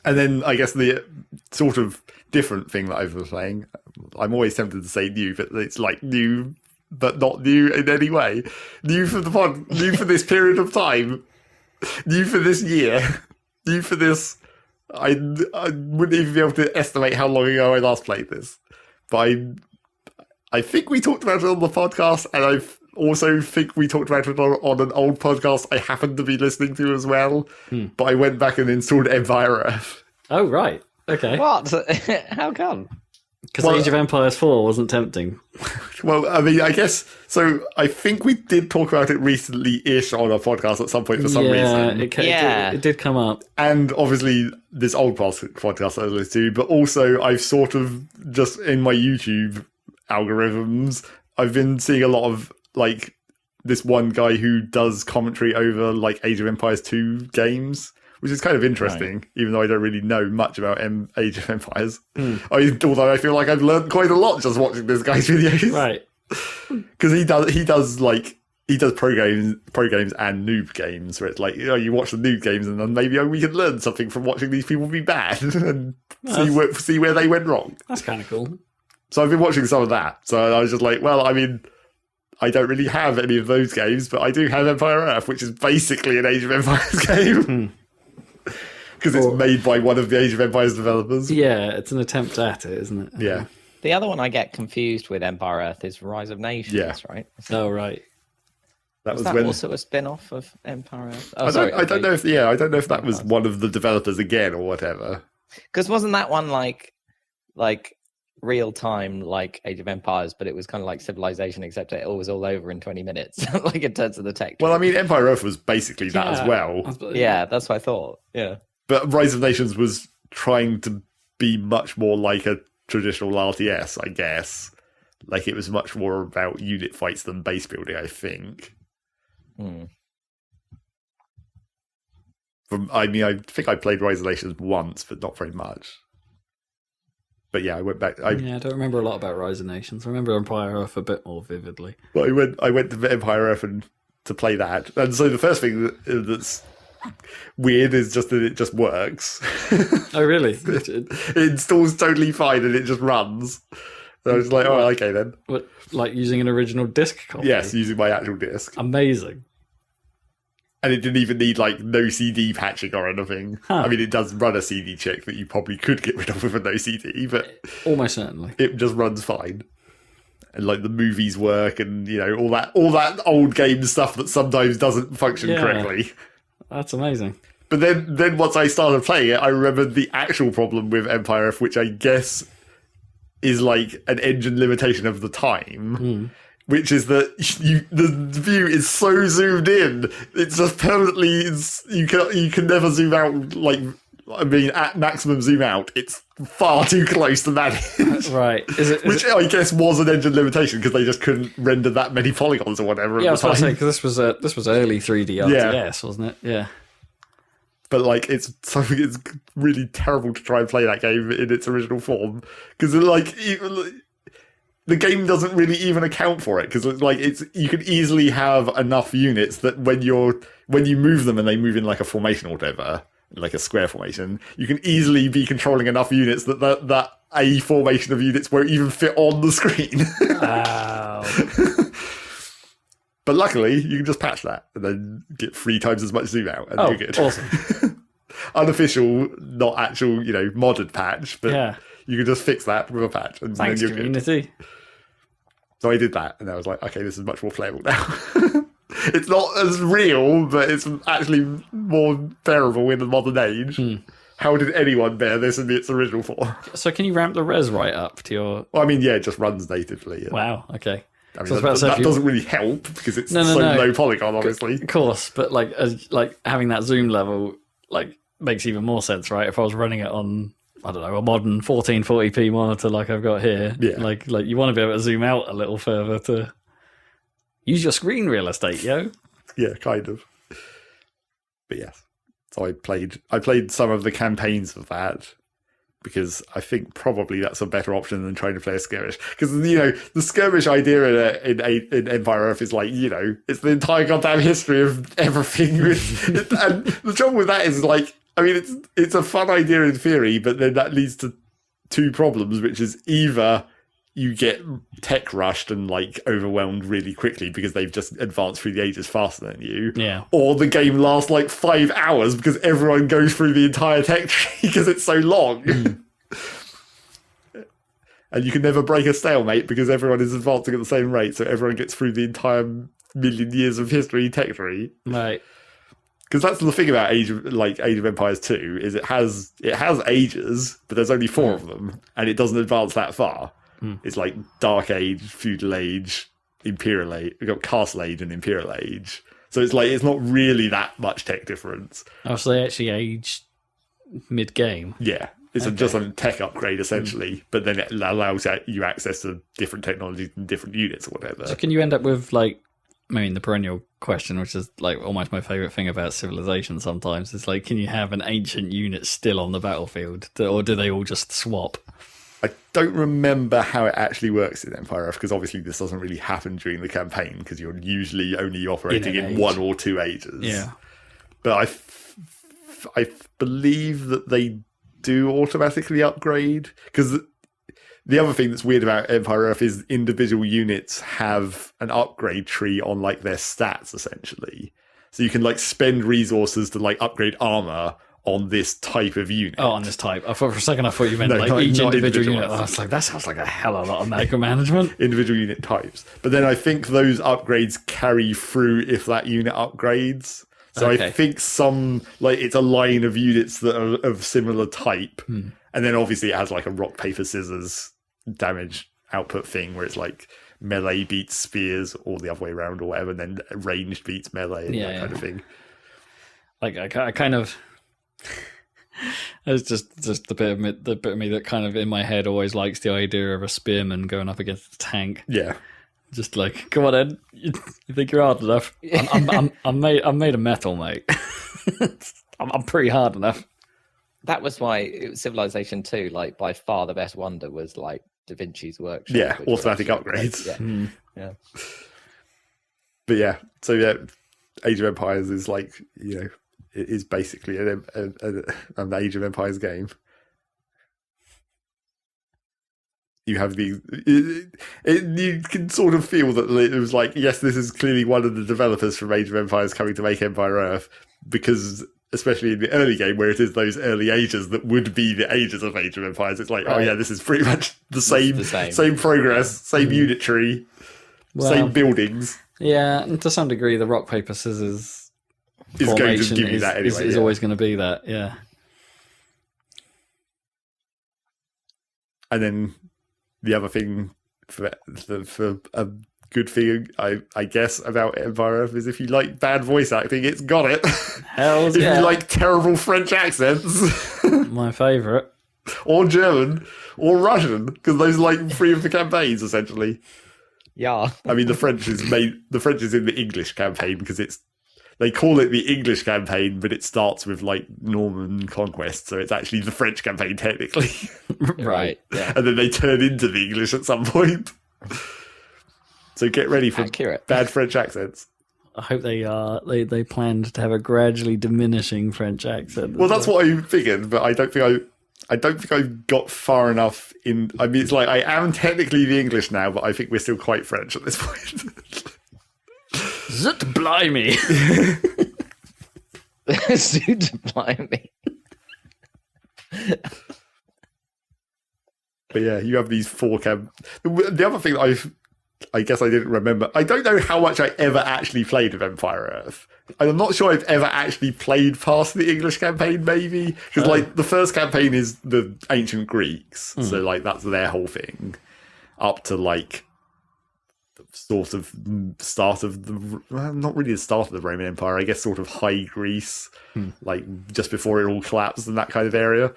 And then I guess the sort of different thing that I was playing, I'm always tempted to say new, but it's like new, but not new in any way. New for the pod, new for this period of time, new for this year, new for this. I wouldn't even be able to estimate how long ago I last played this, but I think we talked about it on the podcast, and I also think we talked about it on an old podcast I happened to be listening to as well. But I went back and installed Empire. Oh, right. Okay. What? How come? Because Age of Empires 4 wasn't tempting. Well, I mean, I guess so. I think we did talk about it recently-ish on a podcast at some point for some reason. It did come up. And obviously, this old podcast I listened to, but also I've sort of just in my YouTube algorithms, I've been seeing a lot of like this one guy who does commentary over like Age of Empires 2 games, which is kind of interesting, even though I don't really know much about Age of Empires. Although I feel like I've learned quite a lot just watching this guy's videos. Right. Because he does pro games and noob games, where it's like, you watch the noob games and then maybe we can learn something from watching these people be bad and see where they went wrong. That's kind of cool. So I've been watching some of that. So I was just like, well, I mean, I don't really have any of those games, but I do have Empire Earth, which is basically an Age of Empires game. Because it's made by one of the Age of Empires developers. Yeah, it's an attempt at it, isn't it? Yeah. The other one I get confused with Empire Earth is Rise of Nations, right? Oh, right. Was that also a spin-off of Empire Earth? I don't know if that was one of the developers again or whatever. Because wasn't that one like real time like Age of Empires, but it was kind of like Civilization, except it was all over in 20 minutes, like in terms of the tech. Well, I mean, Empire Earth was basically that as well. Yeah, that's what I thought. Yeah. But Rise of Nations was trying to be much more like a traditional RTS, I guess. Like, it was much more about unit fights than base building, I think. I think I played Rise of Nations once, but not very much. But yeah, I went back. I don't remember a lot about Rise of Nations. I remember Empire Earth a bit more vividly. Well, I went to Empire Earth to play that. And so the first thing that's weird is just that it just works. Oh, really? It installs totally fine and it just runs. So I was like, oh, okay then. What, like using an original disc copy? Yes, using my actual disc. Amazing. And it didn't even need like no CD patching or anything. Huh. I mean, it does run a CD check that you probably could get rid of with a no CD, but almost certainly it just runs fine. And like the movies work, and all that old game stuff that sometimes doesn't function correctly. That's amazing. But then once I started playing it, I remembered the actual problem with Empire Earth, which I guess is like an engine limitation of the time, which is that the view is so zoomed in, it's just permanently, you can never zoom out, like, I mean, at maximum zoom out, it's far too close to that. Right. Which I guess was an engine limitation because they just couldn't render that many polygons or whatever. Yeah, I was going to say, because this was early 3D RTS, wasn't it? Yeah. But like, it's really terrible to try and play that game in its original form because like the game doesn't really even account for it because like you can easily have enough units that when you move them and they move in like a formation or whatever, like a square formation, you can easily be controlling enough units that a formation of units won't even fit on the screen. Wow. But luckily, you can just patch that and then get 3 times as much zoom out, and you're good. Awesome. Unofficial, not actual, modded patch, but you can just fix that with a patch. And Thanks, then you're community. Good. So I did that, and I was like, okay, this is much more playable now. It's not as real, but it's actually more bearable in the modern age. How did anyone bear this in its original form? So can you ramp the res right up to your... Well, I mean, yeah, it just runs natively. Wow, okay. I mean, that doesn't really help because it's so low polygon, obviously. Of course, but like having that zoom level like makes even more sense, right? If I was running it on, I don't know, a modern 1440p monitor like I've got here, like you want to be able to zoom out a little further to use your screen real estate, yo. Yeah, kind of. But yes, so I played some of the campaigns of that. Because I think probably that's a better option than trying to play a skirmish. Because, the skirmish idea in Empire Earth is like, it's the entire goddamn history of everything. And the trouble with that is, like, I mean, it's a fun idea in theory, but then that leads to 2 problems, which is either you get tech rushed and, like, overwhelmed really quickly because they've just advanced through the ages faster than you. Yeah. Or the game lasts, like, 5 hours because everyone goes through the entire tech tree because it's so long. And you can never break a stalemate because everyone is advancing at the same rate, so everyone gets through the entire million years of history tech tree. Right. Because that's the thing about Age of Empires 2, is it has ages, but there's only 4 of them, and it doesn't advance that far. It's like Dark Age, Feudal Age, Imperial Age. We've got Castle Age and Imperial Age. So it's like, it's not really that much tech difference. Oh, so they actually age mid-game? Yeah. It's just a tech upgrade, essentially. But then it allows you access to different technologies and different units or whatever. So can you end up with, like, the perennial question, which is like almost my favorite thing about Civilization sometimes, is like, can you have an ancient unit still on the battlefield, or do they all just swap? I don't remember how it actually works in Empire Earth, because obviously this doesn't really happen during the campaign, because you're usually only operating in one or two ages. Yeah. But I believe that they do automatically upgrade, because the other thing that's weird about Empire Earth is individual units have an upgrade tree on like their stats, essentially. So you can like spend resources to like upgrade armor on this type of unit. Oh, on this type. I thought for a second you meant each individual unit. I was like, that sounds like a hell of a lot of micromanagement. Individual unit types. But then I think those upgrades carry through if that unit upgrades. So I think some, like, it's a line of units that are of similar type. And then obviously it has like a rock, paper, scissors damage output thing where it's like melee beats spears or the other way around or whatever, and then ranged beats melee and that kind of thing. Like, I kind of... It's just the bit of me that kind of in my head always likes the idea of a spearman going up against a tank. Yeah. Just like, come on, Ed. You think you're hard enough? I'm made of metal, mate. I'm pretty hard enough. That was why Civilization 2, like, by far the best wonder was like Da Vinci's Workshop. Yeah, automatic upgrades. Yeah. But yeah, so yeah, Age of Empires is like, you know, it is basically an Age of Empires game. You have these... you can sort of feel that it was like, yes, this is clearly one of the developers from Age of Empires coming to make Empire Earth, because especially in the early game where it is those early ages that would be the ages of Age of Empires, it's like, oh yeah, this is pretty much the same progress, same unit tree, same buildings. Yeah, and to some degree the rock, paper, scissors is going to give you that anyway. Is always going to be that, yeah. And then the other thing for a good thing, I guess, about Empire Earth is if you like bad voice acting, it's got it. Hells if yeah. you like terrible French accents. My favourite. Or German. Or Russian. Because those are like free of the campaigns, essentially. Yeah. I mean, the French is in the English campaign because they call it the English campaign, but it starts with like Norman conquest, so it's actually the French campaign technically. Right. Yeah. And then they turn into the English at some point. So get ready for bad French accents. I hope they planned to have a gradually diminishing French accent. Well, that's what I figured, but I don't think I got far enough in. I mean, it's like I am technically the English now, but I think we're still quite French at this point. Zut blimey. Zut blimey. But yeah, you have these four The other thing that I guess I didn't remember. I don't know how much I ever actually played of Empire Earth. I'm not sure I've ever actually played past the English campaign, maybe. Because, like, the first campaign is the ancient Greeks. So, like, that's their whole thing. Up to, like, the sort of start of the... Well, not really the start of the Roman Empire. I guess sort of High Greece. Like, just before it all collapsed and that kind of area.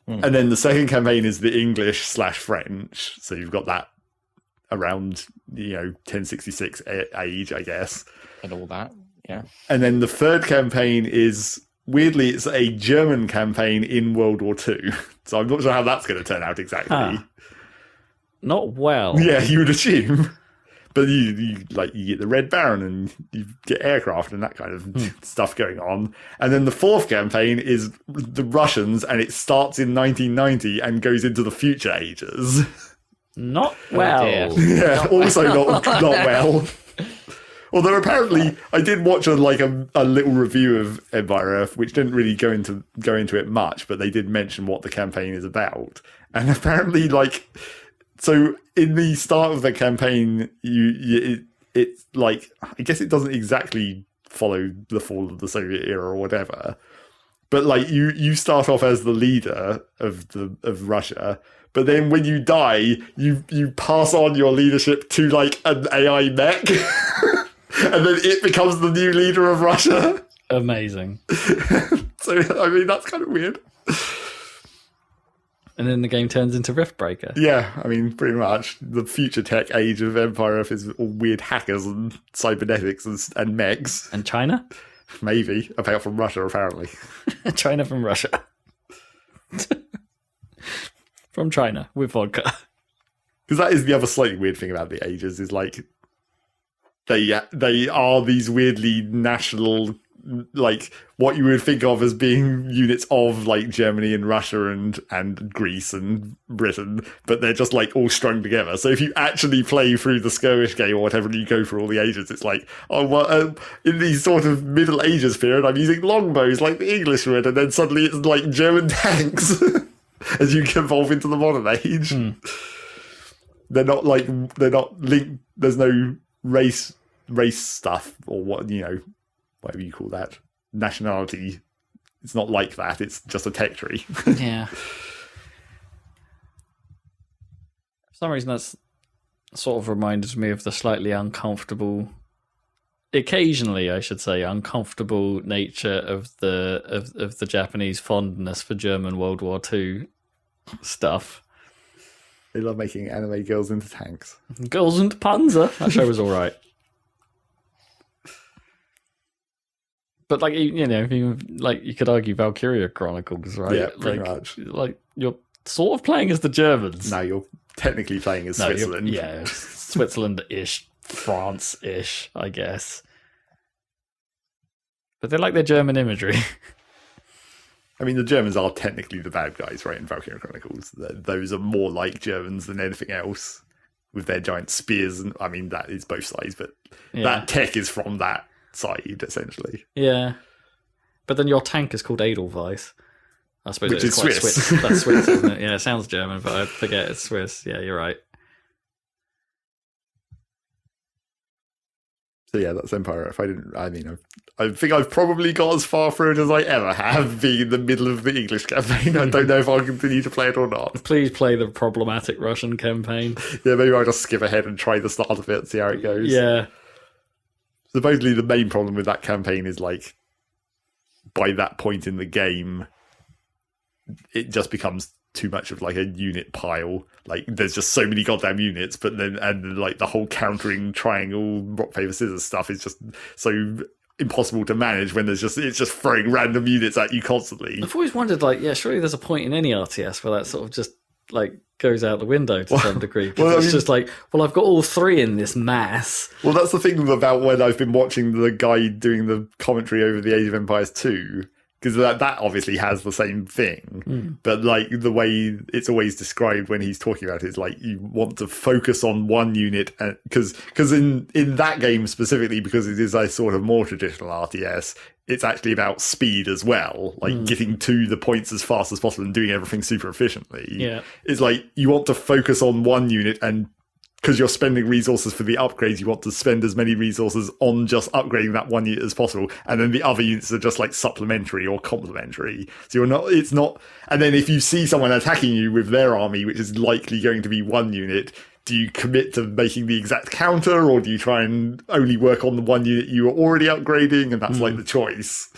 And then the second campaign is the English/French. So you've got that around, 1066 age, I guess. And all that, yeah. And then the third campaign is, weirdly, it's a German campaign in World War II. So I'm not sure how that's going to turn out exactly. Not well. Yeah, you would assume. But you get the Red Baron and you get aircraft and that kind of stuff going on. And then the fourth campaign is the Russians, and it starts in 1990 and goes into the future ages. Not well. Yeah, also not well. Although apparently I did watch a little review of Empire Earth, which didn't really go into it much, but they did mention what the campaign is about. And apparently, so in the start of the campaign, it's like, I guess it doesn't exactly follow the fall of the Soviet era or whatever, but like you start off as the leader of Russia. But then when you die, you pass on your leadership to like an AI mech. And then it becomes the new leader of Russia. Amazing. So, I mean, that's kind of weird. And then the game turns into Riftbreaker. Yeah, I mean, pretty much. The future tech age of Empire Earth is all weird hackers and cybernetics and mechs. And China? Maybe, apart from Russia, apparently. China from Russia. From China, with vodka. Because that is the other slightly weird thing about the ages, is like, they are these weirdly national, like, what you would think of as being units of, like, Germany and Russia and Greece and Britain, but they're just, like, all strung together. So if you actually play through the skirmish game or whatever and you go through all the ages, it's like, oh, well, in these sort of Middle Ages period, I'm using longbows like the English would, and then suddenly it's, like, German tanks as you evolve into the modern age. They're not linked, there's no race stuff, or what, you know, whatever you call that, nationality. It's not like that. It's just a tech tree. Yeah. For some reason, that's sort of reminded me of the slightly uncomfortable, occasionally I should say, uncomfortable nature of the Japanese fondness for German World War II stuff. They love making anime girls into tanks. Girls into Panzer. That show was all right. But like, you know, like you could argue Valkyria Chronicles, right? Yeah, pretty like, much. Like you're sort of playing as the Germans. No, you're technically playing as Switzerland. Yeah, Switzerland-ish, France-ish, I guess. But they like their German imagery. I mean, the Germans are technically the bad guys, right, in Valkyria Chronicles. Those are more like Germans than anything else, with their giant spears. And I mean, that is both sides, but that tech is from that side, essentially. Yeah. But then your tank is called Edelweiss. I suppose Which it's is quite Swiss. That's Swiss, isn't it? Yeah, it sounds German, but I forget it's Swiss. Yeah, you're right. So yeah, that's Empire Earth. I think I've probably got as far through it as I ever have, being in the middle of the English campaign. I don't know if I'll continue to play it or not. Please play the problematic Russian campaign. Yeah, maybe I'll just skip ahead and try the start of it and see how it goes. Yeah. Supposedly the main problem with that campaign is, like, by that point in the game, it just becomes too much of, like, a unit pile. Like, there's just so many goddamn units, but then, and like, the whole countering triangle rock paper scissors stuff is just so impossible to manage when it's just throwing random units at you constantly. I've always wondered, like, yeah, surely there's a point in any RTS where that sort of just, like, goes out the window to some degree. Well, it's just like, well, I've got all three in this mass. Well, that's the thing about when I've been watching the guy doing the commentary over the Age of Empires 2, because that obviously has the same thing. But, like, the way it's always described when he's talking about it is, like, you want to focus on one unit, because in that game specifically, because it is a sort of more traditional RTS, it's actually about speed as well, like getting to the points as fast as possible and doing everything super efficiently. Yeah. It's like you want to focus on one unit, and because you're spending resources for the upgrades, you want to spend as many resources on just upgrading that one unit as possible, and then the other units are just like supplementary or complementary. So it's not, and then if you see someone attacking you with their army, which is likely going to be one unit, do you commit to making the exact counter, or do you try and only work on the one unit you were already upgrading? And that's like the choice.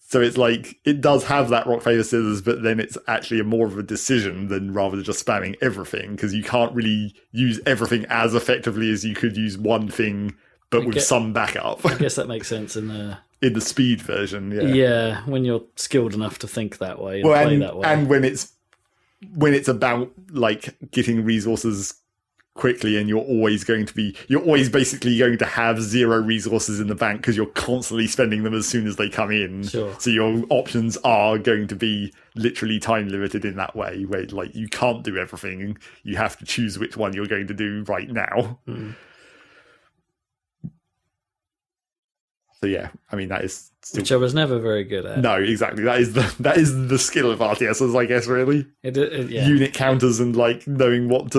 So it's like, it does have that rock, paper, scissors, but then it's actually more of a decision than rather than just spamming everything, because you can't really use everything as effectively as you could use one thing, but with some backup. I guess that makes sense in the speed version, yeah. Yeah, when you're skilled enough to think that way and play that way. And when it's about, like, getting resources quickly, and you're always basically going to have zero resources in the bank because you're constantly spending them as soon as they come in. Sure. So your options are going to be literally time limited in that way, where, like, you can't do everything. You have to choose which one you're going to do right now. So yeah, I mean, that is still... Which I was never very good at. No, exactly. That is the skill of RTSs, I guess, really. Yeah. Unit counters and, like, knowing what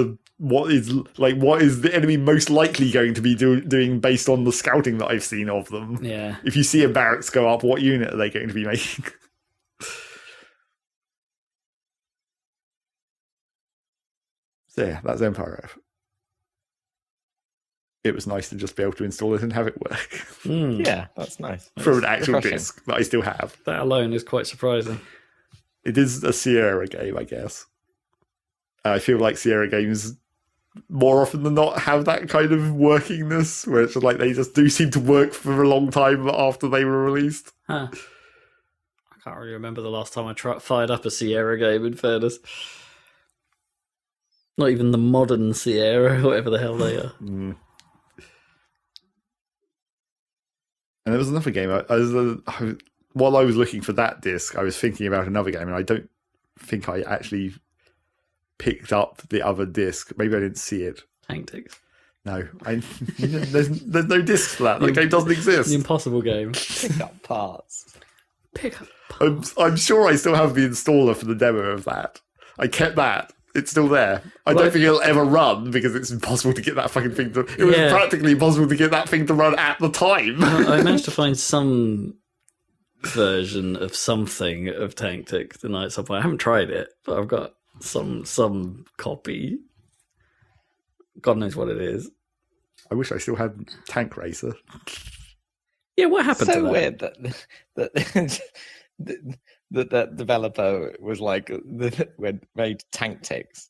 is the enemy most likely going to be doing based on the scouting that I've seen of them. Yeah. If you see a barracks go up, what unit are they going to be making? So yeah, that's Empire Earth. It was nice to just be able to install it and have it work. Yeah, that's nice. From an actual disc that I still have. That alone is quite surprising. It is a Sierra game, I guess. I feel like Sierra games more often than not have that kind of workingness, where it's just like they just do seem to work for a long time after they were released. Huh. I can't really remember the last time I fired up a Sierra game, in fairness. Not even the modern Sierra, whatever the hell they are. And there was another game. While I was looking for that disc, I was thinking about another game, and I don't think I actually picked up the other disc. Maybe I didn't see it. Tactics. No, there's no disc for that. That game doesn't exist. The impossible game. Pick up parts. Pick up parts. I'm sure I still have the installer for the demo of that. I kept that. It's still there. I don't think it'll ever run because it's impossible to get that fucking thing to... It was practically impossible to get that thing to run at the time. I managed to find some version of something of Tactics tonight somewhere. I haven't tried it, but I've got some copy. God knows what it is. I wish I still had Tank Racer. Yeah, what happened to that? So weird that developer was like made Tactics,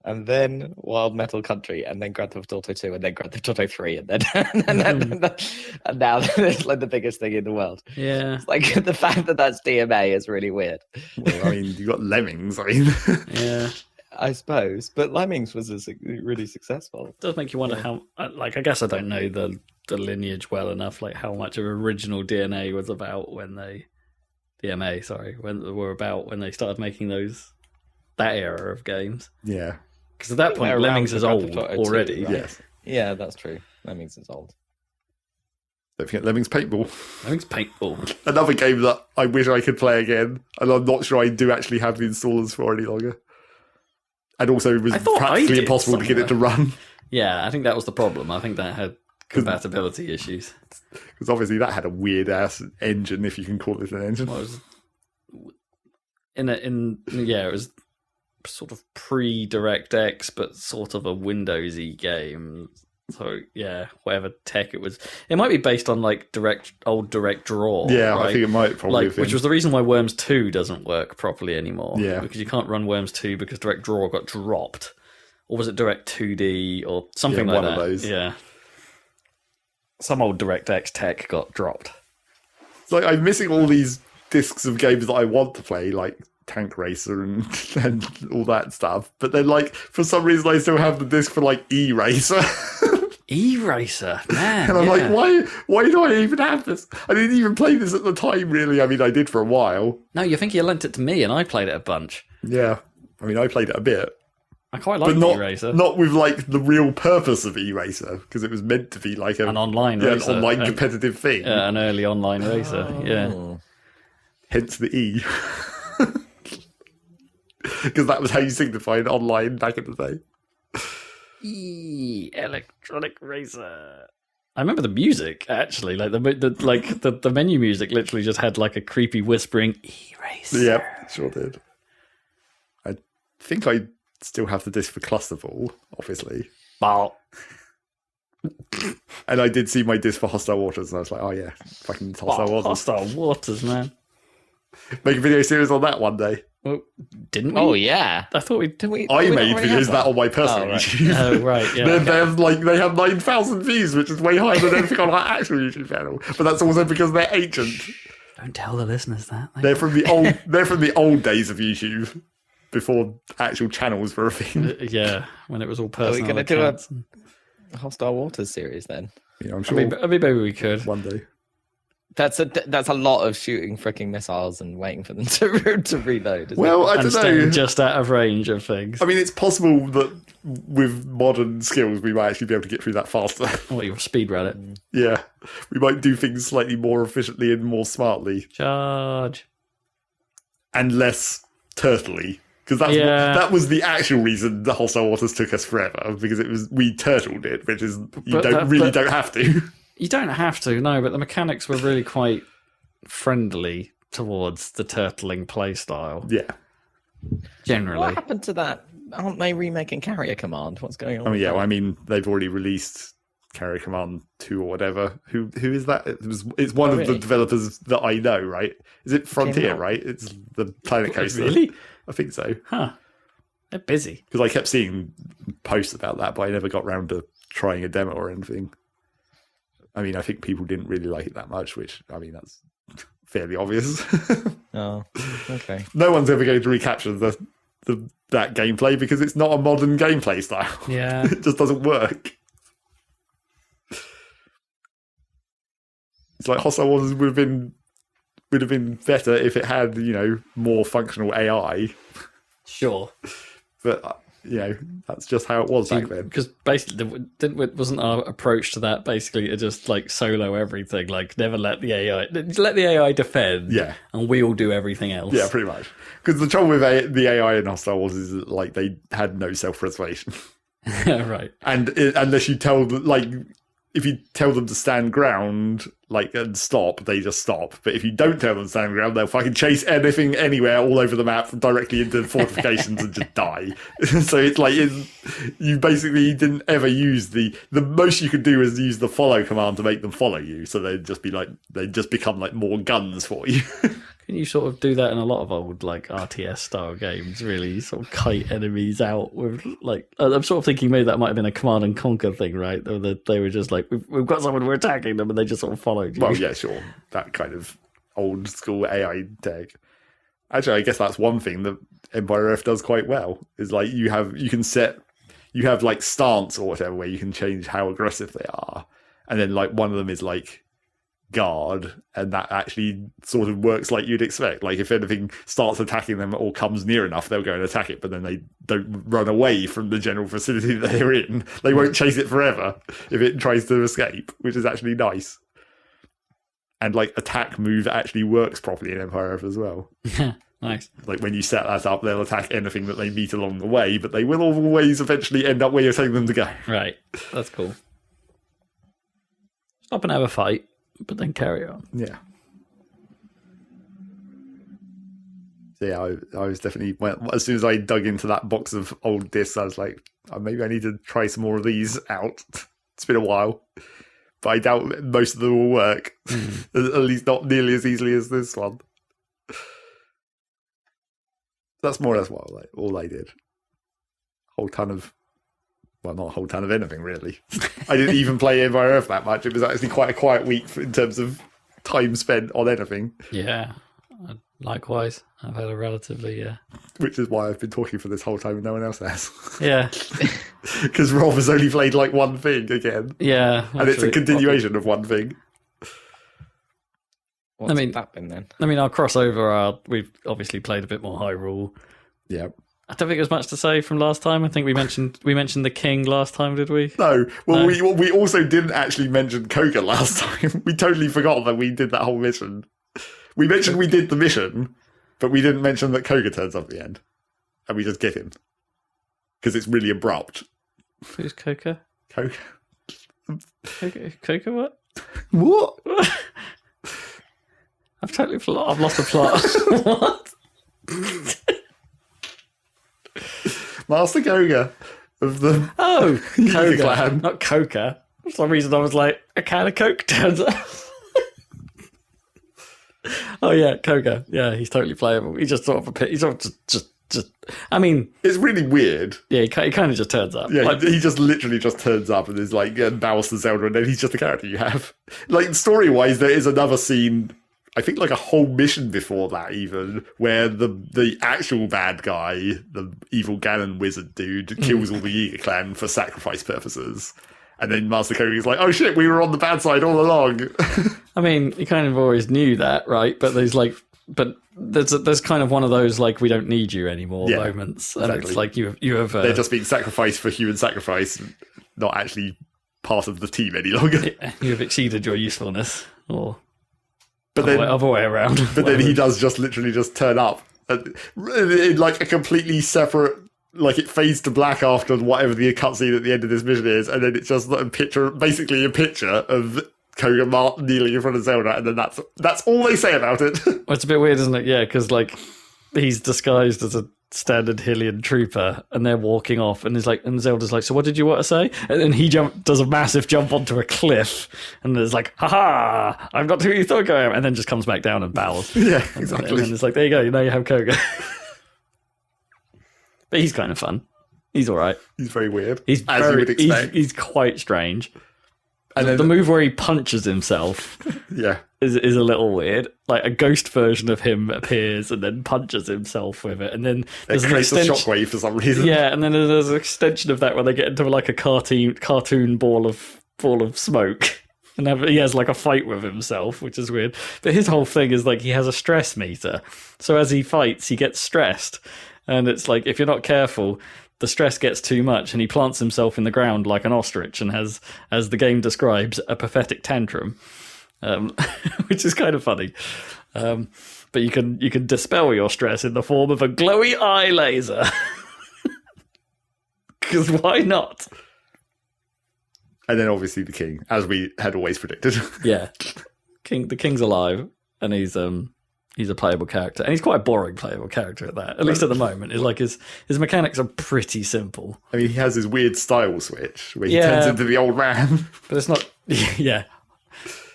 and then Wild Metal Country, and then Grand Theft Auto 2, and then Grand Theft Auto 3, and then and now it's like the biggest thing in the world. Yeah, it's like the fact that that's DMA is really weird. Well, I mean, you got Lemmings. I mean, yeah, I suppose, but Lemmings was really successful. It does make you wonder how. Like, I guess I don't know the lineage well enough. Like, how much of original DNA was about when they. DMA, sorry, when they started making that era of games. Yeah, because at that point, Lemmings is old already. Right? Yes, yeah, that's true. Lemmings is old. Don't forget Lemmings Paintball. Lemmings Paintball, another game that I wish I could play again, and I'm not sure I do actually have the installers for any longer. And also, it was practically impossible to get it to run. Yeah, I think that was the problem. I think that had compatibility issues. Because obviously that had a weird ass engine, if you can call it an engine. Well, it was sort of pre-DirectX, but sort of a Windowsy game. So yeah, whatever tech it was, it might be based on like old Direct Draw. Yeah, right? I think it might probably. Which was the reason why Worms 2 doesn't work properly anymore. Yeah, because you can't run Worms 2 because Direct Draw got dropped, or was it Direct 2D or something like one that? Of those. Yeah. Some old DirectX tech got dropped. It's like I'm missing all these discs of games that I want to play, like Tank Racer and all that stuff. But then, like, for some reason, I still have the disc for like E-Racer. E-Racer, man. And I'm like, why do I even have this? I didn't even play this at the time, really. I mean, I did for a while. No, you think you lent it to me, and I played it a bunch. Yeah, I mean, I played it a bit. I quite like E-Racer. Not with like the real purpose of E-Racer, because it was meant to be like an online racer. An online competitive thing. Yeah, an early online racer. Yeah. Hence the E. Because that was how you signified online back in the day. E electronic racer. I remember the music actually, like the menu music literally just had like a creepy whispering E-Racer. Yeah, sure did. I think I still have the disc for Clusterball, obviously. Well, and I did see my disc for Hostile Waters, and I was like, oh yeah, fucking Hostile Waters. Hostile Waters, man. Make a video series on that one day. Well, didn't we? Oh yeah, I thought we did. I made videos that on my personal YouTube. Oh right, yeah. They have 9,000 views, which is way higher than anything on our actual YouTube channel. But that's also because they're ancient. Don't tell the listeners that. They're from the old. They're from the old days of YouTube, before actual channels were a thing. Yeah, when it was all personal. Are we going to do a Hostile Waters series then? Yeah, I'm sure. I mean, maybe we could one day. That's a lot of shooting freaking missiles and waiting for them to reload. Well, I don't know. Just out of range of things. I mean, it's possible that with modern skills, we might actually be able to get through that faster. Oh, you speed run it. Yeah, we might do things slightly more efficiently and more smartly. Charge. And less turtley. Because that was the actual reason the Hostile Waters took us forever, because we turtled it, which is you don't have to. You don't have to, no, but the mechanics were really quite friendly towards the turtling playstyle. Yeah. Generally. What happened to that? Aren't they remaking Carrier Command? What's going on? Oh yeah, well, I mean, they've already released Carrier Command 2 or whatever. Who is that? It's one of the developers that I know, right? Is it Frontier, right? It's the Planet Coaster. Really? I think so. Huh. They're busy. Because I kept seeing posts about that, but I never got round to trying a demo or anything. I mean, I think people didn't really like it that much, which, I mean, that's fairly obvious. Oh, okay. No one's ever going to recapture that gameplay because it's not a modern gameplay style. Yeah. It just doesn't work. It's like Hostile Wars would have been better if it had, more functional AI. Sure. But that's just how it was back then. Because basically, wasn't our approach to that basically to just like solo everything, like never let the AI defend, and we'll do everything else. Yeah, pretty much. Because the trouble with the AI in Hostile Wars is that, like, they had no self-preservation. Right. And unless you tell them, like, if you tell them to stand ground, like, and stop, they just stop. But if you don't tell them to stand ground, they'll fucking chase anything anywhere all over the map directly into fortifications and just die. So it's like, you basically didn't ever use the most you could do is use the follow command to make them follow you. So they'd just become like more guns for you. Can you sort of do that in a lot of old like RTS style games? Really, sort of kite enemies out with like. I'm sort of thinking maybe that might have been a Command and Conquer thing, right? They were just like, we've got someone, we're attacking them, and they just sort of followed you. Well, yeah, sure, that kind of old school AI tech. Actually, I guess that's one thing that Empire F does quite well. Is like you have like stance or whatever where you can change how aggressive they are, and then like one of them is like guard, and that actually sort of works like you'd expect. Like if anything starts attacking them or comes near enough, they'll go and attack it, but then they don't run away from the general vicinity that they're in. They won't chase it forever if it tries to escape, which is actually nice. And like attack move actually works properly in Empire F as well. Nice. Like when you set that up, they'll attack anything that they meet along the way, but they will always eventually end up where you're telling them to go. Right. That's cool. Stop and have a fight, but then carry on. Yeah. So yeah, I was definitely, as soon as I dug into that box of old discs, I was like, maybe I need to try some more of these out. It's been a while, but I doubt most of them will work. At least not nearly as easily as this one. That's more or less all I did. Not a whole ton of anything, really. I didn't even play Empire Earth that much. It was actually quite a quiet week in terms of time spent on anything. Yeah, likewise. I've had a relatively... Which is why I've been talking for this whole time and no one else has. Yeah. Because Rob has only played like one thing again. Yeah. And it's a continuation of one thing. What's that been then? I mean, our crossover, we've obviously played a bit more Hyrule. Yeah. I don't think there's much to say from last time. I think we mentioned the king last time, did we? No. Well, no. We also didn't actually mention Koga last time. We totally forgot that we did that whole mission. We mentioned we did the mission, but we didn't mention that Koga turns up at the end. And we just get him. Because it's really abrupt. Who's Koga? Koga what? What? I've lost the plot. What? Master Koga of the Koga clan. Not Coca. For some reason I was like, a can of Coke turns up. Oh yeah, Koga. Yeah, he's totally playable. He's just sort of just I mean, it's really weird. Yeah, he kind of just turns up. Yeah, like, he just literally just turns up and is like bows to Zelda, and then he's just the character you have. Like story-wise, there is another scene, I think like a whole mission before that even, where the actual bad guy, the evil Ganon wizard dude, kills all the Yiga clan for sacrifice purposes. And then Master Koga is like, oh shit, we were on the bad side all along. I mean, you kind of always knew that, right? But there's kind of one of those like, we don't need you anymore moments. And exactly. It's like you have they're just being sacrificed for human sacrifice, not actually part of the team any longer. You have exceeded your usefulness, or but then other way around. But then he does just literally just turn up in like a completely separate, like it fades to black after whatever the cutscene at the end of this mission is, and then it's just like basically a picture of Koga kneeling in front of Zelda, and then that's all they say about it. Well, it's a bit weird, isn't it? Yeah, because like he's disguised as a standard Hylian trooper, and they're walking off, and Zelda's like, "So what did you want to say?" And then he does a massive jump onto a cliff, and there's like, "Ha! I'm not who you thought I am," and then just comes back down and bows. Yeah, exactly. And then it's like, there you go, you have Koga. But he's kind of fun. He's all right. He's very weird. He's as you would expect. He's quite strange. And the move where he punches himself is a little weird. Like a ghost version of him appears and then punches himself with it, and then there's it creates a shockwave for some reason. Yeah, and then there's an extension of that where they get into like a cartoon ball of smoke, and he has like a fight with himself, which is weird. But his whole thing is like he has a stress meter, so as he fights, he gets stressed, and it's like if you're not careful, the stress gets too much and he plants himself in the ground like an ostrich and has, as the game describes, a pathetic tantrum, which is kind of funny. But you can dispel your stress in the form of a glowy eye laser. Because why not? And then obviously the king, as we had always predicted. Yeah. The king's alive and he's a playable character, and he's quite a boring playable character at that. At least at the moment, it's like his mechanics are pretty simple. I mean, he has his weird style switch where he turns into the old man. But it's not. Yeah,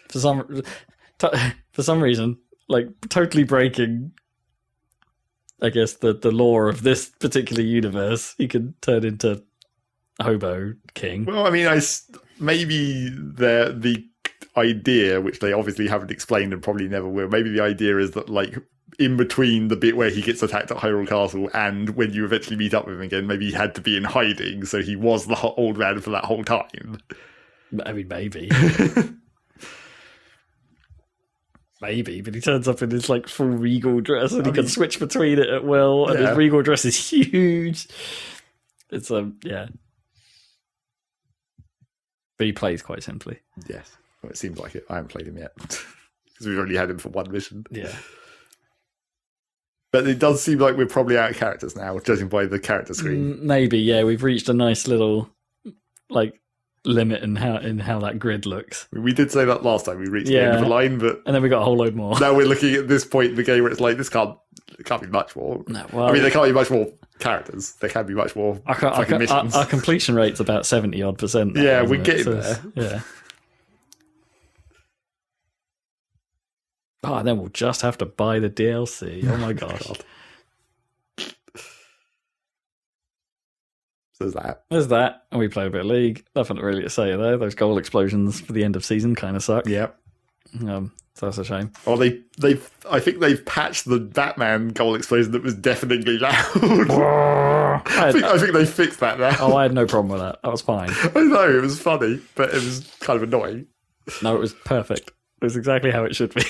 for some reason, like totally breaking, I guess the lore of this particular universe, he can turn into Hobo King. Well, I mean, maybe the idea, which they obviously haven't explained and probably never will, maybe the idea is that like in between the bit where he gets attacked at Hyrule Castle and when you eventually meet up with him again, maybe he had to be in hiding, so he was the old man for that whole time. I mean, maybe. Maybe, but he turns up in this like full regal dress and he can switch between it at will, and his regal dress is huge. It's yeah. But he plays quite simply. Yes. Well, it seems like it. I haven't played him yet because we've only had him for one mission. Yeah. But it does seem like we're probably out of characters now, judging by the character screen. Maybe, yeah. We've reached a nice little like limit in how that grid looks. We did say that last time we reached the end of the line, but and then we got a whole load more. Now we're looking at this point in the game where it's like it can't be much more. No, well, I mean, there can't be much more characters. There can be much more missions. Our completion rate's about 70% now, yeah, we're getting there. Yeah. Oh, and then we'll just have to buy the DLC. Oh my gosh. God. So there's that. And we played a bit of League. Nothing really to say there. Those goal explosions for the end of season kind of suck. Yep. So that's a shame. Well, I think they've patched the Batman goal explosion that was deafeningly loud. I think they fixed that now. Oh, I had no problem with that. That was fine. I know, it was funny, but it was kind of annoying. No, it was perfect. It was exactly how it should be.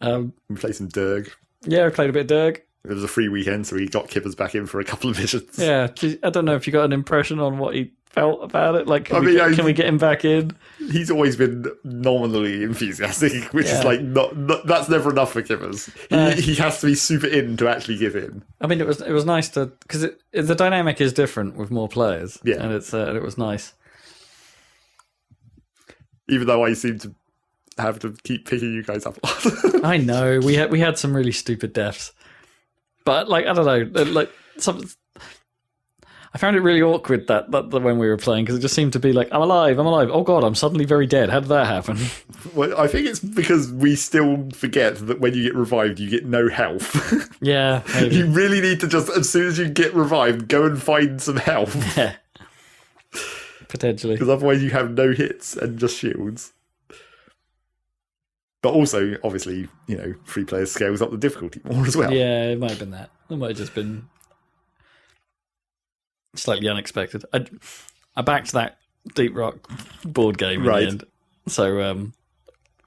We played some Derg. Yeah, we played a bit of Derg. It was a free weekend, so he got Kippers back in for a couple of missions. Yeah, I don't know if you got an impression on what he felt about it. Like, can we get him back in? He's always been nominally enthusiastic, which is like not that's never enough for Kippers. He has to be super in to actually give in. I mean, it was nice to because the dynamic is different with more players. Yeah, and it was nice. Even though I seem to have to keep picking you guys up. I know we had some really stupid deaths, but like I don't know, like I found it really awkward that when we were playing because it just seemed to be like I'm alive. Oh god, I'm suddenly very dead. How did that happen? Well, I think it's because we still forget that when you get revived, you get no health. Yeah, maybe. You really need to just as soon as you get revived, go and find some health. Yeah. Potentially, because otherwise you have no hits and just shields. But also, obviously, free players scales up the difficulty more as well. Yeah, it might have been that. It might have just been slightly unexpected. I backed that Deep Rock board game in the end. So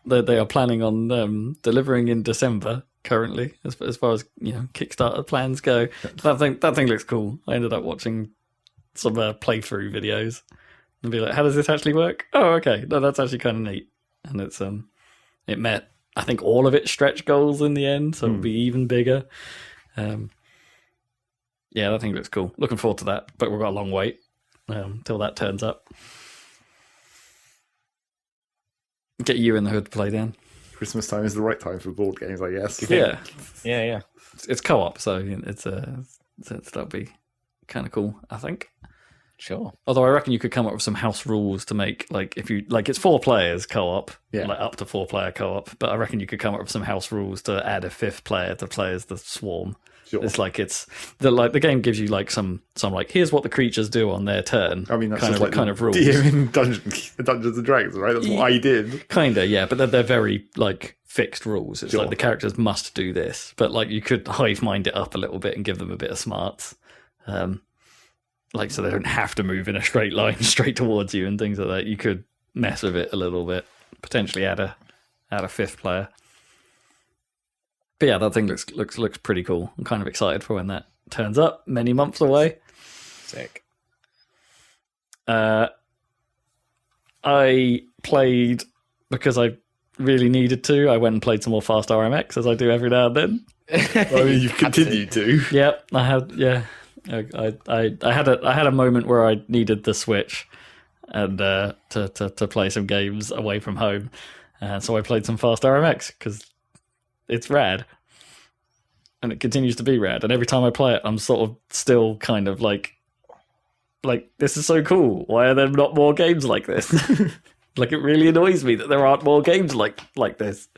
they are planning on delivering in December currently, as far as Kickstarter plans go. That thing looks cool. I ended up watching some playthrough videos and be like, how does this actually work? Oh, okay. No, that's actually kind of neat. And it's it met, I think, all of its stretch goals in the end, so it'll be even bigger. Yeah, that thing looks cool. Looking forward to that, but we've got a long wait till that turns up. Get you in the hood to play, Dan. Christmas time is the right time for board games, I guess. Yeah. Yeah. It's co-op, so that'll be kind of cool, I think. Sure. Although I reckon you could come up with some house rules to make, like, if you like, it's 4 players co-op, like up to 4 player co-op. But I reckon you could come up with some house rules to add a 5th player to play as the swarm. Sure. It's like the game gives you like some like here's what the creatures do on their turn. I mean, that's kind just of like kind of rules. in Dungeons and Dragons, right? That's what I did. Kinda, yeah, but they're very like fixed rules. It's Sure. like the characters must do this, but like you could hive mind it up a little bit and give them a bit of smarts, like so they don't have to move in a straight line straight towards you and things like that. You could mess with it a little bit, potentially add a fifth player. But yeah, that thing looks pretty cool. I'm kind of excited for when that turns up. Many months away. Sick. I played because I really needed to. I went and played some more Fast RMX, as I do every now and then. I mean, you've continued to. Yep, I had. Yeah, I had a moment where I needed the Switch and to play some games away from home, and so I played some Fast RMX because it's rad, and it continues to be rad. And every time I play it, I'm sort of still kind of like this is so cool. Why are there not more games like this? Like, it really annoys me that there aren't more games like this.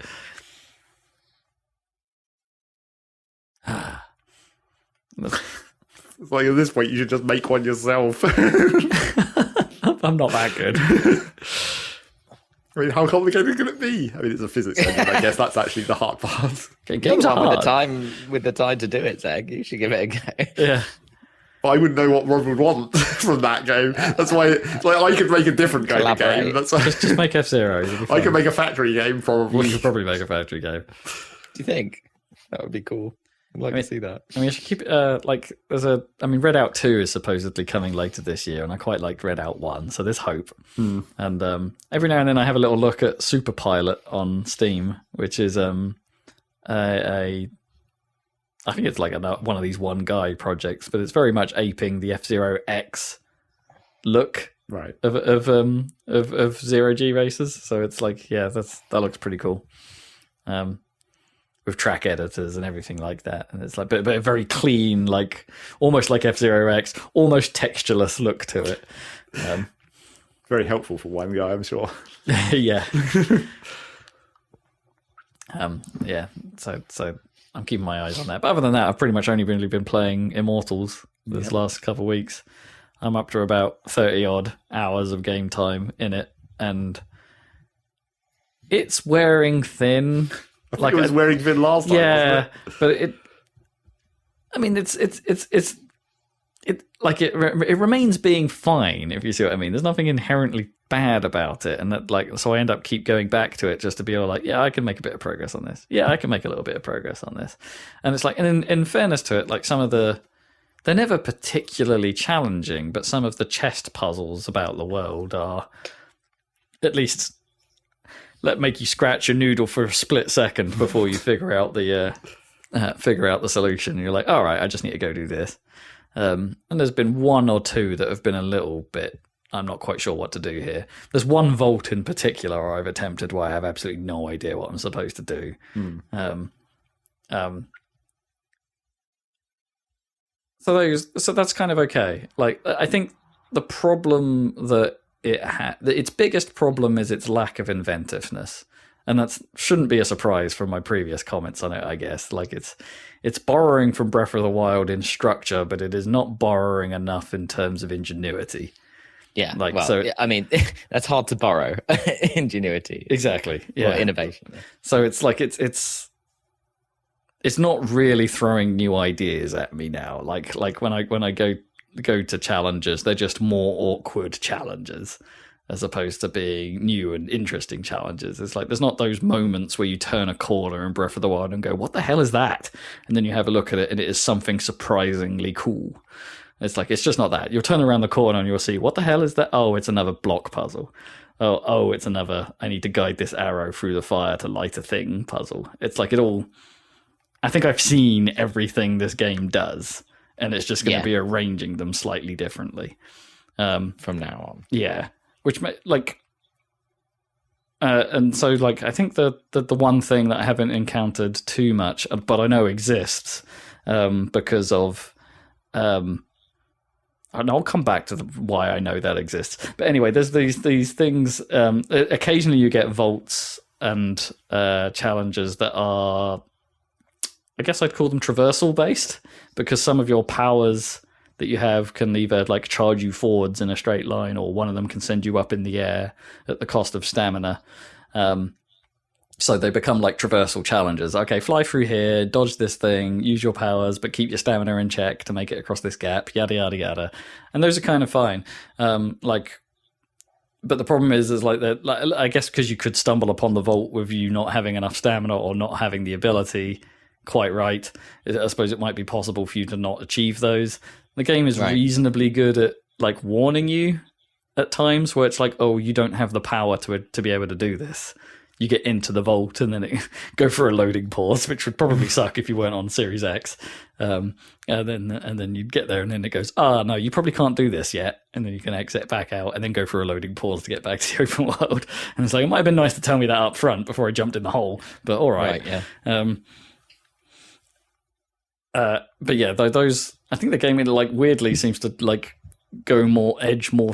It's like at this point, you should just make one yourself. I'm not that good. I mean, how complicated can it be? I mean, it's a physics engine. I guess that's actually the hard part. Games are hard. With the time to do it, Zeg. You should give it a go. Yeah. I wouldn't know what Rob would want from that game. That's why, like, I could make a different kind of game. That's why, just make F-Zero. I could make a factory game, probably. You could probably make a factory game. Do you think that would be cool? I'd like to see that. I mean, I should keep like there's a. I mean, Redout 2 is supposedly coming later this year, and I quite liked Redout 1, so there's hope. And every now and then I have a little look at Super Pilot on Steam, which is I think it's like one of these one guy projects, but it's very much aping the F-Zero X look right of Zero G races. So it's like, yeah, that looks pretty cool. With track editors and everything like that, and it's like but a very clean, like almost like F-Zero X, almost textureless look to it. Very helpful for one guy, I'm sure. Yeah. Yeah. So I'm keeping my eyes on that. But other than that, I've pretty much only really been playing Immortals this last couple of weeks. I'm up to about 30 odd hours of game time in it, and it's wearing thin. I think it was wearing thin last time. Yeah, but it remains being fine, if you see what I mean. There's nothing inherently bad about it, and that so I end up keep going back to it just to be all like, yeah, I can make a bit of progress on this. Yeah, I can make a little bit of progress on this. And it's like, and in fairness to it, like some of they're never particularly challenging, but some of the chest puzzles about the world are at least make you scratch your noodle for a split second before you figure out the solution. And you're like, all right, I just need to go do this. And there's been one or two that have been a little bit, I'm not quite sure what to do here. There's one vault in particular I've attempted where I have absolutely no idea what I'm supposed to do. So that's kind of okay. Like, I think the problem that its biggest problem is its lack of inventiveness, and that shouldn't be a surprise from my previous comments on it, I guess. Like, it's borrowing from Breath of the Wild in structure, but it is not borrowing enough in terms of ingenuity. Yeah, like, well, so I mean, that's hard to borrow. Ingenuity, exactly. Yeah, or innovation. So it's like it's not really throwing new ideas at me now. Like when I go to challenges, they're just more awkward challenges as opposed to being new and interesting challenges. It's like there's not those moments where you turn a corner in Breath of the Wild and go, what the hell is that? And then you have a look at it and it is something surprisingly cool. It's like, it's just not that. You'll turn around the corner and you'll see, what the hell is that? Oh, it's another block puzzle. Oh, it's another, I need to guide this arrow through the fire to light a thing puzzle. It's like I think I've seen everything this game does, and it's just going to be arranging them slightly differently. From now on. Yeah. Which, and so, like, I think the one thing that I haven't encountered too much, but I know exists, because of, and I'll come back to why I know that exists. But anyway, there's these things. Occasionally, you get vaults and challenges that are I guess I'd call them traversal based, because some of your powers that you have can either like charge you forwards in a straight line, or one of them can send you up in the air at the cost of stamina. So they become like traversal challenges. Okay, fly through here, dodge this thing, use your powers, but keep your stamina in check to make it across this gap, yada, yada, yada. And those are kind of fine. But the problem is like that. Like, I guess because you could stumble upon the vault with you not having enough stamina or not having the ability quite right. I suppose it might be possible for you to not achieve those. The game is reasonably good at like warning you at times where it's like, oh, you don't have the power to be able to do this. You get into the vault and then it go for a loading pause, which would probably suck if you weren't on Series X. And then you'd get there and then it goes, no, you probably can't do this yet. And then you can exit back out and then go for a loading pause to get back to the open world. And it's like, it might have been nice to tell me that up front before I jumped in the hole, but all right. But yeah, those, I think the game like weirdly seems to like go more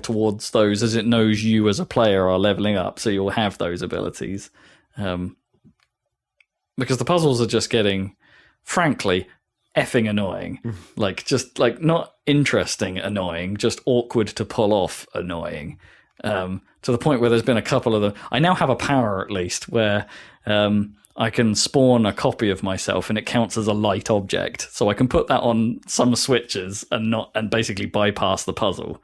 towards those as it knows you as a player are leveling up, so you'll have those abilities. Because the puzzles are just getting, frankly, effing annoying. Like, just like not interesting annoying, just awkward to pull off annoying. To the point where there's been a couple of them. I now have a power at least where I can spawn a copy of myself and it counts as a light object. So I can put that on some switches and basically bypass the puzzle.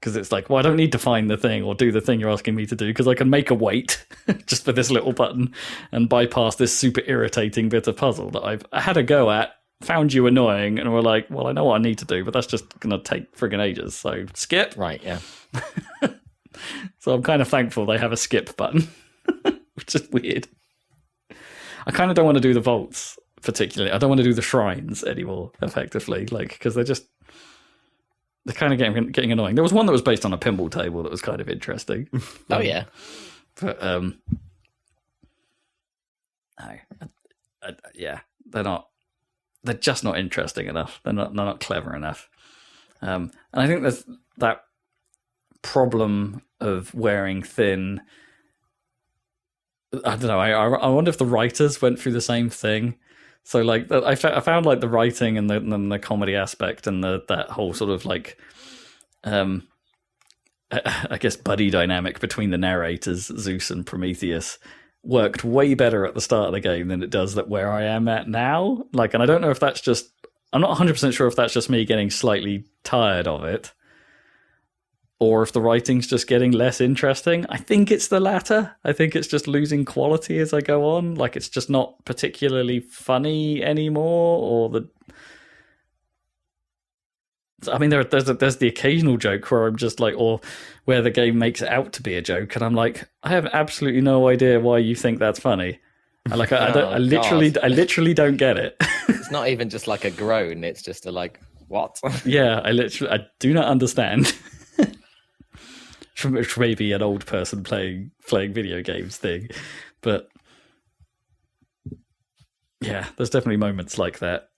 Because it's like, well, I don't need to find the thing or do the thing you're asking me to do, because I can make a wait just for this little button and bypass this super irritating bit of puzzle that I had a go at, found you annoying, and we're like, well, I know what I need to do, but that's just going to take friggin' ages. So skip. Right, yeah. So I'm kind of thankful they have a skip button, which is weird. I kind of don't want to do the vaults particularly. I don't want to do the shrines anymore, effectively, like, because they're kind of getting annoying. There was one that was based on a pinball table that was kind of interesting. Oh yeah, but no, yeah, they're just not interesting enough. They're not clever enough. And I think there's that problem of wearing thin. I don't know. I wonder if the writers went through the same thing. So like, I found like the writing and the comedy aspect and that whole sort of like, I guess buddy dynamic between the narrators Zeus and Prometheus worked way better at the start of the game than it does where I am at now. Like, and I don't know if that's just. I'm not 100% sure if that's just me getting slightly tired of it, or if the writing's just getting less interesting. I think it's the latter. I think it's just losing quality as I go on. Like, it's just not particularly funny anymore, I mean, there's the occasional joke where I'm just like, or where the game makes it out to be a joke, and I'm like, I have absolutely no idea why you think that's funny. I literally don't get it. It's not even just like a groan. It's just a like, what? Yeah, I do not understand. Which may be an old person playing video games thing, but yeah, there's definitely moments like that.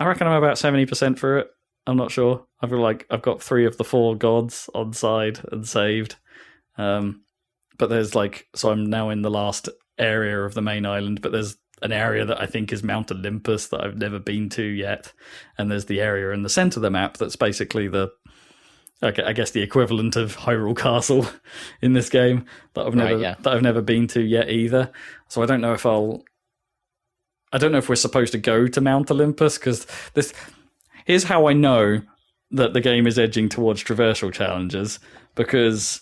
I reckon I'm about 70% through it. I'm not sure. I feel like I've got 3 of the 4 gods on side and saved. But there's like, so I'm now in the last area of the main island, but there's an area that I think is Mount Olympus that I've never been to yet. And there's the area in the center of the map that's basically I guess the equivalent of Hyrule Castle in this game that I've never been to yet either. So I don't know if we're supposed to go to Mount Olympus, because here's how I know that the game is edging towards traversal challenges, because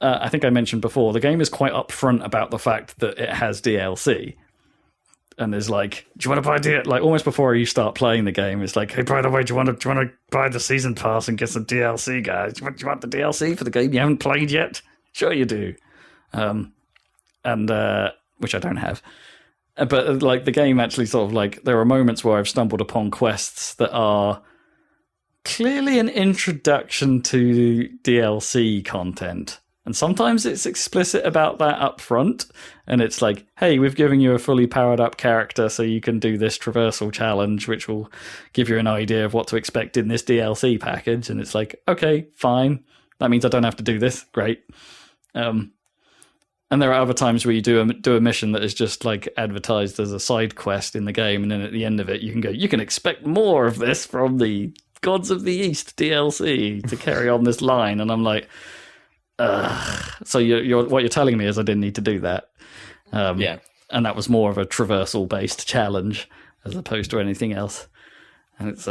I think I mentioned before, the game is quite upfront about the fact that it has DLC. And there's like, do you want to buy DLC? Like, almost before you start playing the game, it's like, hey, by the way, do you want to buy the season pass and get some DLC, guys? Do you want the DLC for the game you haven't played yet? Sure you do. Which I don't have. But like, the game actually sort of like, there are moments where I've stumbled upon quests that are clearly an introduction to DLC content. And sometimes it's explicit about that up front, and it's like, hey, we've given you a fully powered up character so you can do this traversal challenge, which will give you an idea of what to expect in this DLC package. And it's like, okay, fine. That means I don't have to do this. Great. And And there are other times where you do a mission that is just like advertised as a side quest in the game, and then at the end of it, you can go, you can expect more of this from the Gods of the East DLC to carry on this line. And I'm like, ugh. So what you're telling me is I didn't need to do that. Yeah. And that was more of a traversal based challenge as opposed to anything else. And it's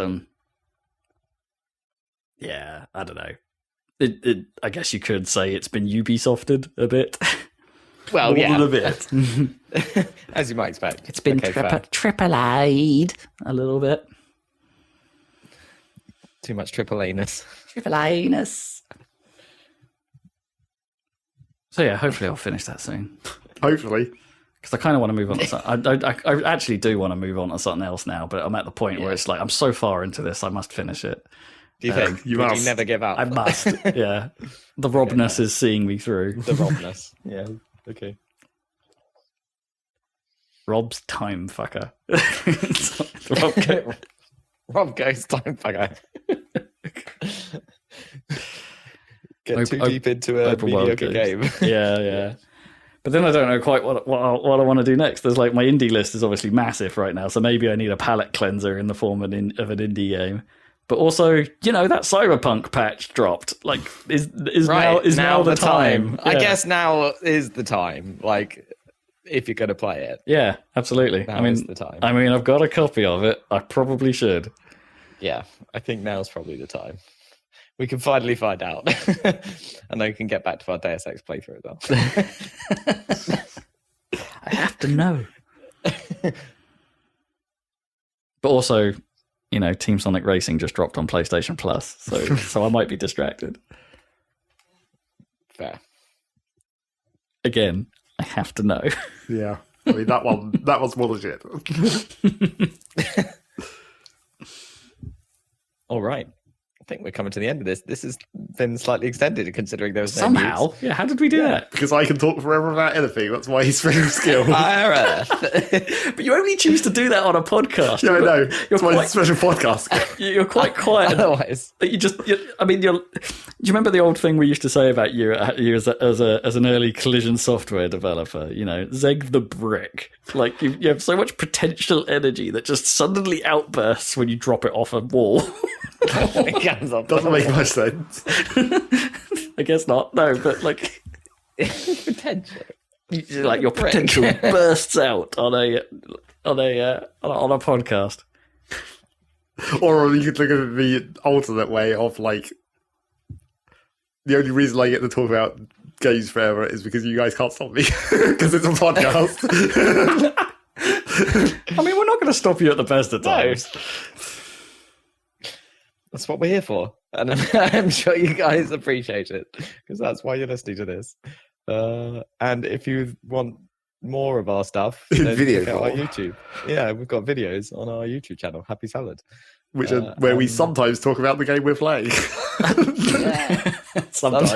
yeah, I don't know. I guess you could say it's been Ubisofted a bit. Well, yeah, a bit. as you might expect. It's been triple A'd a little bit. Too much triple anus. Triple anus. So yeah, hopefully I'll finish that soon. Hopefully. Because I kind of want to move on to something. I actually do want to move on to something else now, but I'm at the point where it's like, I'm so far into this, I must finish it. Do you think? You Would must. you never give up? I must, yeah. The Robness is seeing me through. The Robness. Yeah, okay. Rob's time fucker. Rob goes time fucker. Get too deep into a mediocre game. Yeah. But then I don't know quite what I want to do next. There's like my indie list is obviously massive right now, so maybe I need a palate cleanser in the form of an indie game. But also, you know, that Cyberpunk patch dropped. Like, is now the time? I guess now is the time. Like, if you're going to play it. Yeah, absolutely. Now is the time. I mean, I've got a copy of it. I probably should. Yeah, I think now's probably the time. We can finally find out. And then we can get back to our Deus Ex playthrough as well. I have to know. But also, you know, Team Sonic Racing just dropped on PlayStation Plus, so I might be distracted. Fair. Again, I have to know. Yeah. I mean, that one's more legit. All right. I think we're coming to the end of this. This has been slightly extended considering there was no Somehow. news. Yeah, how did we do that? Because I can talk forever about anything. That's my special skill. But you only choose to do that on a podcast. Yeah, I know. It's my special podcast. You're quite quiet. Otherwise. Do you remember the old thing we used to say about you as an early Collision software developer? You know, Zeg the brick. Like you have so much potential energy that just suddenly outbursts when you drop it off a wall. Doesn't make much sense. I guess not. No, but like potential. Like your potential bursts out on a podcast. Or you could look at the alternate way of like the only reason I get to talk about games forever is because you guys can't stop me because it's a podcast. I mean, we're not going to stop you at the best of times. That's what we're here for. And I'm sure you guys appreciate it because that's why you're listening to this. And if you want more of our stuff, then check out our YouTube. Yeah, we've got videos on our YouTube channel, Happy Salad. Which are where we sometimes talk about the game we're playing. Sometimes.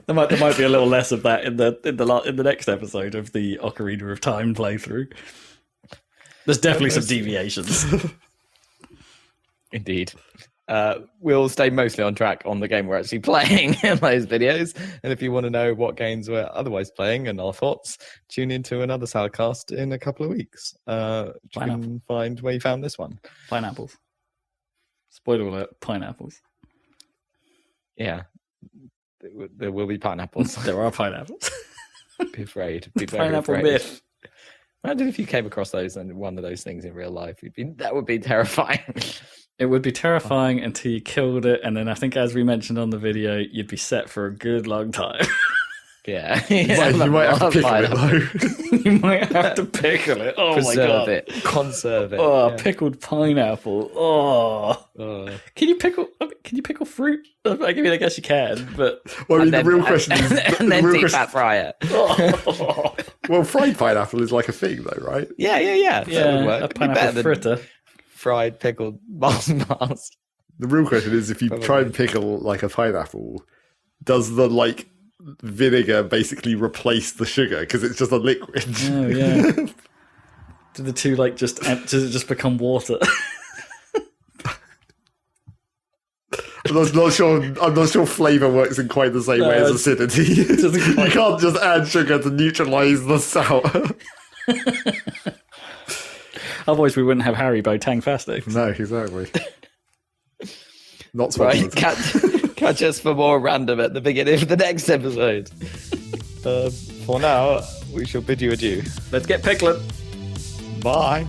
There might be a little less of that in the next episode of the Ocarina of Time playthrough. There's definitely some deviations. Indeed. We'll stay mostly on track on the game we're actually playing in those videos. And if you want to know what games we're otherwise playing and our thoughts, tune into another Saladcast in a couple of weeks. You can find where you found this one. Pineapples. Spoiler alert, pineapples. Yeah. There will be pineapples. There are pineapples. Be afraid. Be very Pineapple afraid. myth. Imagine if you came across those and one of those things in real life. That would be terrifying. It would be terrifying until you killed it, and then I think, as we mentioned on the video, you'd be set for a good long time. Yeah. You might have to pickle it, though. You might have to pickle it. Oh, Preserve my God. it. Conserve it. Oh, pickled pineapple. Oh. Can you pickle fruit? I mean, I guess you can, but... Well, I mean, the real question is... And then deep fat fry it. Oh. Well, fried pineapple is like a thing, though, right? Yeah. That would work. A pineapple fritter. Fried, pickled Mars. The real question is, if you try and pickle, like, a pineapple, does the, like... vinegar basically replace the sugar because it's just a liquid? Oh yeah. Do the two does it just become water? I'm not sure flavour works in quite the same way as acidity. You can't just add sugar to neutralise the sour. Otherwise, we wouldn't have Haribo Tang-Fastic. No, exactly. Not Right, sponsored. catch us for more random at the beginning of the next episode. For now, we shall bid you adieu. Let's get pickling. Bye.